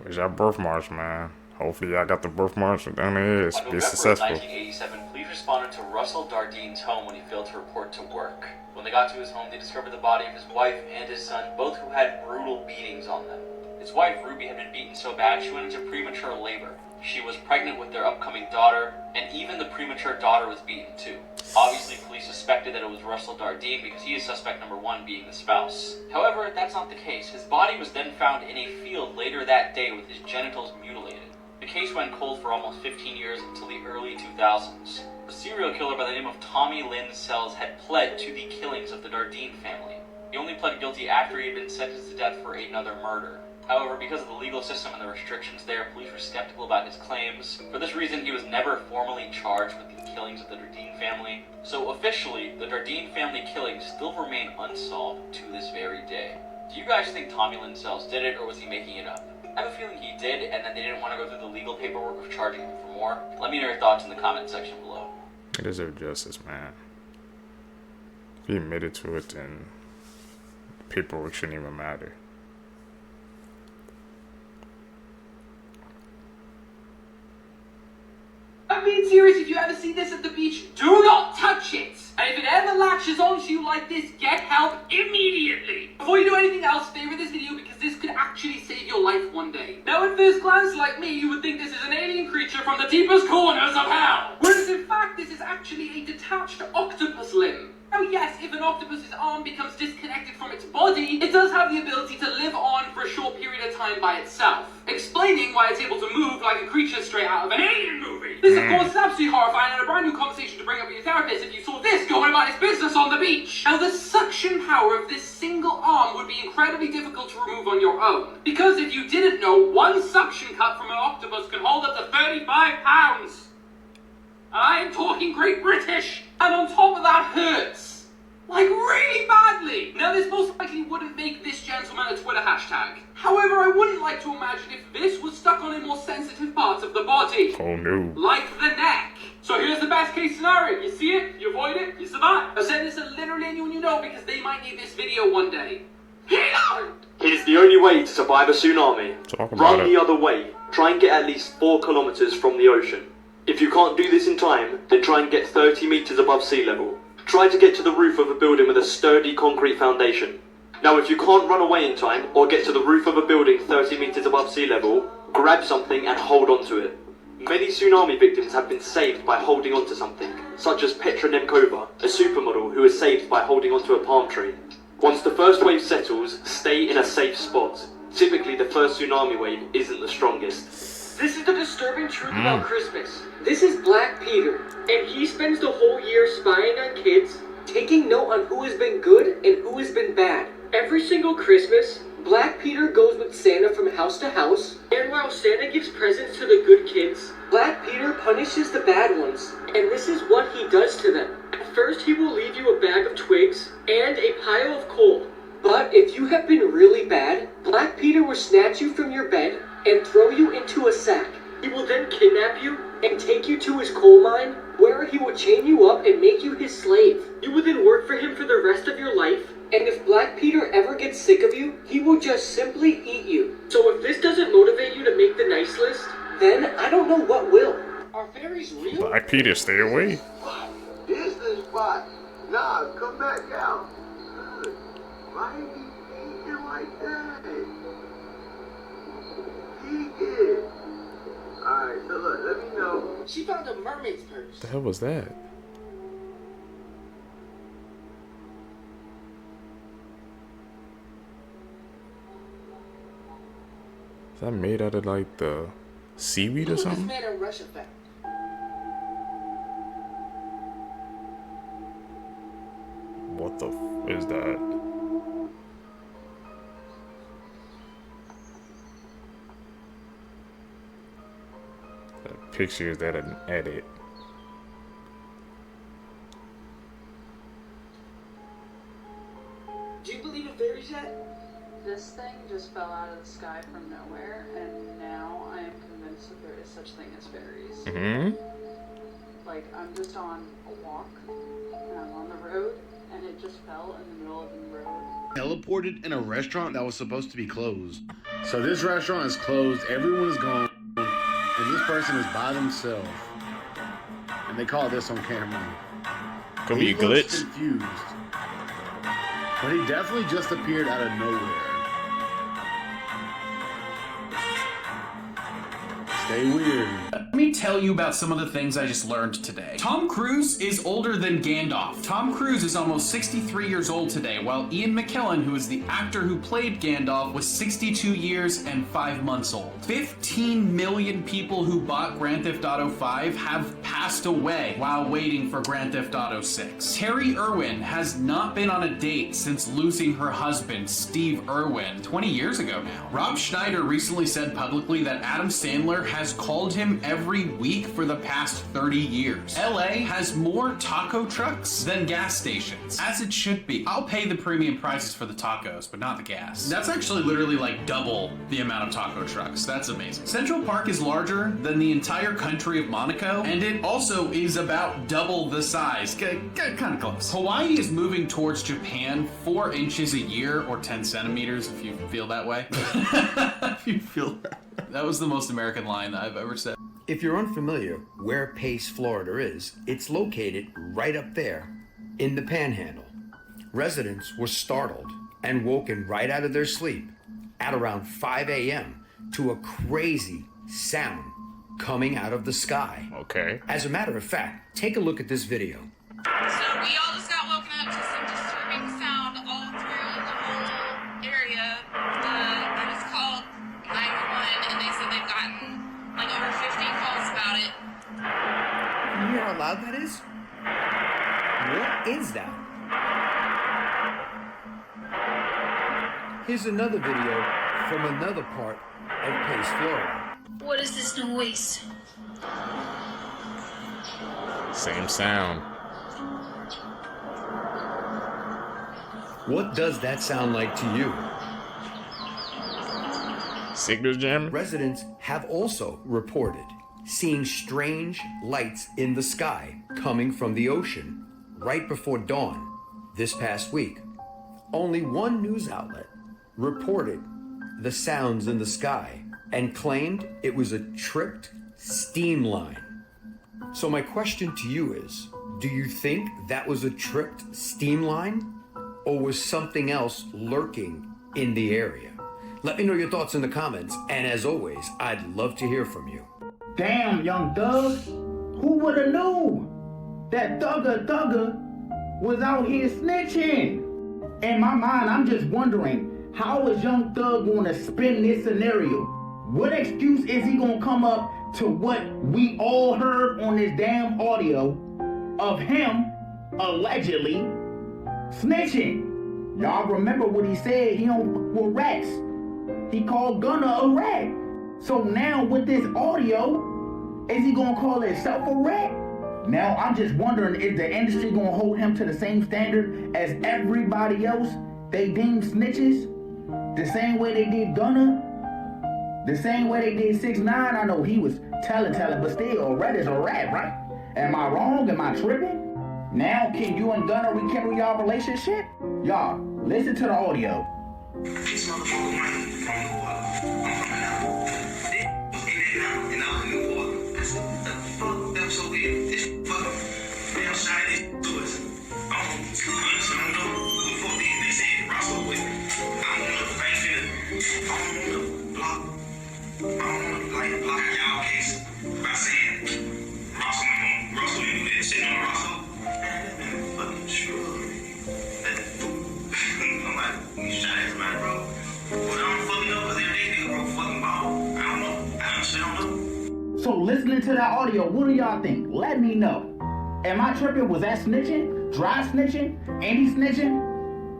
Where's your birthmarks, man? Hopefully y'all got the birthmarks down there. Be successful.
1987, police responded to Russell Dardine's home when he failed to report to work. When they got to his home, they discovered the body of his wife and his son, both who had brutal beatings on them. His wife, Ruby, had been beaten so bad she went into premature labor. She was pregnant with their upcoming daughter, and even the premature daughter was beaten too. Obviously, police suspected that it was Russell Dardine because he is suspect number one, being the spouse. However, that's not the case. His body was then found in a field later that day with his genitals mutilated. The case went cold for almost 15 years until the early 2000s. A serial killer by the name of Tommy Lynn Sells had pled to the killings of the Dardine family. He only pled guilty after he had been sentenced to death for another murder. However, because of the legal system and the restrictions there, police were skeptical about his claims. For this reason, he was never formally charged with the killings of the Dardenne family. So officially, the Dardenne family killings still remain unsolved to this very day. Do you guys think Tommy Lynn Sells did it, or was he making it up? I have a feeling he did, and then they didn't want to go through the legal paperwork of charging him for more. Let me know your thoughts in the comment section below.
He deserves justice, man. If he admitted to it, then paperwork shouldn't even matter.
I'm being serious. If you ever see this at the beach, do not touch it. And if it ever latches onto you like this, get help immediately. Before you do anything else, favorite this video because this could actually save your life one day. Now at first glance, like me, you would think this is an alien creature from the deepest corners of hell. Whereas in fact, this is actually a detached octopus limb. Now yes, if an octopus's arm becomes disconnected from its body, it does have the ability to live on for a short period of time by itself, explaining why it's able to move like a creature straight out of an alien movie. This of course is absolutely horrifying and a brand new conversation to bring up with your therapist if you saw this going about its business on the beach. Now the suction power of this single arm would be incredibly difficult to remove on your own, because if you didn't know, one suction cup from an octopus can hold up to 35 pounds. I am talking Great British, and on top of that hurts. Like really badly. Now this most likely wouldn't make this gentleman a Twitter hashtag. However, I wouldn't like to imagine if this was stuck on a more sensitive part of the body.
Oh no.
Like the neck. So here's the best case scenario. You see it, you avoid it, you survive. I've said this to literally anyone you know because they might need this video one day.
Here's the only way to survive a tsunami. Run the other way. Try and get at least 4 kilometers from the ocean. If you can't do this in time, then try and get 30 meters above sea level. Try to get to the roof of a building with a sturdy concrete foundation. Now if you can't run away in time, or get to the roof of a building 30 meters above sea level, grab something and hold on to it. Many tsunami victims have been saved by holding onto something, such as Petra Nemkova, a supermodel who was saved by holding onto a palm tree. Once the first wave settles, stay in a safe spot. Typically the first tsunami wave isn't the strongest.
This is the disturbing truth about Christmas. This is Black Peter, and he spends the whole year spying on kids, taking note on who has been good and who has been bad. Every single Christmas, Black Peter goes with Santa from house to house, and while Santa gives presents to the good kids, Black Peter punishes the bad ones, and this is what he does to them. At first, he will leave you a bag of twigs and a pile of coal. But if you have been really bad, Black Peter will snatch you from your bed and throw you into a sack. He will then kidnap you and take you to his coal mine, where he will chain you up and make you his slave. You will then work for him for the rest of your life, and if Black Peter ever gets sick of you, he will just simply eat you. So if this doesn't motivate you to make the nice list, then I don't know what will.
Are fairies real?
Black Peter, stay away.
This is the spot. Nah, come back out. Why are you eating like that? Eat it. Alright, so look, let me know.
She found a mermaid's purse.
What the hell was that? Is that made out of like the seaweed or
This
something?
man in Russia found.
What the f is that? That picture is that an edit?
Do you believe in fairies yet?
This thing just fell out of the sky from nowhere, and now I am convinced that there is such thing as fairies.
Mm-hmm.
Like, I'm just on a walk, and I'm on the road, and it just fell in the middle of the road.
Teleported in a restaurant that was supposed to be closed. So this restaurant is closed, everyone's gone, and this person is by themselves. And they call this on camera.
Could be a glitch.
Confused. But he definitely just appeared out of nowhere. Stay weird.
me tell you about some of the things I just learned today. Tom Cruise is older than Gandalf. Tom Cruise is almost 63 years old today, while Ian McKellen, who is the actor who played Gandalf, was 62 years and 5 months old. 15 million people who bought Grand Theft Auto 5 have passed away while waiting for Grand Theft Auto 6. Terry Irwin has not been on a date since losing her husband, Steve Irwin, 20 years ago now. Rob Schneider recently said publicly that Adam Sandler has called him every week for the past 30 years. LA has more taco trucks than gas stations, as it should be. I'll pay the premium prices for the tacos, but not the gas. That's actually literally like double the amount of taco trucks. That's amazing. Central Park is larger than the entire country of Monaco, and it also is about double the size. Kind of close. Hawaii is moving towards Japan 4 inches a year, or 10 centimeters if you feel that way. If you feel that. That was the most American line that I've ever said.
If you're unfamiliar where Pace, Florida is, it's located right up there in the Panhandle. Residents were startled and woken right out of their sleep at around 5 a.m. to a crazy sound coming out of the sky.
Okay.
As a matter of fact, take a look at this video.
So we all just got woken up to some disturbing sound all through the whole area. It was called 911, and they said they've gotten like over 50 calls about it.
You hear how loud that is? What is that? Here's another video from another part of Pace, Florida.
What is this noise?
Same sound.
What does that sound like to you?
Signal jam?
Residents have also reported seeing strange lights in the sky coming from the ocean right before dawn this past week. Only one news outlet reported the sounds in the sky and claimed it was a tripped steam line. So my question to you is, do you think that was a tripped steam line, or was something else lurking in the area? Let me know your thoughts in the comments, and as always, I'd love to hear from you.
Damn, Young Thug, who would've knew that Thugger was out here snitching? In my mind, I'm just wondering, how is Young Thug gonna spin this scenario? What excuse is he gonna come up to what we all heard on this damn audio of him allegedly snitching? Y'all remember what he said? He don't with rats. He called Gunna a rat. So now with this audio, is he gonna call himself a rat? Now I'm just wondering, is the industry gonna hold him to the same standard as everybody else they deem snitches? The same way they did Gunna? The same way they did 6ix9ine? I know he was telling, but still, a rat is a rat, right? Am I wrong? Am I tripping? Now, can you and Gunna rekindle y'all relationship? Y'all, listen to the audio. So listening to that audio, what do y'all think? Let me know. Am I tripping? Was that snitching? Dry snitching? Andy snitching?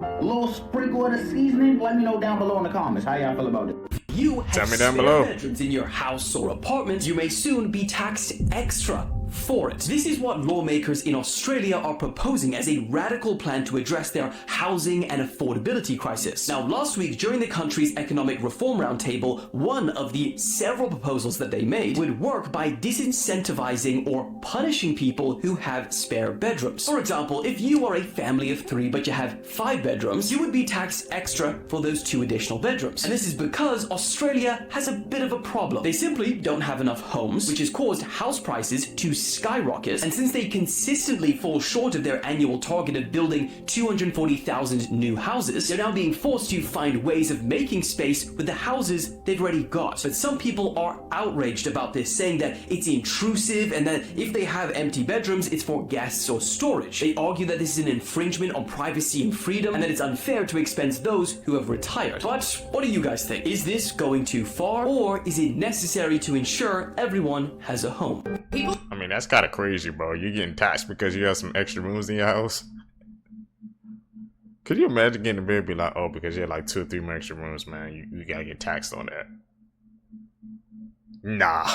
A little sprinkle of the seasoning? Let me know down below in the comments. How y'all feel about it?
You have
Tell me down
spare
below.
bedrooms in your house or apartment, you may soon be taxed extra for it. This is what lawmakers in Australia are proposing as a radical plan to address their housing and affordability crisis. Now, last week, during the country's economic reform roundtable, one of the several proposals that they made would work by disincentivizing or punishing people who have spare bedrooms. For example, if you are a family of 3 but you have 5 bedrooms, you would be taxed extra for those 2 additional bedrooms. And this is because Australia has a bit of a problem. They simply don't have enough homes, which has caused house prices to skyrocket, and since they consistently fall short of their annual target of building 240,000 new houses, they're now being forced to find ways of making space with the houses they've already got. But some people are outraged about this, saying that it's intrusive and that if they have empty bedrooms, it's for guests or storage. They argue that this is an infringement on privacy and freedom, and that it's unfair to expense those who have retired. But what do you guys think? Is this going too far, or is it necessary to ensure everyone has a home?
I mean, that's kind of crazy, bro. You're getting taxed because you have some extra rooms in your house. Could you imagine getting a bed and be like, oh, because you have like 2 or 3 more extra rooms, man, you gotta get taxed on that? Nah.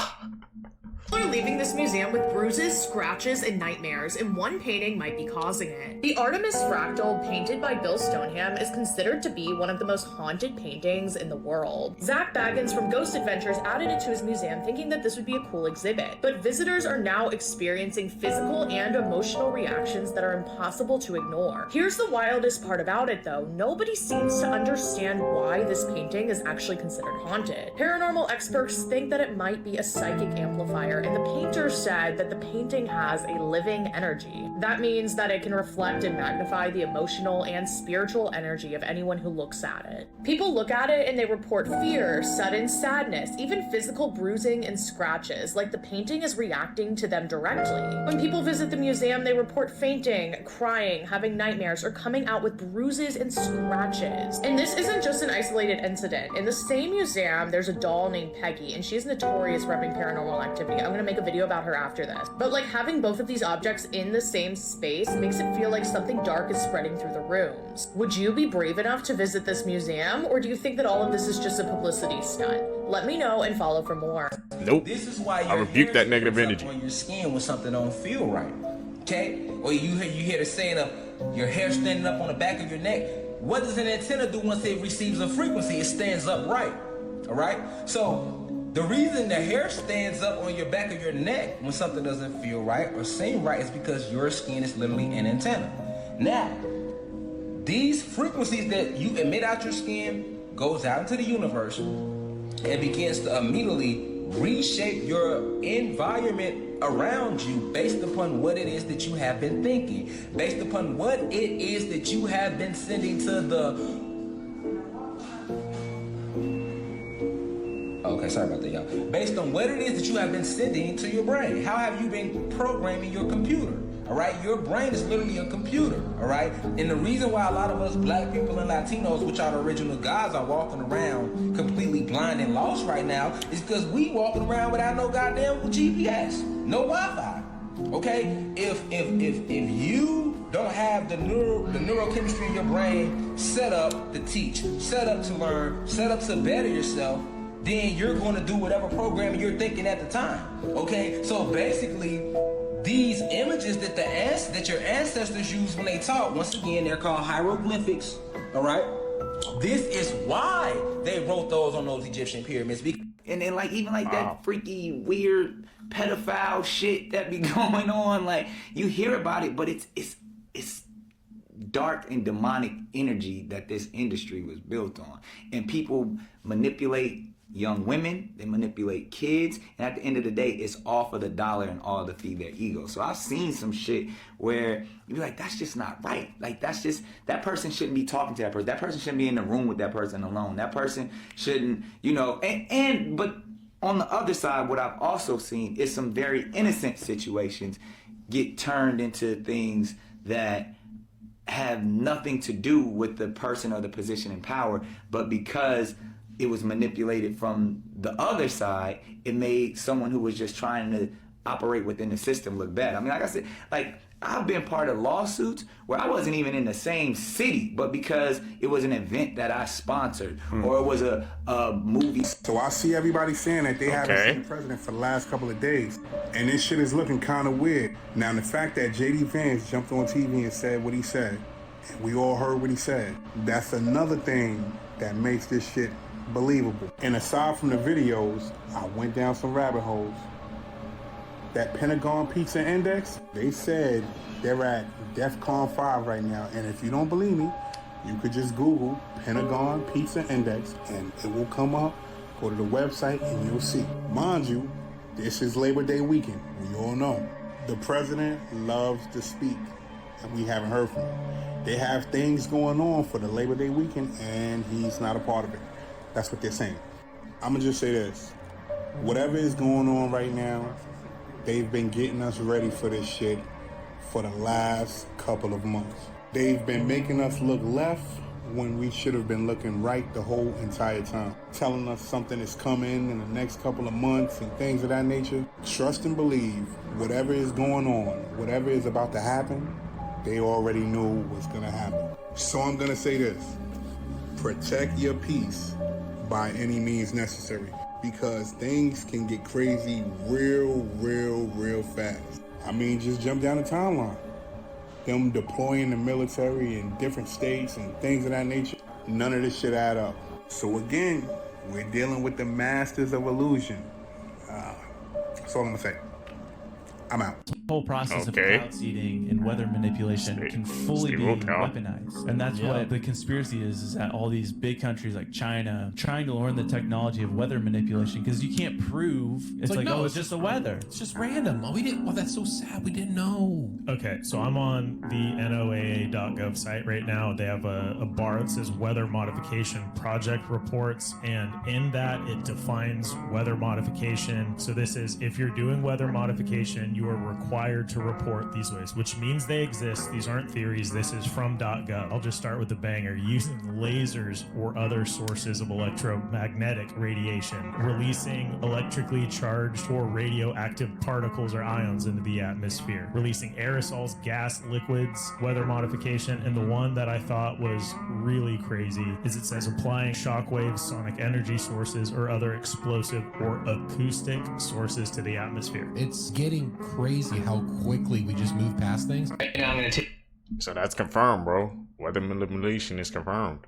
People are leaving this museum with bruises, scratches, and nightmares, and one painting might be causing it. The Artemis Fractal, painted by Bill Stoneham, is considered to be one of the most haunted paintings in the world. Zach Baggins from Ghost Adventures added it to his museum, thinking that this would be a cool exhibit. But visitors are now experiencing physical and emotional reactions that are impossible to ignore. Here's the wildest part about it, though. Nobody seems to understand why this painting is actually considered haunted. Paranormal experts think that it might be a psychic amplifier, and the painter said that the painting has a living energy. That means that it can reflect and magnify the emotional and spiritual energy of anyone who looks at it. People look at it and they report fear, sudden sadness, even physical bruising and scratches, like the painting is reacting to them directly. When people visit the museum, they report fainting, crying, having nightmares, or coming out with bruises and scratches. And this isn't just an isolated incident. In the same museum, there's a doll named Peggy, and she's notorious for having paranormal activity. I'm gonna make a video about her after this. But like having both of these objects in the same space makes it feel like something dark is spreading through the rooms. Would you be brave enough to visit this museum, or do you think that all of this is just a publicity stunt? Let me know and follow for more.
Nope.
This is why
I rebuke that negative energy
on your skin when something don't feel right. Okay? Or you hear the saying of your hair standing up on the back of your neck. What does an antenna do once it receives a frequency? It stands up right. All right? So the reason the hair stands up on your back of your neck when something doesn't feel right or seem right is because your skin is literally an antenna. Now, these frequencies that you emit out your skin goes out into the universe and begins to immediately reshape your environment around you based upon what it is that you have been thinking, based upon what it is that you have been sending to the... Okay, sorry about that, y'all. Based on what it is that you have been sending to your brain. How have you been programming your computer? All right, your brain is literally a computer, all right? And the reason why a lot of us black people and Latinos, which are the original gods, are walking around completely blind and lost right now is because we walking around without no goddamn GPS, no Wi-Fi, okay? If you don't have the neurochemistry in your brain set up to teach, set up to learn, set up to better yourself, then you're going to do whatever programming you're thinking at the time, okay? So basically, these images that your ancestors used when they talk, once again, they're called hieroglyphics, all right? This is why they wrote those on those Egyptian pyramids.
And then like even like that freaky weird pedophile shit that be going on, like you hear about it, but it's dark and demonic energy that this industry was built on. And people manipulate young women, they manipulate kids, and at the end of the day, it's all for the dollar and all to feed their ego. So I've seen some shit where you be like, that's just not right. Like that person shouldn't be talking to that person. That person shouldn't be in the room with that person alone. That person shouldn't, but on the other side, what I've also seen is some very innocent situations get turned into things that have nothing to do with the person or the position in power, but because it was manipulated from the other side, it made someone who was just trying to operate within the system look bad. I mean, like I said, like I've been part of lawsuits where I wasn't even in the same city, but because it was an event that I sponsored or it was a movie.
So I see everybody saying that they haven't seen the president for the last couple of days, and this shit is looking kind of weird. Now, the fact that J.D. Vance jumped on TV and said what he said, and we all heard what he said, that's another thing that makes this shit believable. And aside from the videos, I went down some rabbit holes. That Pentagon Pizza Index, they said they're at DEFCON 5 right now. And if you don't believe me, you could just Google Pentagon Pizza Index and it will come up. Go to the website and you'll see. Mind you, This is Labor Day weekend. We all know. The president loves to speak, and we haven't heard from him. They have things going on for the Labor Day weekend, and he's not a part of it. That's what they're saying. I'm going to just say this. Whatever is going on right now, they've been getting us ready for this shit for the last couple of months. They've been making us look left when we should have been looking right the whole entire time. Telling us something is coming in the next couple of months and things of that nature. Trust and believe, whatever is going on, whatever is about to happen, they already knew what's gonna happen. So I'm gonna say this, protect your peace by any means necessary, because things can get crazy real fast. I mean, just jump down the timeline. Them deploying the military in different states and things of that nature, none of this shit add up. So again, we're dealing with the masters of illusion. That's all I'm gonna say. I'm out.
The whole process of cloud seeding and weather manipulation can fully be weaponized. And that's what the conspiracy is that all these big countries like China trying to learn the technology of weather manipulation, because you can't prove it's like no, it's just the weather.
It's just random. Oh, that's so sad. We didn't know.
Okay, so I'm on the NOAA.gov site right now. They have a bar that says weather modification project reports, and in that it defines weather modification. So this is, if you're doing weather modification, you are required to report these ways, which means they exist. These aren't theories. This is from .gov. I'll just start with the banger. Using lasers or other sources of electromagnetic radiation, releasing electrically charged or radioactive particles or ions into the atmosphere, releasing aerosols, gas, liquids, weather modification, and the one that I thought was really crazy is it says applying shockwaves, sonic energy sources, or other explosive or acoustic sources to the atmosphere.
It's getting crazy how quickly we just move past things.
And I'm gonna so that's confirmed, bro. Weather manipulation is confirmed.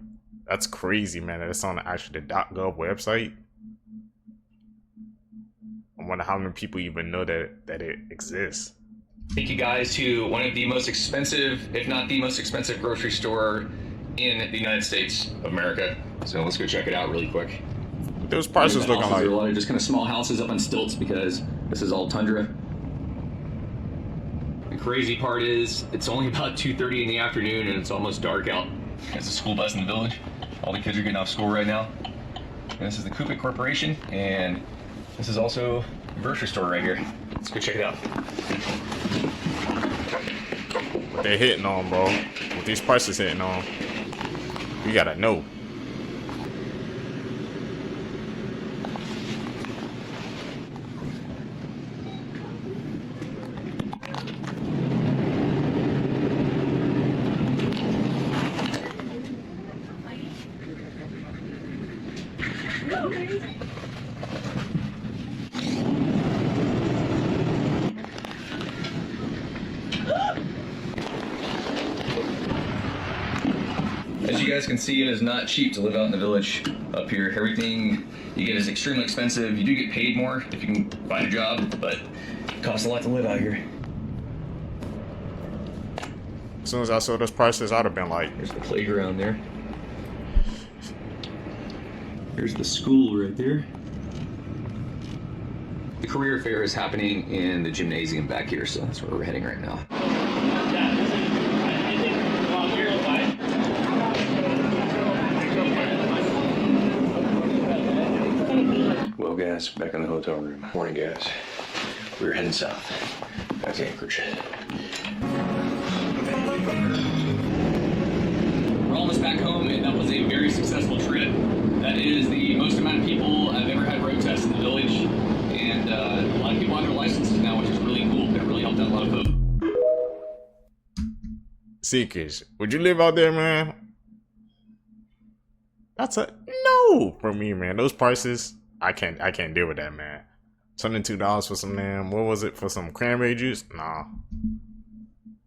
That's crazy, man. That's on actually the .gov website. I wonder how many people even know that it exists.
Take you guys to one of the most expensive, if not the most expensive grocery store in the United States of America. So let's go check it out really quick.
Those prices looking like
a lot of just kind of small houses up on stilts because this is all tundra. The crazy part is it's only about 2:30 in the afternoon and it's almost dark out. There's a school bus in the village. All the kids are getting off school right now. And this is the Kupik Corporation, and this is also a grocery store right here. Let's go check it out.
They're hitting on, bro. What these prices hitting on, you gotta know.
As you guys can see, it is not cheap to live out in the village up here. Everything you get is extremely expensive. You do get paid more if you can find a job, but it costs a lot to live out here.
As soon as I saw those prices, I'd have been like,
there's the playground there. Here's the school right there. The career fair is happening in the gymnasium back here, so that's where we're heading right now. Well, guys, back in the hotel room. Morning, guys. We're heading south. Back to Anchorage. We're almost back home, and that was a very successful trip. That is the most amount of people I've ever had road tests in the village, and a lot of people have their licenses now, which is really cool. It really helped out a lot of folks.
Seekers, would you live out there, man? That's a no for me, man. Those prices, I can't deal with that, man. $22 for some damn, what was it, for some cranberry juice? Nah.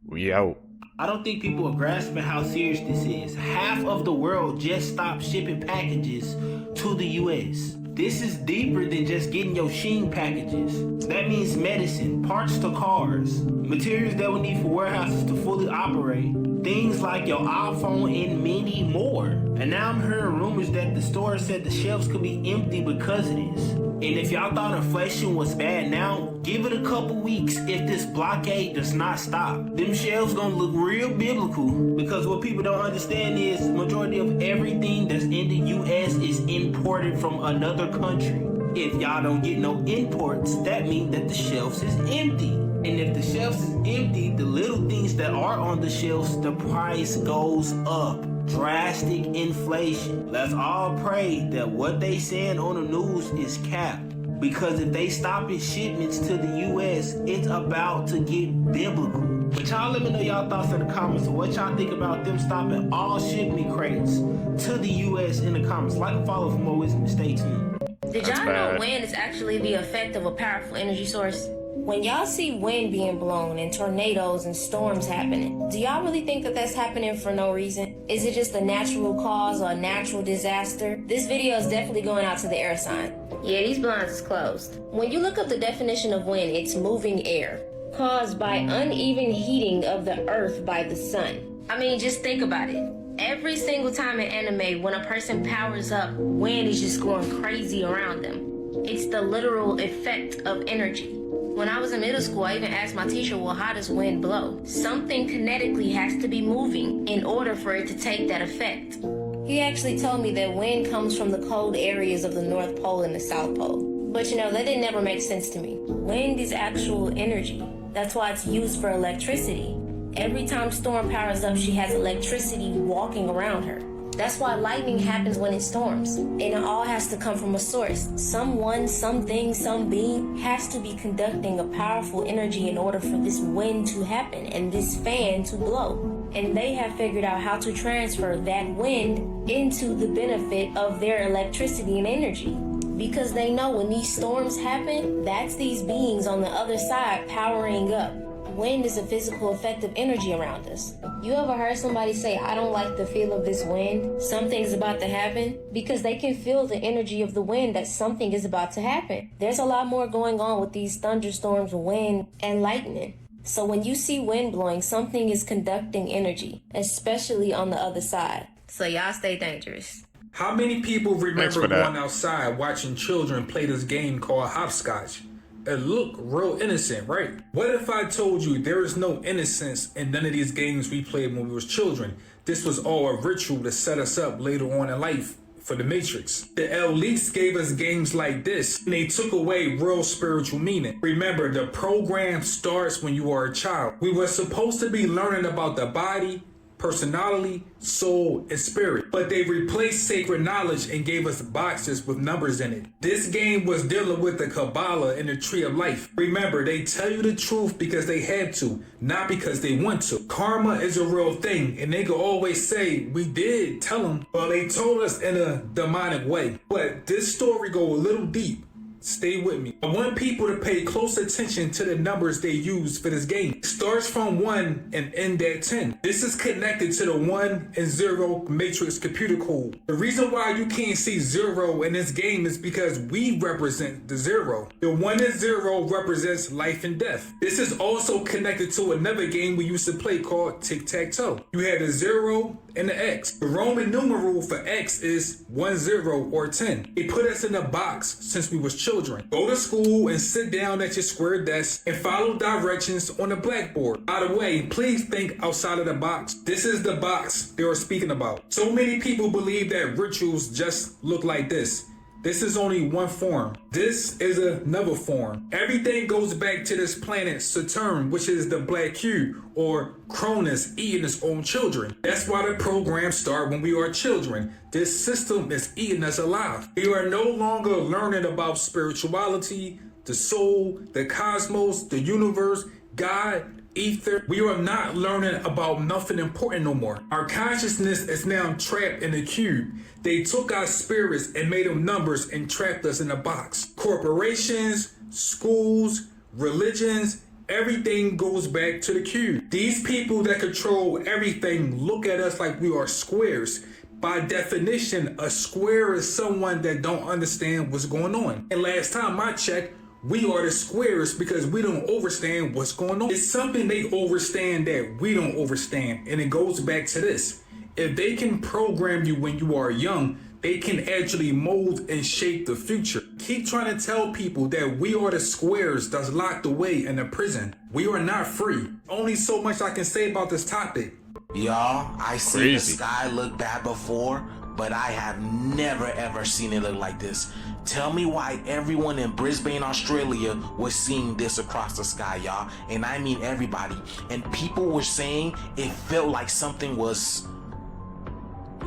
We out.
I don't think people are grasping how serious this is. Half of the world just stopped shipping packages to the US. This is deeper than just getting your Shein packages. That means medicine, parts to cars, materials that we need for warehouses to fully operate, things like your iPhone, and many more. And now I'm hearing rumors that the store said the shelves could be empty because of this. And if y'all thought inflation was bad now, give it a couple weeks. If this blockade does not stop, them shelves gonna look real biblical, because what people don't understand is majority of everything that's in the US is imported from another country. If y'all don't get no imports, that means that the shelves is empty. And if the shelves is empty, the little things that are on the shelves, the price goes up. Drastic inflation. Let's all pray that what they saying on the news is capped. Because if they stopping shipments to the US, it's about to get biblical. But y'all let me know y'all thoughts in the comments of what y'all think about them stopping all shipment crates to the US in the comments. Like and follow for more wisdom. Stay tuned.
Did y'all know wind is actually the effect of a powerful energy source? When y'all see wind being blown and tornadoes and storms happening, do y'all really think that that's happening for no reason? Is it just a natural cause or a natural disaster? This video is definitely going out to the air sign. Yeah, these blinds is closed. When you look up the definition of wind, it's moving air, caused by uneven heating of the earth by the sun. I mean, just think about it. Every single time in anime, when a person powers up, wind is just going crazy around them. It's the literal effect of energy. When I was in middle school, I even asked my teacher, well, how does wind blow? Something kinetically has to be moving in order for it to take that effect. He actually told me that wind comes from the cold areas of the North Pole and the South Pole. But you know, that didn't never make sense to me. Wind is actual energy. That's why it's used for electricity. Every time Storm powers up, she has electricity walking around her. That's why lightning happens when it storms. And it all has to come from a source. Someone, something, some being has to be conducting a powerful energy in order for this wind to happen and this fan to blow. And they have figured out how to transfer that wind into the benefit of their electricity and energy. Because they know when these storms happen, that's these beings on the other side powering up. Wind is a physical effect of energy around us. You ever heard somebody say, I don't like the feel of this wind? Something's about to happen? Because they can feel the energy of the wind that something is about to happen. There's a lot more going on with these thunderstorms, wind, and lightning. So when you see wind blowing, something is conducting energy, especially on the other side. So y'all stay dangerous.
How many people remember going outside watching children play this game called hopscotch? It looked real innocent, right? What if I told you there is no innocence in none of these games we played when we was children? This was all a ritual to set us up later on in life for the Matrix. The elites gave us games like this, and they took away real spiritual meaning. Remember, the program starts when you are a child. We were supposed to be learning about the body, personality, soul, and spirit. But they replaced sacred knowledge and gave us boxes with numbers in it. This game was dealing with the Kabbalah and the Tree of Life. Remember, they tell you the truth because they had to, not because they want to. Karma is a real thing, and they can always say, we did tell them. Well, they told us in a demonic way. But this story go a little deep. Stay with me. I want people to pay close attention to the numbers they use for this game. It starts from 1 and end at 10. This is connected to the 1 and 0 Matrix computer code. The reason why you can't see 0 in this game is because we represent the 0. The 1 and 0 represents life and death. This is also connected to another game we used to play called Tic-Tac-Toe. You have the 0 and the X. The Roman numeral for X is 10 or 10. It put us in a box since we was children. Go to school and sit down at your square desk and follow directions on the blackboard. By the way, please think outside of the box. This is the box they are speaking about. So many people believe that rituals just look like this. This is only one form. This is another form. Everything goes back to this planet Saturn, which is the black cube, or Cronus eating its own children. That's why the programs start when we are children. This system is eating us alive. We are no longer learning about spirituality, the soul, the cosmos, the universe, God, ether. We are not learning about nothing important no more. Our consciousness is now trapped in a cube. They took our spirits and made them numbers and trapped us in a box. Corporations, schools, religions, everything goes back to the cube. These people that control everything look at us like we are squares. By definition, a square is someone that don't understand what's going on. And last time I checked, We are the squares because we don't understand what's going on. It's something they understand that we don't understand. And it goes back to this. If they can program you when you are young, they can actually mold and shape the future. Keep trying to tell people that we are the squares that's locked away in a prison. We are not free. Only so much I can say about this topic.
Y'all, I seen the sky look bad before, but I have never ever seen it look like this. Tell me why everyone in Brisbane, Australia was seeing this across the sky, y'all. And I mean everybody. And people were saying it felt like something was...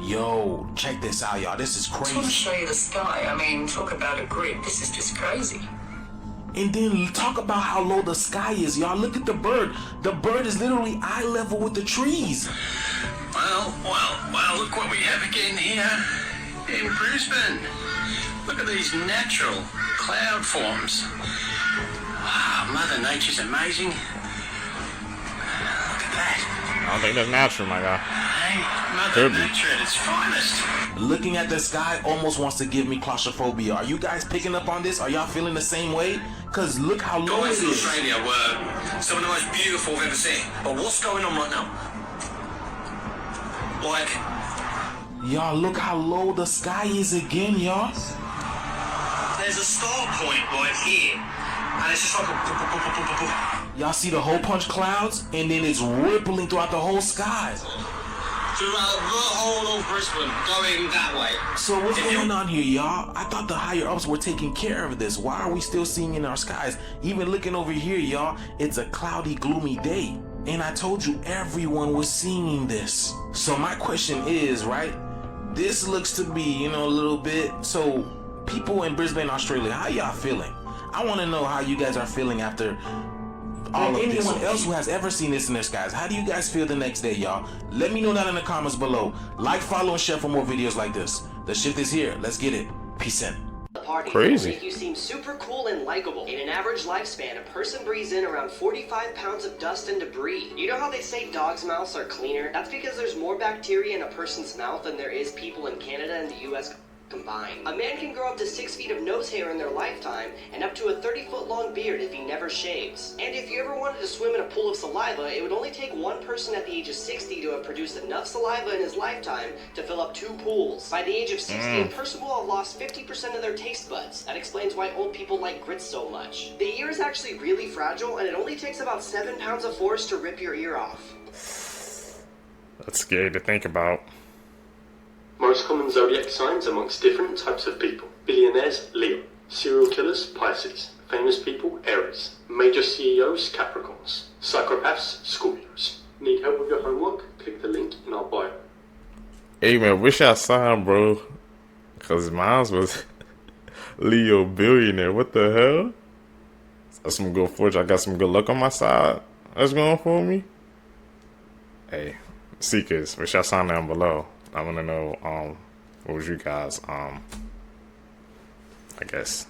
Yo, check this out, y'all. This is crazy.
I just want to show you the sky. I mean, talk about a grid. This is just crazy.
And then talk about how low the sky is, y'all. Look at the bird. The bird is literally eye level with the trees.
Well, look what we have again here in Brisbane. Look at these natural cloud forms. Wow, Mother Nature's amazing. Look at that.
I don't think that's natural, my guy.
Hey, Mother Nature at its finest.
Looking at the sky almost wants to give me claustrophobia. Are you guys picking up on this? Are y'all feeling the same way? Because look how low it is.
Australia were some of the most beautiful we've ever seen. But what's going on right now? Like...
Y'all, look how low the sky is again, y'all.
There's a start point right here. And it's just like a...
Y'all see the hole punch clouds? And then it's rippling throughout the whole sky.
Throughout the whole of Brisbane, going that way.
So what's going on here, y'all? I thought the higher ups were taking care of this. Why are we still seeing in our skies? Even looking over here, y'all, it's a cloudy, gloomy day. And I told you everyone was seeing this. So my question is, right? This looks to be, a little bit. So people in Brisbane, Australia, how y'all feeling? I want to know how you guys are feeling after all of this. Anyone else who has ever seen this in their skies, how do you guys feel the next day, y'all? Let me know down in the comments below. Like, follow, and share for more videos like this. The shift is here. Let's get it. Peace in.
Crazy. Make you seem super cool and likable. In an average lifespan, a person breathes in around 45 pounds of dust and debris. You know how they say dogs' mouths are cleaner? That's because there's more bacteria in a person's mouth than there is people in Canada and the US combined. A man can grow up to 6 feet of nose hair in their lifetime and up to a 30-foot long beard if he never shaves. And if you ever wanted to swim in a pool of saliva, it would only take one person at the age of 60 to have produced enough saliva in his lifetime to fill up 2 pools. By the age of 60, a person will have lost 50% of their taste buds. That explains why old people like grits so much. The ear is actually really fragile, and it only takes about 7 pounds of force to rip your ear off.
That's scary to think about.
Most common zodiac signs amongst different types of people. Billionaires, Leo. Serial killers, Pisces. Famous people, Aries. Major CEOs, Capricorns. Psychopaths, Scorpios. Need help with your homework? Click the link in our bio.
Hey man, wish I saw him, bro. Cause mine was Leo billionaire. What the hell? That's some good fortune. I got some good luck on my side. That's going for me. Hey, Seekers, wish I saw down below. I want to know, what was you guys, I guess,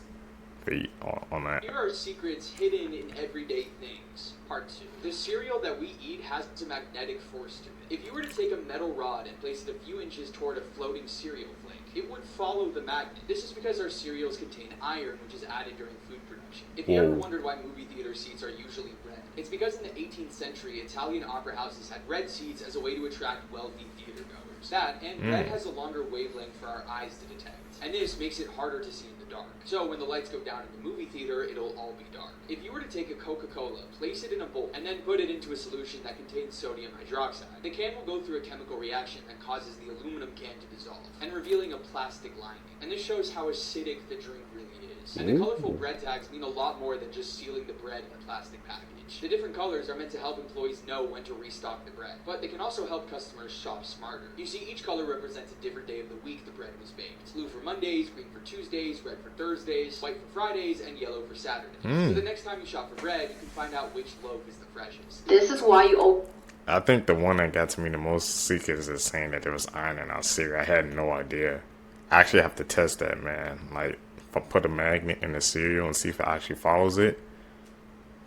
feet on that.
Here are secrets hidden in everyday things. Part 2. The cereal that we eat has a magnetic force to it. If you were to take a metal rod and place it a few inches toward a floating cereal flake, it would follow the magnet. This is because our cereals contain iron, which is added during food production. If you ever wondered why movie theater seats are usually red, it's because in the 18th century, Italian opera houses had red seats as a way to attract wealthy theater goers. That, and red has a longer wavelength for our eyes to detect. And this makes it harder to see in the dark. So when the lights go down in the movie theater, it'll all be dark. If you were to take a Coca-Cola, place it in a bowl, and then put it into a solution that contains sodium hydroxide, the can will go through a chemical reaction that causes the aluminum can to dissolve, and revealing a plastic lining. And this shows how acidic the drink really is. And the colorful bread tags mean a lot more than just sealing the bread in a plastic package. The different colors are meant to help employees know when to restock the bread, but they can also help customers shop smarter. You see, each color represents a different day of the week the bread was baked. Blue for Mondays, green for Tuesdays, red for Thursdays, white for Fridays, and yellow for Saturdays. So the next time you shop for bread, you can find out which loaf is the freshest.
This is why you
I think the one that got to me the most, Seekers, is saying that there was iron in our cereal. I had no idea. I actually have to test that, man. Like, if I put a magnet in the cereal and see if it actually follows it.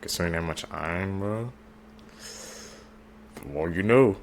Considering that much iron, bro. The more you know.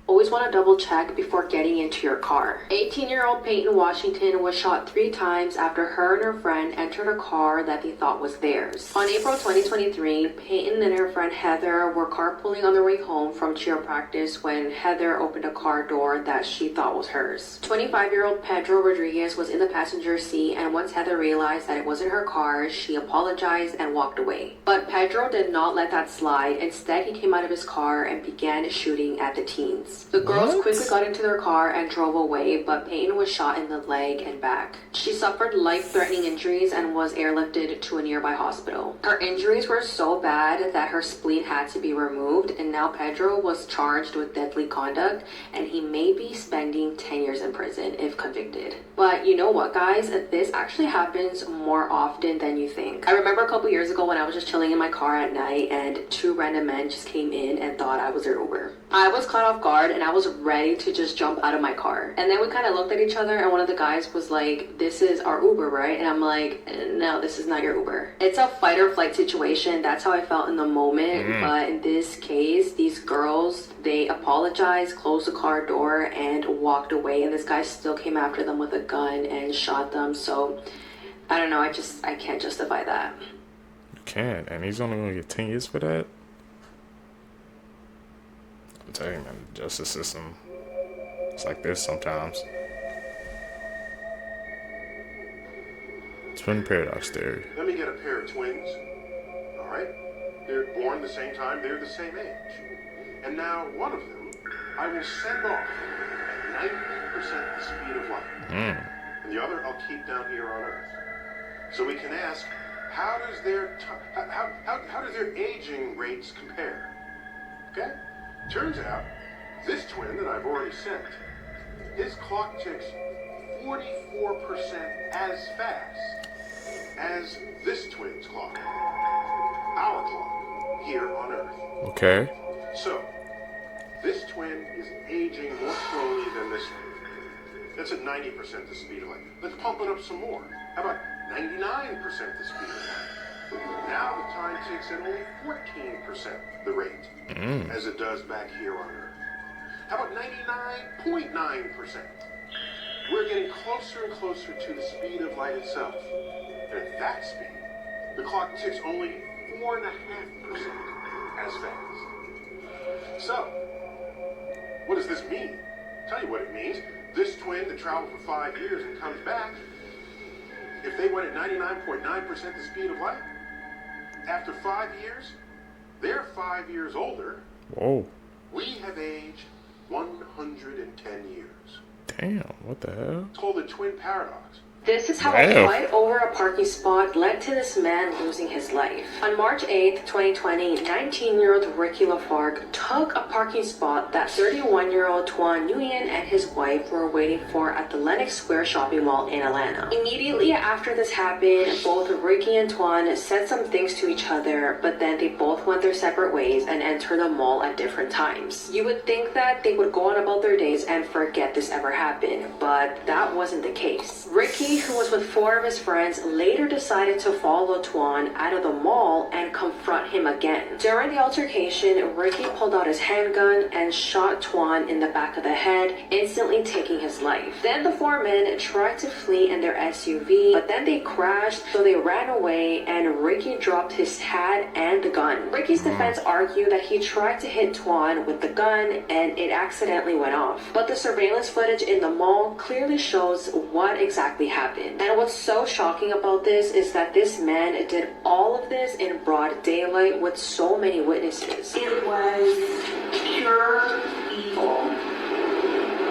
Always want to double check before getting into your car. 18-year-old Peyton Washington was shot 3 times after her and her friend entered a car that they thought was theirs. On April 2023, Peyton and her friend Heather were carpooling on their way home from cheer practice when Heather opened a car door that she thought was hers. 25-year-old Pedro Rodriguez was in the passenger seat, and once Heather realized that it wasn't her car, she apologized and walked away. But Pedro did not let that slide. Instead, he came out of his car and began shooting at the teens. The girls quickly got into their car and drove away, but Peyton was shot in the leg and back. She suffered life-threatening injuries and was airlifted to a nearby hospital. Her injuries were so bad that her spleen had to be removed, and now Pedro was charged with deadly conduct, and he may be spending 10 years in prison if convicted. But you know what, guys? This actually happens more often than you think. I remember a couple years ago when I was just chilling in my car at night and 2 random men just came in and thought I was their Uber. I was caught off guard and I was ready to just jump out of my car. And then we kind of looked at each other and one of the guys was like, "This is our Uber, right?" And I'm like, "No, this is not your Uber." It's a fight or flight situation. That's how I felt in the moment. But in this case, these girls, they apologized, closed the car door, and walked away. And this guy still came after them with a gun and shot them. So I don't know. I can't justify that.
You can't. And he's only going to get 10 years for that? I'm telling you, man, the justice system, it's like this sometimes. Twin paradox theory.
Let me get a pair of twins. All right? They're born the same time, they're the same age. And now one of them, I will send off at 90% the speed of light. And the other I'll keep down here on Earth. So we can ask, how does their aging rates compare? Okay? Turns out, this twin that I've already sent, his clock ticks 44% as fast as this twin's clock. Our clock, here on Earth.
Okay.
So, this twin is aging more slowly than this one. That's at 90% the speed of light. Let's pump it up some more. How about 99% the speed of light? Now the time ticks at only 14% the rate, as it does back here on Earth. How about 99.9%? We're getting closer and closer to the speed of light itself. And at that speed, the clock ticks only 4.5% as fast. So, what does this mean? Tell you what it means. This twin that traveled for 5 years and comes back, if they went at 99.9% the speed of light, after 5 years, they're 5 years older.
Whoa.
We have aged 110 years.
Damn, what the hell?
It's called the twin paradox.
This is how a fight over a parking spot led to this man losing his life. On March 8th, 2020, 19-year-old Ricky Lafargue took a parking spot that 31-year-old Tuan Nguyen and his wife were waiting for at the Lenox Square shopping mall in Atlanta. Immediately after this happened, both Ricky and Tuan said some things to each other, but then they both went their separate ways and entered the mall at different times. You would think that they would go on about their days and forget this ever happened, but that wasn't the case. Ricky, who was with 4 of his friends, later decided to follow Tuan out of the mall and confront him again. During the altercation, Ricky pulled out his handgun and shot Tuan in the back of the head, instantly taking his life. Then the 4 men tried to flee in their SUV, but then they crashed, so they ran away and Ricky dropped his hat and the gun. Ricky's defense argued that he tried to hit Tuan with the gun and it accidentally went off. But the surveillance footage in the mall clearly shows what exactly happened. And what's so shocking about this is that this man did all of this in broad daylight with so many witnesses.
It was pure evil.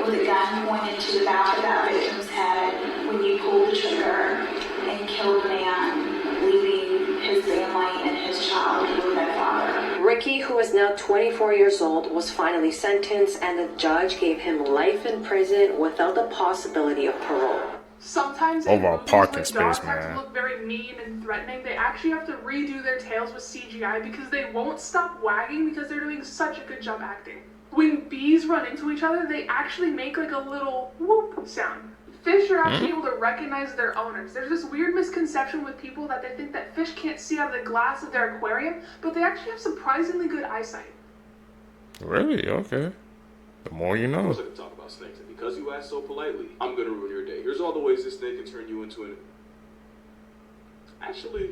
With a gun pointed to the back of that victim's head when you pulled the trigger and killed a man, leaving his family and his child with no father.
Ricky, who is now 24 years old, was finally sentenced and the judge gave him life in prison without the possibility of parole.
Sometimes
over a parking
like
space,
dogs
man.
have to look very mean and threatening. They actually have to redo their tails with CGI because they won't stop wagging because they're doing such a good job acting. When bees run into each other, they actually make like a little whoop sound. Fish are actually able to recognize their owners. There's this weird misconception with people that they think that fish can't see out of the glass of their aquarium, but they actually have surprisingly good eyesight.
Really? Okay. The more you
Of
know.
course I can talk about snakes, and because you asked so politely, I'm gonna ruin your day. Here's all the ways this snake can turn you into an... Actually,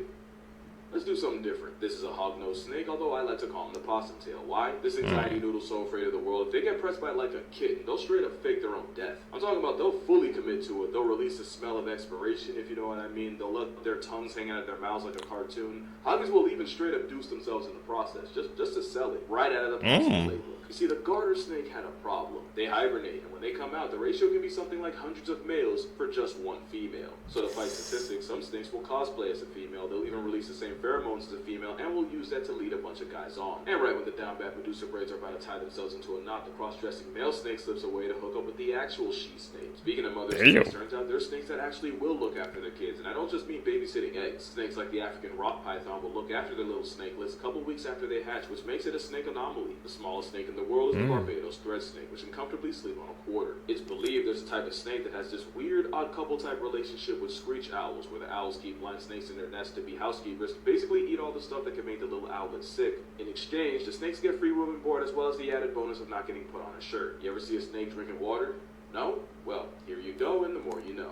let's do something different. This is a hog-nosed snake, although I like to call him the possum tail. Why? This anxiety noodle's so afraid of the world. If they get pressed by it like a kitten, they'll straight up fake their own death. I'm talking about they'll fully commit to it. They'll release the smell of expiration, if you know what I mean. They'll let their tongues hang out of their mouths like a cartoon. Hoggers will even straight up deuce themselves in the process, just to sell it right out of the playbook. You see, the garter snake had a problem. They hibernate, and when they come out, the ratio can be something like hundreds of males for just one female. So to fight statistics, some snakes will cosplay as a female. They'll even release the same pheromones as a female, and will use that to lead a bunch of guys on. And right when the down bad Medusa braids are about to tie themselves into a knot, the cross-dressing male snake slips away to hook up with the actual she-snake. Speaking of mother snakes, turns out there's snakes that actually will look after their kids, and I don't just mean babysitting eggs. Snakes like the African rock python will look after their little snakelets a couple weeks after they hatch, which makes it a snake anomaly. The smallest snake in the world is the Barbados thread snake, which can comfortably sleep on a quarter. It's believed there's a type of snake that has this weird odd couple type relationship with screech owls, where the owls keep blind snakes in their nest to be housekeepers, basically eat all the stuff that can make the little owlets sick. In exchange, the snakes get free room and board as well as the added bonus of not getting put on a shirt. You ever see a snake drinking water? No? Well, here you go, and the more you know.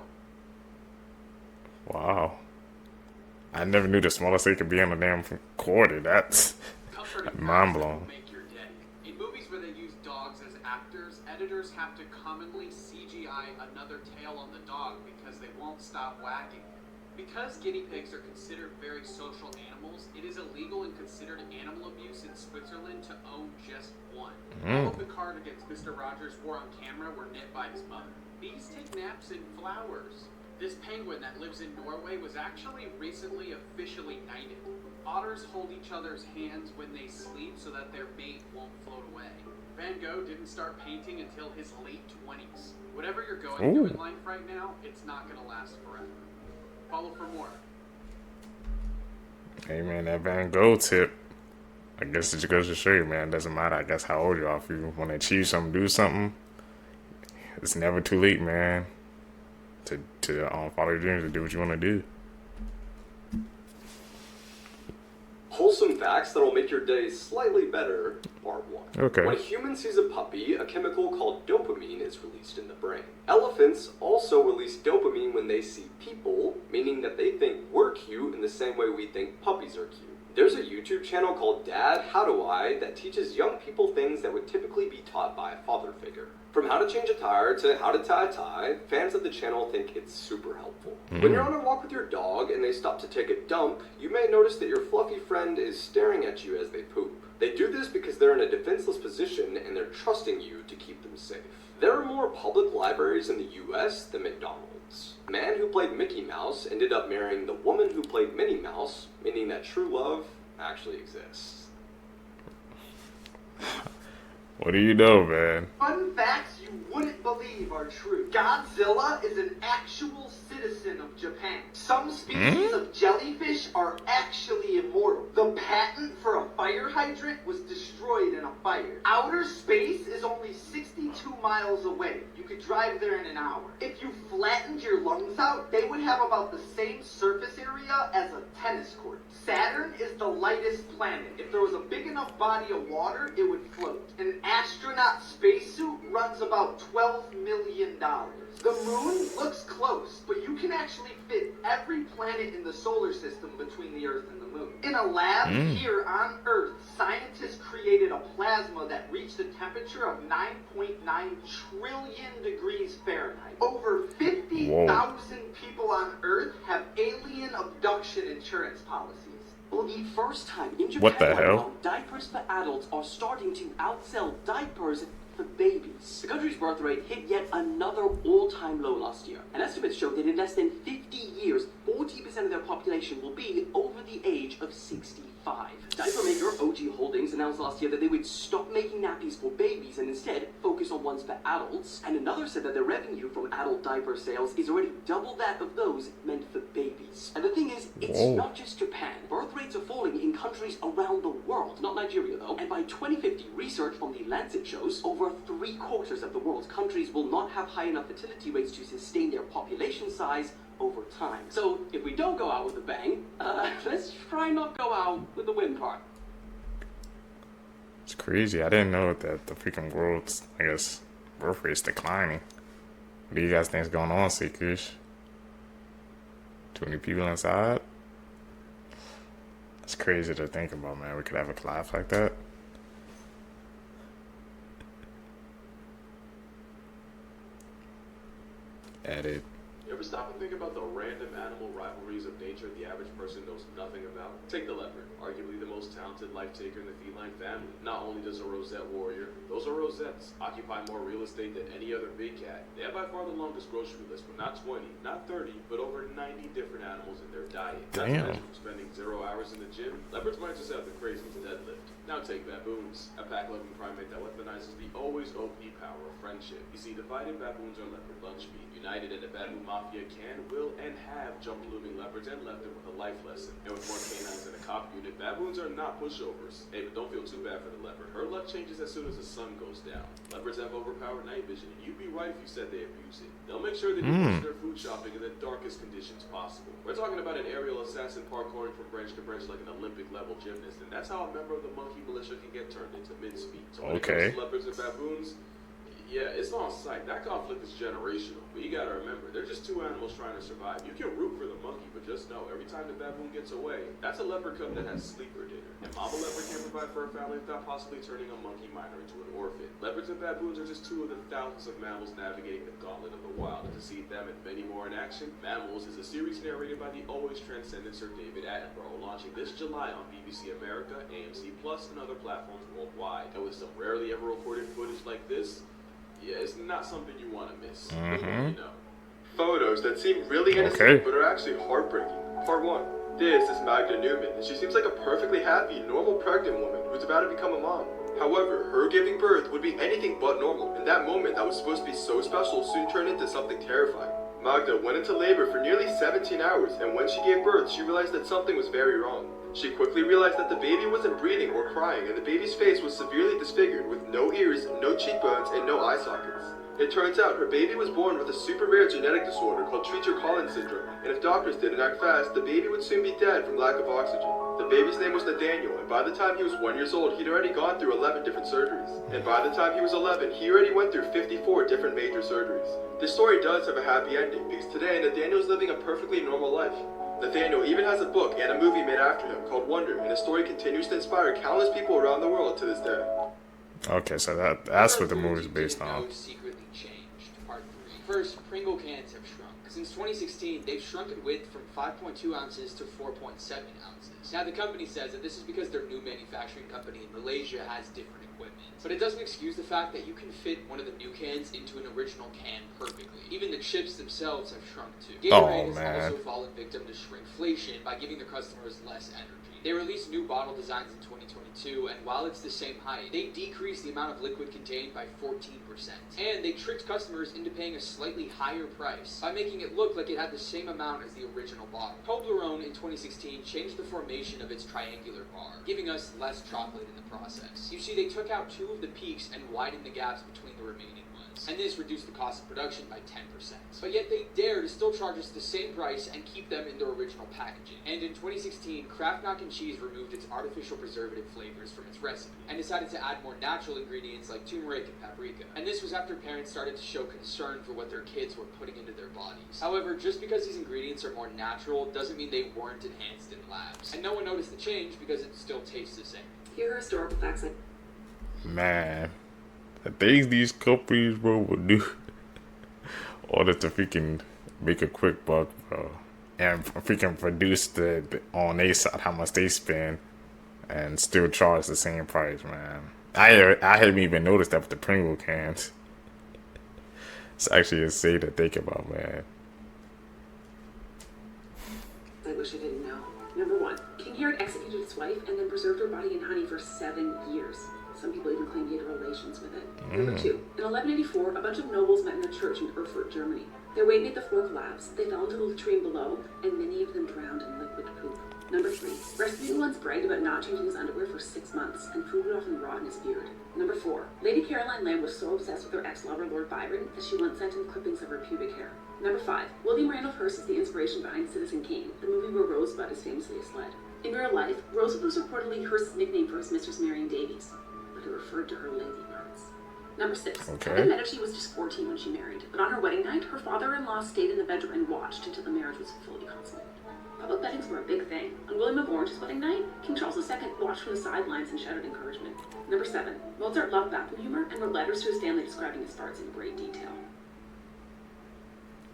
Wow. I never knew the smallest they could be on a damn quarter. That's mind blown.
In movies where they use dogs as actors, editors have to commonly CGI another tail on the dog because they won't stop wagging. Because guinea pigs are considered very social animals, it is illegal and considered animal abuse in Switzerland to own just one. All of the card against Mr. Rogers wore on camera were knit by his mother. Bees take naps in flowers. This penguin that lives in Norway was actually recently officially knighted. Otters hold each other's hands when they sleep so that their mate won't float away. Van Gogh didn't start painting until his late 20s. Whatever you're going through in life right now, it's not going to last forever. Follow for more.
Hey man, that Van Gogh tip. I guess it just goes to show you, man. It doesn't matter, I guess, how old you are. If you want to achieve something, do something, it's never too late, man. To follow your dreams and do what you want to do.
Wholesome facts that'll make your day slightly better, part 1.
Okay.
When a human sees a puppy, a chemical called dopamine is released in the brain. Elephants also release dopamine when they see people, meaning that they think we're cute in the same way we think puppies are cute. There's a YouTube channel called Dad, How Do I that teaches young people things that would typically be taught by a father figure. From how to change a tire to how to tie a tie, fans of the channel think it's super helpful. When you're on a walk with your dog and they stop to take a dump, you may notice that your fluffy friend is staring at you as they poop. They do this because they're in a defenseless position and they're trusting you to keep them safe. There are more public libraries in the US than McDonald's. The man who played Mickey Mouse ended up marrying the woman who played Minnie Mouse, meaning that true love actually exists.
What do you know, man?
Fun facts you wouldn't believe are true. Godzilla is an actual citizen of Japan. Some species of jellyfish are actually immortal. The patent for a fire hydrant was destroyed in a fire. Outer space is only 62 miles away. You could drive there in an hour. If you flattened your lungs out, they would have about the same surface area as a tennis court. Saturn is the lightest planet. If there was a big enough body of water, it would float. An astronaut spacesuit runs about $12 million. The moon looks close, but you can actually fit every planet in the solar system between the Earth and the moon. In a lab here on Earth, scientists created a plasma that reached a temperature of 9.9 trillion degrees Fahrenheit. Over 50,000 people on Earth have alien abduction insurance policies.
For the first time in Japan,
What the hell?
diapers for adults are starting to outsell diapers for babies. The country's birth rate hit yet another all-time low last year. And estimates show that in less than 50 years, 40% of their population will be over the age of 65. Diaper maker OG Holdings announced last year that they would stop making nappies for babies and instead focus on ones for adults. And another said that their revenue from adult diaper sales is already double that of those meant for babies. And the thing is, it's not just Japan. Birth rates are falling in countries around the world, not Nigeria though. And by 2050, research from the Lancet shows over 3/4 of the world's countries will not have high enough fertility rates to sustain their population size over time. So if we don't go out with a bang, let's try not go out with the win part.
It's crazy. I didn't know that the freaking growth rate's declining. What do you guys think's going on, Seekers? Too many people inside? It's crazy to think about, man. We could have a collapse like that. Edit.
You ever stop and think about the random animal rivalries of nature the average person knows nothing about? Take the leopard, arguably the most talented life taker in the feline family. Not only does a rosette warrior, those are rosettes, occupy more real estate than any other big cat. They have by far the longest grocery list, but not 20, not 30, but over 90 different animals in their diet.
Damn.
Not to mention from spending 0 hours in the gym, leopards might just have the craziest deadlift. Now take baboons, a pack-loving primate that weaponizes the always OP power of friendship. You see, divided baboons are leopard lunch meat. United in a baboon mafia can, will, and have jumped looming leopards and left them with a life lesson. And with more canines than a cop unit, baboons are not pushovers. Hey, but don't feel too bad for the leopard. Her luck changes as soon as the sun goes down. Leopards have overpowered night vision, and you'd be right if you said they abuse it. They'll make sure that you push their food shopping in the darkest conditions possible. We're talking about an aerial assassin parkouring from branch to branch like an Olympic-level gymnast, and that's how a member of the monkey militia can get turned into mincemeat. So when it comes to leopards and baboons, yeah, it's on sight. That conflict is generational. But you gotta remember, they're just two animals trying to survive. You can root for the monkey, but just know, every time the baboon gets away, that's a leopard cub that has sleeper dinner. And mama leopard can't provide for her family without possibly turning a monkey minor into an orphan. Leopards and baboons are just two of the thousands of mammals navigating the gauntlet of the wild. And to see them and many more in action, Mammals is a series narrated by the always transcendent Sir David Attenborough, launching this July on BBC America, AMC Plus, and other platforms worldwide. And with some rarely ever recorded footage like this, yeah, it's not something you want to miss. You know.
Photos that seem really innocent but are actually heartbreaking. Part 1. This is Magda Newman, and she seems like a perfectly happy, normal pregnant woman who's about to become a mom. However, her giving birth would be anything but normal, and that moment that was supposed to be so special soon turned into something terrifying. Magda went into labor for nearly 17 hours, and when she gave birth, she realized that something was very wrong. She quickly realized that the baby wasn't breathing or crying, and the baby's face was severely disfigured with no ears, no cheekbones, and no eye sockets. It turns out her baby was born with a super rare genetic disorder called Treacher-Collins syndrome, and if doctors didn't act fast, the baby would soon be dead from lack of oxygen. The baby's name was Nathaniel, and by the time he was 1 year old, he'd already gone through 11 different surgeries. And by the time he was 11, he already went through 54 different major surgeries. This story does have a happy ending, because today Nathaniel's living a perfectly normal life. Nathaniel even has a book and a movie made after him called Wonder, and his story continues to inspire countless people around the world to this day.
Okay, so that's what the movie's based on.
Secretly changed. Part 3. First, Pringle cans have shrunk. Since 2016, they've shrunk in width from 5.2 ounces to 4.7 ounces. Now, the company says that this is because their new manufacturing company in Malaysia has different equipment. But it doesn't excuse the fact that you can fit one of the new cans into an original can perfectly. Even the chips themselves have shrunk too. Gatorade has also fallen victim to shrinkflation by giving their customers less energy. They released new bottle designs in 2022, and while it's the same height, they decreased the amount of liquid contained by 14%. And they tricked customers into paying a slightly higher price by making it look like it had the same amount as the original bottle. Toblerone in 2016 changed the formation of its triangular bar, giving us less chocolate in the process. You see, they took out two of the peaks and widened the gaps between the remaining ones, and this reduced the cost of production by 10%. But yet they dare to still charge us the same price and keep them in their original packaging. And in 2016, Kraft Mac and Cheese removed its artificial preservative flavors from its recipe and decided to add more natural ingredients like turmeric and paprika. And this was after parents started to show concern for what their kids were putting into their bodies. However, just because these ingredients are more natural doesn't mean they weren't enhanced in labs. And no one noticed the change because it still tastes the same.
Here are historical facts.
Man, the things these companies, bro, would do order to freaking make a quick buck, bro, and freaking produce the on their side how much they spend and still charge the same price, man. I hadn't even noticed that with the Pringle cans. It's actually insane to think about, man.
I wish I didn't know. Number 1, King Herod executed his wife and then preserved her body in honey for 7 years. Some people even claim he had relations with it. Number 2, in 1184, a bunch of nobles met in a church in Erfurt, Germany. Their weight made the floor collapse, they fell into the latrine below, and many of them drowned in liquid poop. Number 3, Rasputin once bragged about not changing his underwear for 6 months, and food would often rot in his beard. Number 4, Lady Caroline Lamb was so obsessed with her ex-lover, Lord Byron, that she once sent him clippings of her pubic hair. Number 5, William Randolph Hearst is the inspiration behind Citizen Kane, the movie where Rosebud is famously a sled. In real life, Rosebud was reportedly Hearst's nickname for his mistress Marion Davies. but it referred to her lady parts. Number 6.
Okay.
Catherine Medici was just 14 when she married, but on her wedding night, her father-in-law stayed in the bedroom and watched until the marriage was fully consummated. Public weddings were a big thing. On William of Orange's wedding night, King Charles II watched from the sidelines and shouted encouragement. Number 7. Mozart loved bathroom humor and wrote letters to his family describing his farts in great detail.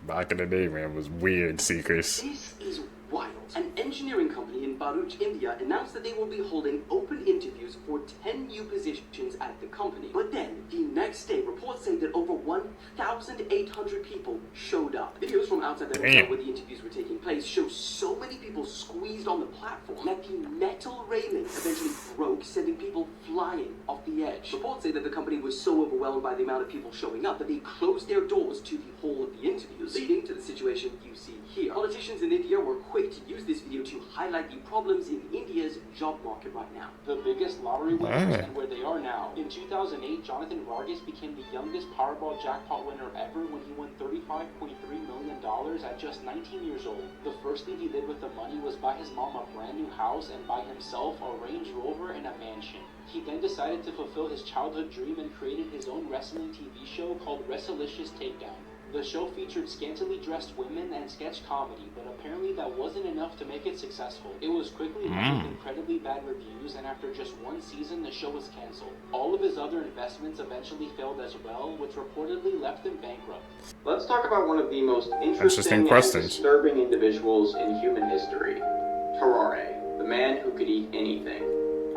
Back in the day, man, it was weird secrets.
This is wild. An engineering company in Bharuch, India announced that they will be holding open interviews for 10 new positions at the company. But then, the next day, reports say that over 1,800 people showed up. Videos from outside the hotel where the interviews were taking place show so many people squeezed on the platform that the metal railing eventually broke, sending people flying off the edge. Reports say that the company was so overwhelmed by the amount of people showing up that they closed their doors to the hall of the interviews, leading to the situation you see here. Politicians in India were quick to use this video to highlight the problems in India's job market right now.
The biggest lottery winners and where they are now. In 2008, Jonathan Vargas became the youngest Powerball jackpot winner ever when he won $35.3 million at just 19 years old. The first thing he did with the money was buy his mom a brand new house and buy himself a Range Rover and a mansion. He then decided to fulfill his childhood dream and created his own wrestling TV show called WrestleLicious Takedown. The show featured scantily dressed women and sketch comedy, but apparently that wasn't enough to make it successful. It was quickly met with incredibly bad reviews, and after just one season, the show was cancelled. All of his other investments eventually failed as well, which reportedly left him bankrupt.
Let's talk about one of the most interesting and disturbing individuals in human history, Terrare, the man who could eat anything.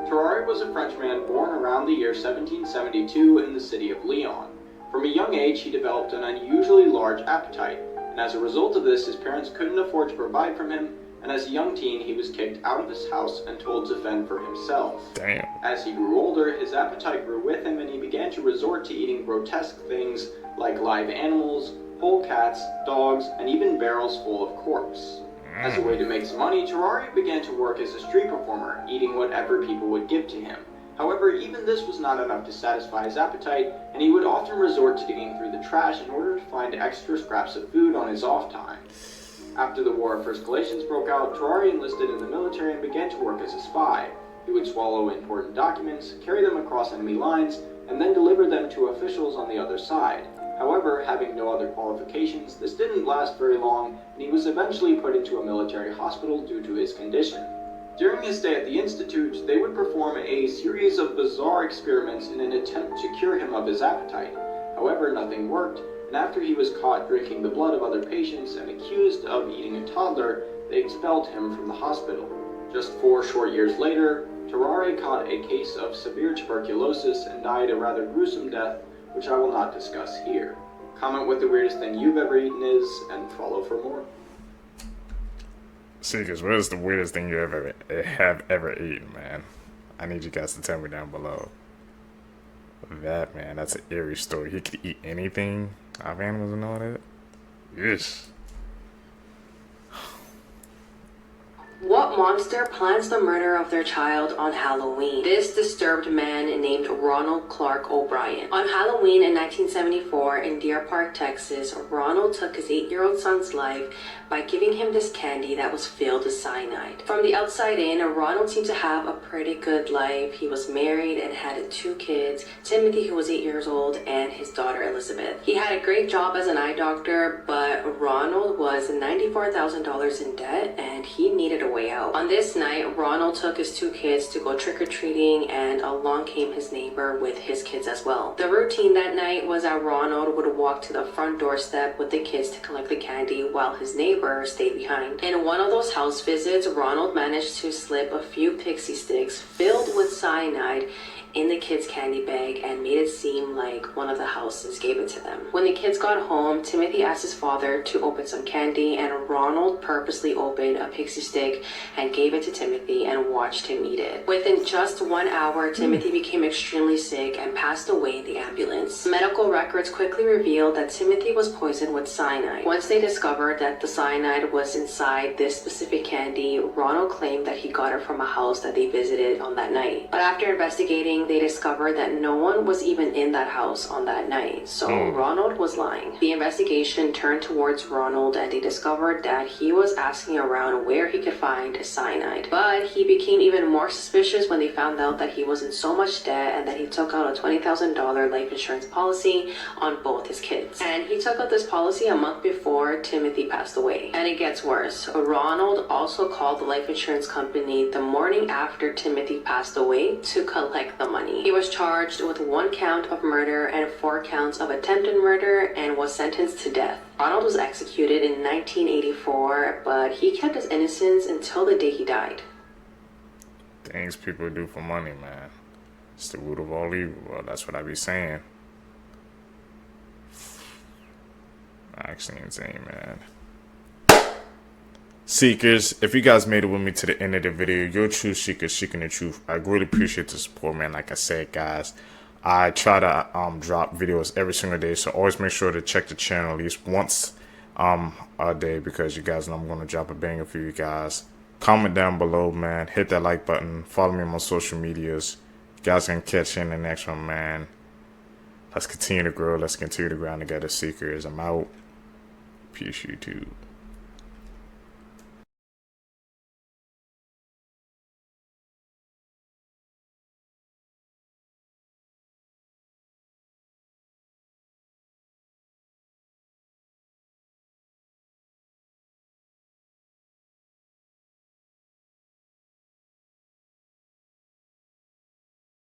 Terrare was a Frenchman born around the year 1772 in the city of Lyon. From a young age, he developed an unusually large appetite, and as a result of this, his parents couldn't afford to provide for him, and as a young teen, he was kicked out of his house and told to fend for himself.
Damn.
As he grew older, his appetite grew with him, and he began to resort to eating grotesque things like live animals, whole cats, dogs, and even barrels full of corpse. As a way to make some money, Terrare began to work as a street performer, eating whatever people would give to him. However, even this was not enough to satisfy his appetite, and he would often resort to digging through the trash in order to find extra scraps of food on his off time. After the War of First Galatians broke out, Terrare enlisted in the military and began to work as a spy. He would swallow important documents, carry them across enemy lines, and then deliver them to officials on the other side. However, having no other qualifications, this didn't last very long, and he was eventually put into a military hospital due to his condition. During his stay at the Institute, they would perform a series of bizarre experiments in an attempt to cure him of his appetite. However, nothing worked, and after he was caught drinking the blood of other patients and accused of eating a toddler, they expelled him from the hospital. Just 4 short years later, Terrare caught a case of severe tuberculosis and died a rather gruesome death, which I will not discuss here. Comment what the weirdest thing you've ever eaten is, and follow for more.
Seekers, what is the weirdest thing you have ever eaten, man? I need you guys to tell me down below. That, man, that's an eerie story. He could eat anything of animals and all that. Yes.
What monster plans the murder of their child on Halloween? This disturbed man named Ronald Clark O'Brien. On Halloween in 1974 in Deer Park, Texas, Ronald took his 8-year-old son's life by giving him this candy that was filled with cyanide. From the outside in, Ronald seemed to have a pretty good life. He was married and had 2 kids, Timothy, who was 8 years old, and his daughter Elizabeth. He had a great job as an eye doctor, but Ronald was $94,000 in debt and he needed a way out. On this night, Ronald took his 2 kids to go trick-or-treating, and along came his neighbor with his kids as well. The routine that night was that Ronald would walk to the front doorstep with the kids to collect the candy while his neighbor stayed behind. In one of those house visits, Ronald managed to slip a few pixie sticks filled with cyanide in the kids' candy bag and made it seem like one of the houses gave it to them. When the kids got home, Timothy asked his father to open some candy, and Ronald purposely opened a pixie stick and gave it to Timothy and watched him eat it. Within just 1 hour, Timothy became extremely sick and passed away in the ambulance. Medical records quickly revealed that Timothy was poisoned with cyanide. Once they discovered that the cyanide was inside this specific candy, Ronald claimed that he got it from a house that they visited on that night. But after investigating, morning, they discovered that no one was even in that house on that night, so Ronald was lying. The investigation turned towards Ronald and they discovered that he was asking around where he could find cyanide. But he became even more suspicious when they found out that he was in so much debt and that he took out a $20,000 life insurance policy on both his kids. And he took out this policy a month before Timothy passed away. And it gets worse. Ronald also called the life insurance company the morning after Timothy passed away to collect the money. He was charged with 1 count of murder and 4 counts of attempted murder and was sentenced to death. Ronald was executed in 1984, but he kept his innocence until the day he died.
Things people do for money, man. It's the root of all evil. Well, that's what I be saying. Actually insane, man. Seekers, if you guys made it with me to the end of the video, you're true seekers seeking the truth. I really appreciate the support, man. Like I said, guys, I try to drop videos every single day, so always make sure to check the channel at least once a day, because you guys know I'm going to drop a banger for you guys. Comment down below, man. Hit that like button. Follow me on my social medias. You guys can catch you in the next one, man. Let's continue to grow. Let's continue to grind together, Seekers. I'm out. Peace, YouTube.